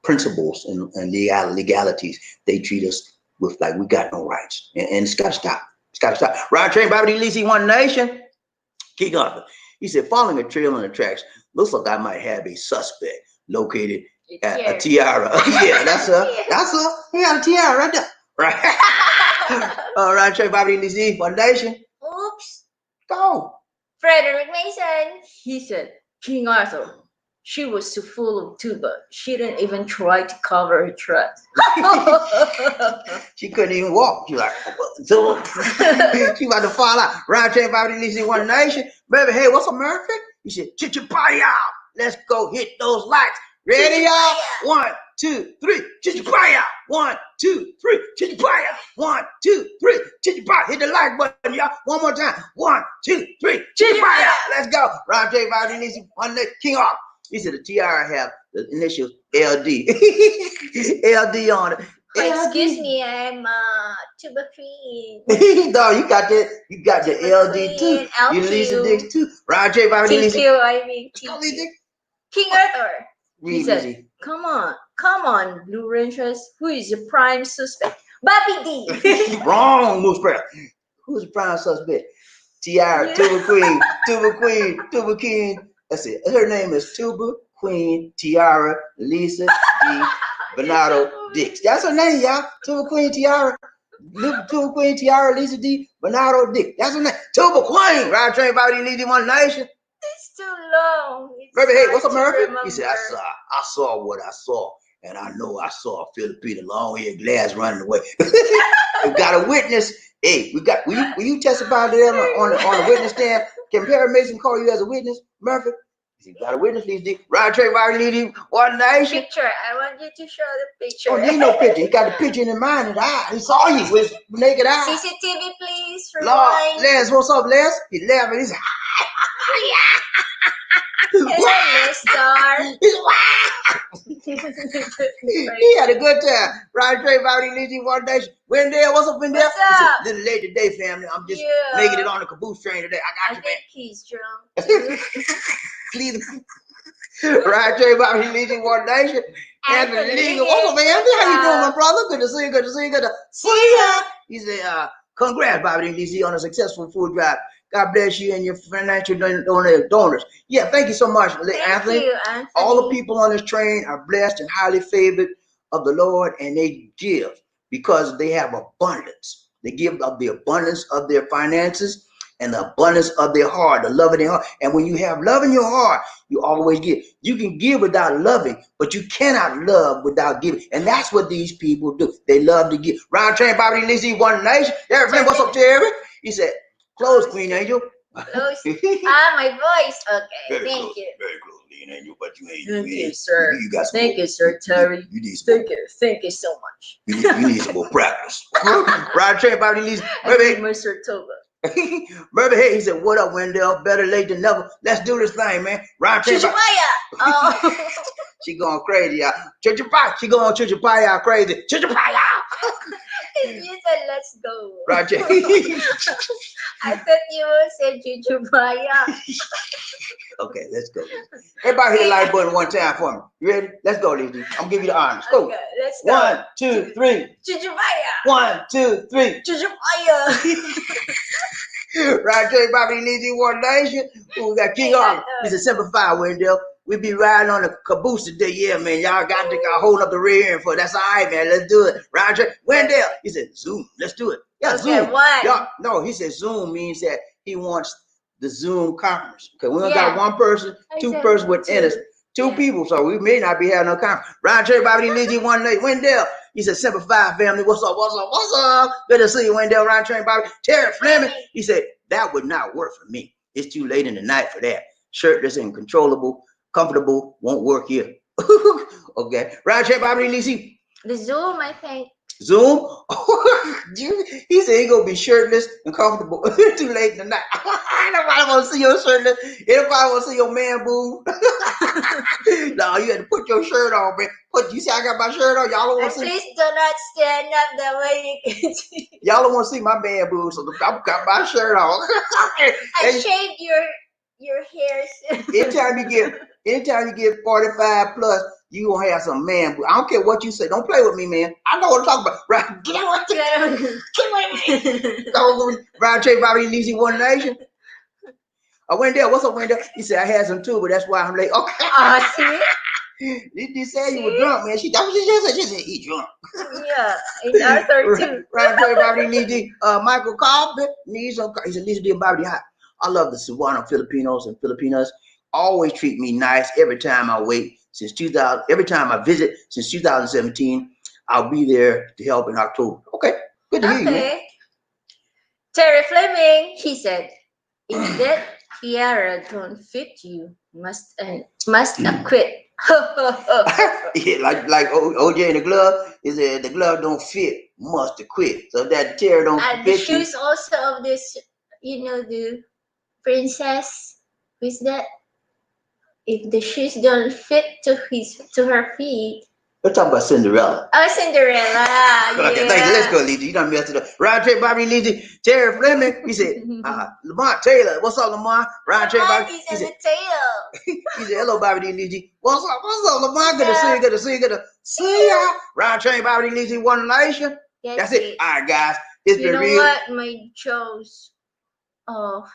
principles and legalities. They treat us with like we got no rights, and it's got to stop. It's got to stop. Ride train, Bobby D. Lisi, One Nation. Keep going. He said, following a trail on the tracks, looks like I might have a suspect located at a tiara. Yeah, that's her. That's her. He got a tiara right there. Right. Ride train, Bobby D. Lisi, One Nation. Oops. Go. Frederick Mason. He said, King Arthur. She was so full of tuba. She didn't even try to cover her tracks. She couldn't even walk. She like, she about to fall out. Round train, Bobby Lisi, One Nation. Baby, hey, what's up, Murphy? He said, chichipaya. Let's go hit those lights. Ready, y'all? 1, 2, 3. Chichipaya. 1, 2, 3. Chichipaya. 1, 2, 3. Chichipaya. Hit the like button, y'all. One more time. 1, 2, 3. Chichipaya. Let's go. Round train, Bobby Lisi, One Nation. King Arthur. He said the tiara have the initials LD. LD on it. Excuse me, I'm tuba queen. No, you got that. You got the LD too. You Lisa Dix too. Round J. Bobby Thank Lisa. you, I mean, thank you. King Arthur. He said, Lizzie. come on, Blue Rangers. Who is your prime suspect? Bobby D. Wrong, Moose Press. Who's the prime suspect? Tiara, Tuba Queen, Tuba King. That's it. Her name is Tuba Queen Tiara Lisa D. Bernardo Dix. That's her name, y'all. Tuba Queen Tiara. Tuba Queen Tiara Lisa D. Bernardo Dix. That's her name. Tuba Queen. Ride train, Bobby Lisa, One Nation. It's too long. Baby, hey, what's up, Murphy? He said, I saw what I saw. And I know I saw a Filipino long-haired glass running away. We got a witness. Hey, will you testify to them on the witness stand? Can Perry Mason call you as a witness, Murphy? You got a witness, Lisa. Ride train, Bobby, One Nation. Picture. I want you to show the picture. Oh, need no picture. He got the picture in his mind and eye. He saw you with his naked eye. CCTV, please. Lord, Les, what's up, Les? He laughing. He's Hello, Star. He had a good time. Ride train, Bobby, Lisa, One Nation. Wendell, what's up, Wendell? What's up? Little late today, family. I'm just making it on the caboose train today. I got you, man. think he's drunk. Please. Ride train, Bobby, Lisa, One Nation. Anthony Legal. What's up, man? How you doing, my brother? Good to see you. Good to see you. Good to see you. He said, congrats, Bobby DC, on a successful food drive. God bless you and your financial donors. Yeah, thank you so much, Anthony. Thank you, Anthony. All the people on this train are blessed and highly favored of the Lord, and they give because they have abundance. They give of the abundance of their finances and the abundance of their heart, the love in their heart. And when you have love in your heart, you always give. You can give without loving, but you cannot love without giving. And that's what these people do. They love to give. Round train, Bobby Lizzie, One Nation. Terry, what's up, Terry? He said, close, Queen Angel. Close. My voice. Okay, very thank close, you. Very close, Queen Angel, but you ain't. Thank you, sir. You got some Thank more. you, sir, Terry. You need some more. Thank you so much. You need some more practice. Round train, Bobby Lizzie. I need Mr. Toba. Murphy, hey, he said, what up, Wendell? Better late than never. Let's do this thing, man. Round train. Chichipaya! Oh. She going crazy, y'all. Chichipaya. She going Chichipaya crazy. Chichipaya! You said, let's go. Roger. I thought you said Chichipaya. Okay, let's go. Everybody hit the like button one time for me. You ready? Let's go, Lizzie. I'm gonna give you the honors. Go. Okay, let's go. 1, 2, 3. Chichipaya! 1, 2, 3. Chichipaya! Roger, Bobby, Lizzie, One Nation. Ooh, we got King Arthur. It's a simple fire, Wendell. We be riding on the caboose today, yeah, man. Y'all got to hold up the rear end for it. That's all right, man. Let's do it. Roger, Wendell. He said, Zoom. Let's do it. Yeah, Okay, Zoom. what? Y'all, no, he said Zoom means that he wants the Zoom conference. Okay, we only got one person, two persons within us. Two people, so we may not be having no conference. Roger, Bobby, Lizzie, One Nation. Wendell. He said, Semper Fi family, what's up, what's up, what's up? Good to see you, Wendell, Ryan Train, Bobby, Terry Fleming. He said, that would not work for me. It's too late in the night for that. Shirtless and controllable, comfortable, won't work here. Okay. Ryan Train, Bobby, Lisi. The Zoom, I think. Zoom? He said he gonna be shirtless and comfortable. Too late in the night. Nobody wanna see your shirtless. Nobody wanna see your man boob. No, you had to put your shirt on, man. You see I got my shirt on. Y'all don't wanna see. Please do not stand up the way you can see. Y'all don't wanna see my man boob, so I got my shirt on. I shaved your hairs. Anytime you get 45 plus, you gonna have some man boob. I don't care what you say. Don't play with me, man. I know what I'm talking about. Right? Get away. Ryan Trey, Bobby, Easy, One Nation. Wendell, what's up, Wendell? He said I had some too, but that's why I'm late. Okay. See? They said you were drunk, man. That was what she said. He drunk. Yeah, it's Arthur too. Ryan Trey, Bobby, Easy. Michael Coffin needs some. He said needs to be Bobby hot. I love the Cebuano Filipinos and Filipinas. Always treat me nice every time I wait since 2000. Every time I visit since 2017, I'll be there to help in October. Okay, good to hear you, man. Terry Fleming, he said, if that tiara don't fit you, must acquit. Yeah, like OJ in the glove. He said the glove don't fit, must acquit. So that tiara don't fit the you. shoes also of this, the princess. Who's that? If the shoes don't fit to her feet. We're talking about Cinderella. Oh, Cinderella. Okay, Yeah. thank you. Let's go, Lizzie. You done messed it up. Ryan Trey, Bobby, Lizzie, Terry Fleming. He said, Lamont Taylor. What's up, Lamont? Ryan Trey, Bobby. He's in the tail. He said, hello, Bobby, Lizzie. What's up, Lamont? Good to see you. Good to see you. Good to see ya. Ryan Trey, Bobby, Lizzie, One Nation. That's it. All right, guys. It's been real. You know what? My jaws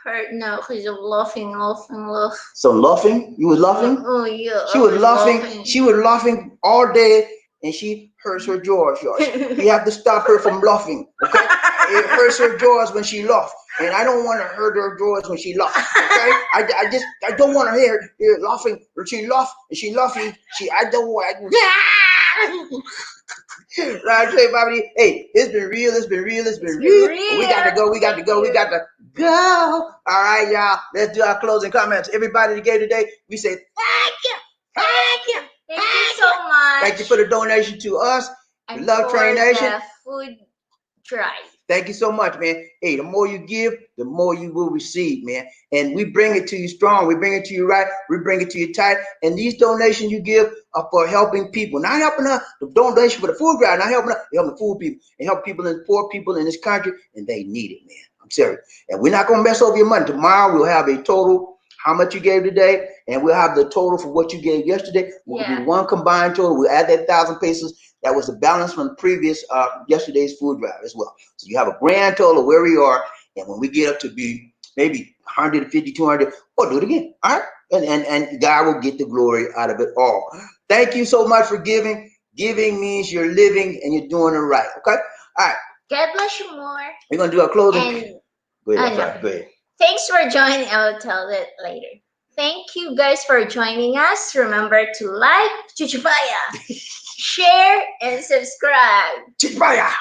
hurt now because of laughing. So laughing? You was laughing? Oh yeah. She was laughing. She was laughing all day, and she hurts her jaws. You have to stop her from laughing. Okay? It hurts her jaws when she laughs, and I don't want to hurt her jaws when she laughs. Okay? I don't want to hear her laughing. Or she laugh and she laughing. I don't want. Right, Bobby. Hey, it's been real. It's been real. We got to go. All right, y'all. Let's do our closing comments. Everybody that gave today, we say thank you. Thank you so much. Thank you for the donation to us. And Love Train Nation. The food drive. Thank you so much, man. Hey, the more you give, the more you will receive, man. And we bring it to you strong. We bring it to you right. We bring it to you tight. And these donations you give are for helping people. Not helping us, the donation for the food drive, not helping us, helping the food people and help people and poor people in this country. And they need it, man. I'm serious. And we're not going to mess over your money. Tomorrow we'll have a total, how much you gave today, and we'll have the total for what you gave yesterday. We'll do one combined total. We'll add that 1,000 pesos. That was the balance from the previous yesterday's food drive as well. So you have a grand total of where we are, and when we get up to be maybe 150, 200, we'll do it again. All right, and God will get the glory out of it all. Thank you so much for giving. Giving means you're living and you're doing it right. Okay. All right. God bless you more. We're gonna do our closing. Go ahead. Go ahead. Thanks for joining. I will tell it later. Thank you guys for joining us. Remember to like, chuchupaya, share, and subscribe. Chuchupaya.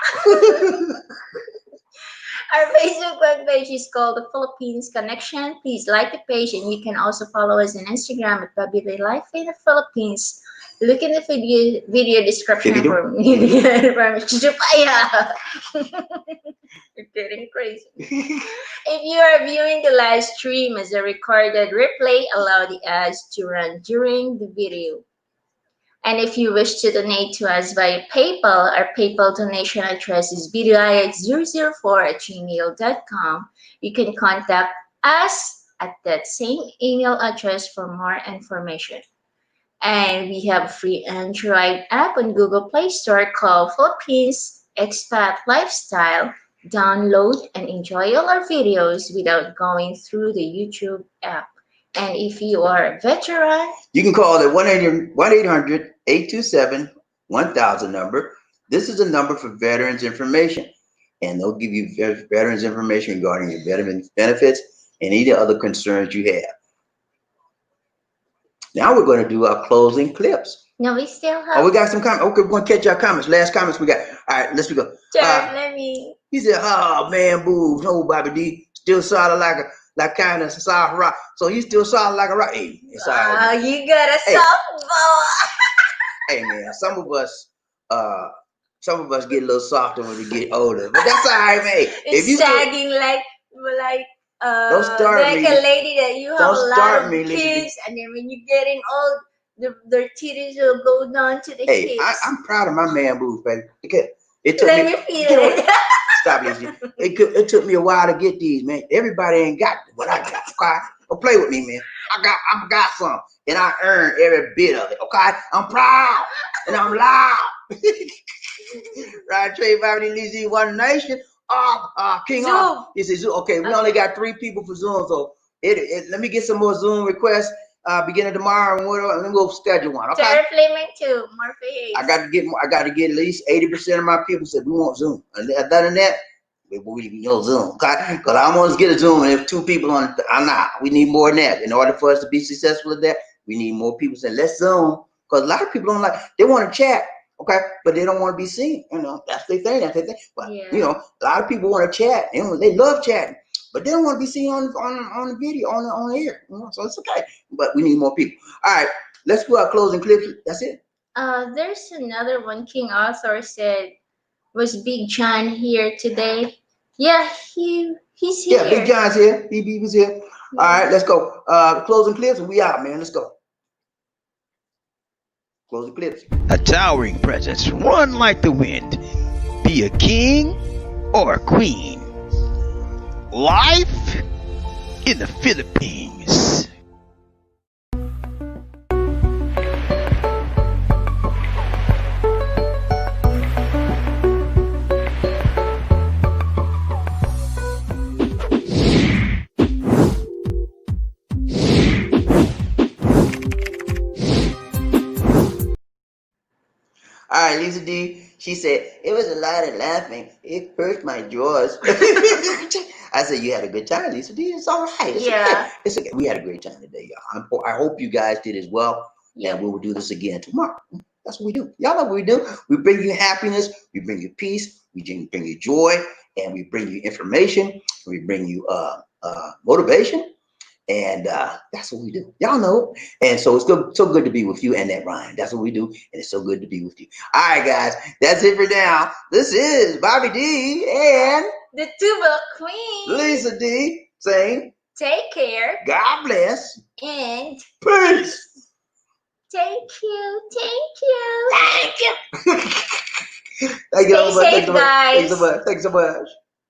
Our Facebook web page is called The Philippines Connection. Please like the page, and you can also follow us on Instagram at Babylay Life in the Philippines. Look in the video description for chuchupaya. You're getting crazy. If you are viewing the live stream as a recorded replay, allow the ads to run during the video. And if you wish to donate to us via PayPal, our PayPal donation address is bdoix004@gmail.com. You can contact us at that same email address for more information. And we have a free Android app on Google Play Store called Philippines Expat Lifestyle. Download and enjoy all our videos without going through the YouTube app. And if you are a veteran, you can call the 1-800-827-1000 number. This is a number for veterans information, and they'll give you veterans information regarding your veteran benefits and any other concerns you have. Now we're going to do our closing clips. No, we still Oh, we have. got some comments. Okay, we're gonna catch our comments. Last comments we got. All right, let's go. Turn, let me. He said, "Oh man, boobs, no, Bobby D, still solid like kind of soft rock. So you still solid like a rock. Hey, it's all right. Wow, you got a Hey. softball. Hey man, some of us get a little softer when we get older, but that's all right, man. It's If you still, sagging like don't start like me. a lady that you have Don't a lot start of me, Lizzie. kids, and then when you're getting old, their titties will go down to the Hey, hips. I'm proud of my man boobs, baby. It took Let me. me feel Get away. it. Stop, Lizzie. It took me a while to get these, man. Everybody ain't got what I got. Okay, don't play with me, man. I got some, and I earned every bit of it. Okay, I'm proud and I'm loud. Right, Trey, Bobby, Lizzie, One Nation. King Zoom. Arthur. He says, okay, we only got 3 people for Zoom, so let me get some more Zoom requests beginning tomorrow, and then we'll schedule one. Okay. Terry Fleming too. Murphy. I got to get at least 80% of my people said we want Zoom. And other than that, we no Zoom. Okay? Because I want to get a Zoom, and if 2 people on it, I'm not. We need more than that. In order for us to be successful at that, we need more people saying let's Zoom. Because a lot of people don't like. They want to chat. Okay, but they don't want to be seen. You know, that's their thing. That's their thing. But Yeah. you know, a lot of people want to chat. They love chatting, but they don't want to be seen on the video on the air. You know, so it's okay. But we need more people. All right, let's put our closing clips. That's it. There's another one. King Arthur said, "Was Big John here today?" Yeah, he's here. Yeah, Big John's here. BB was here. All right, let's go. Closing clips, and we out, man. Let's go. Closing clips. A towering presence, run like the wind. Be a king or a queen. Life in the Philippines. All right, Lisa D. She said it was a lot of laughing. It hurt my jaws. I said you had a good time, Lisa D. It's all right. It's Yeah. okay. It's okay. We had a great time today, y'all. I hope you guys did as well. Yeah. And we will do this again tomorrow. That's what we do. Y'all know what we do. We bring you happiness. We bring you peace. We bring you joy, and we bring you information. We bring you motivation. And that's what we do. Y'all know. And so it's good, so good to be with you and that Ryan. That's what we do. And it's so good to be with you. All right, guys. That's it for now. This is Bobby D and the Tuba Queen. Lisa D saying, take care. God bless. And peace. Thank you. Thank you. Thank you. Thank you so much. Stay safe, guys. Thanks so much.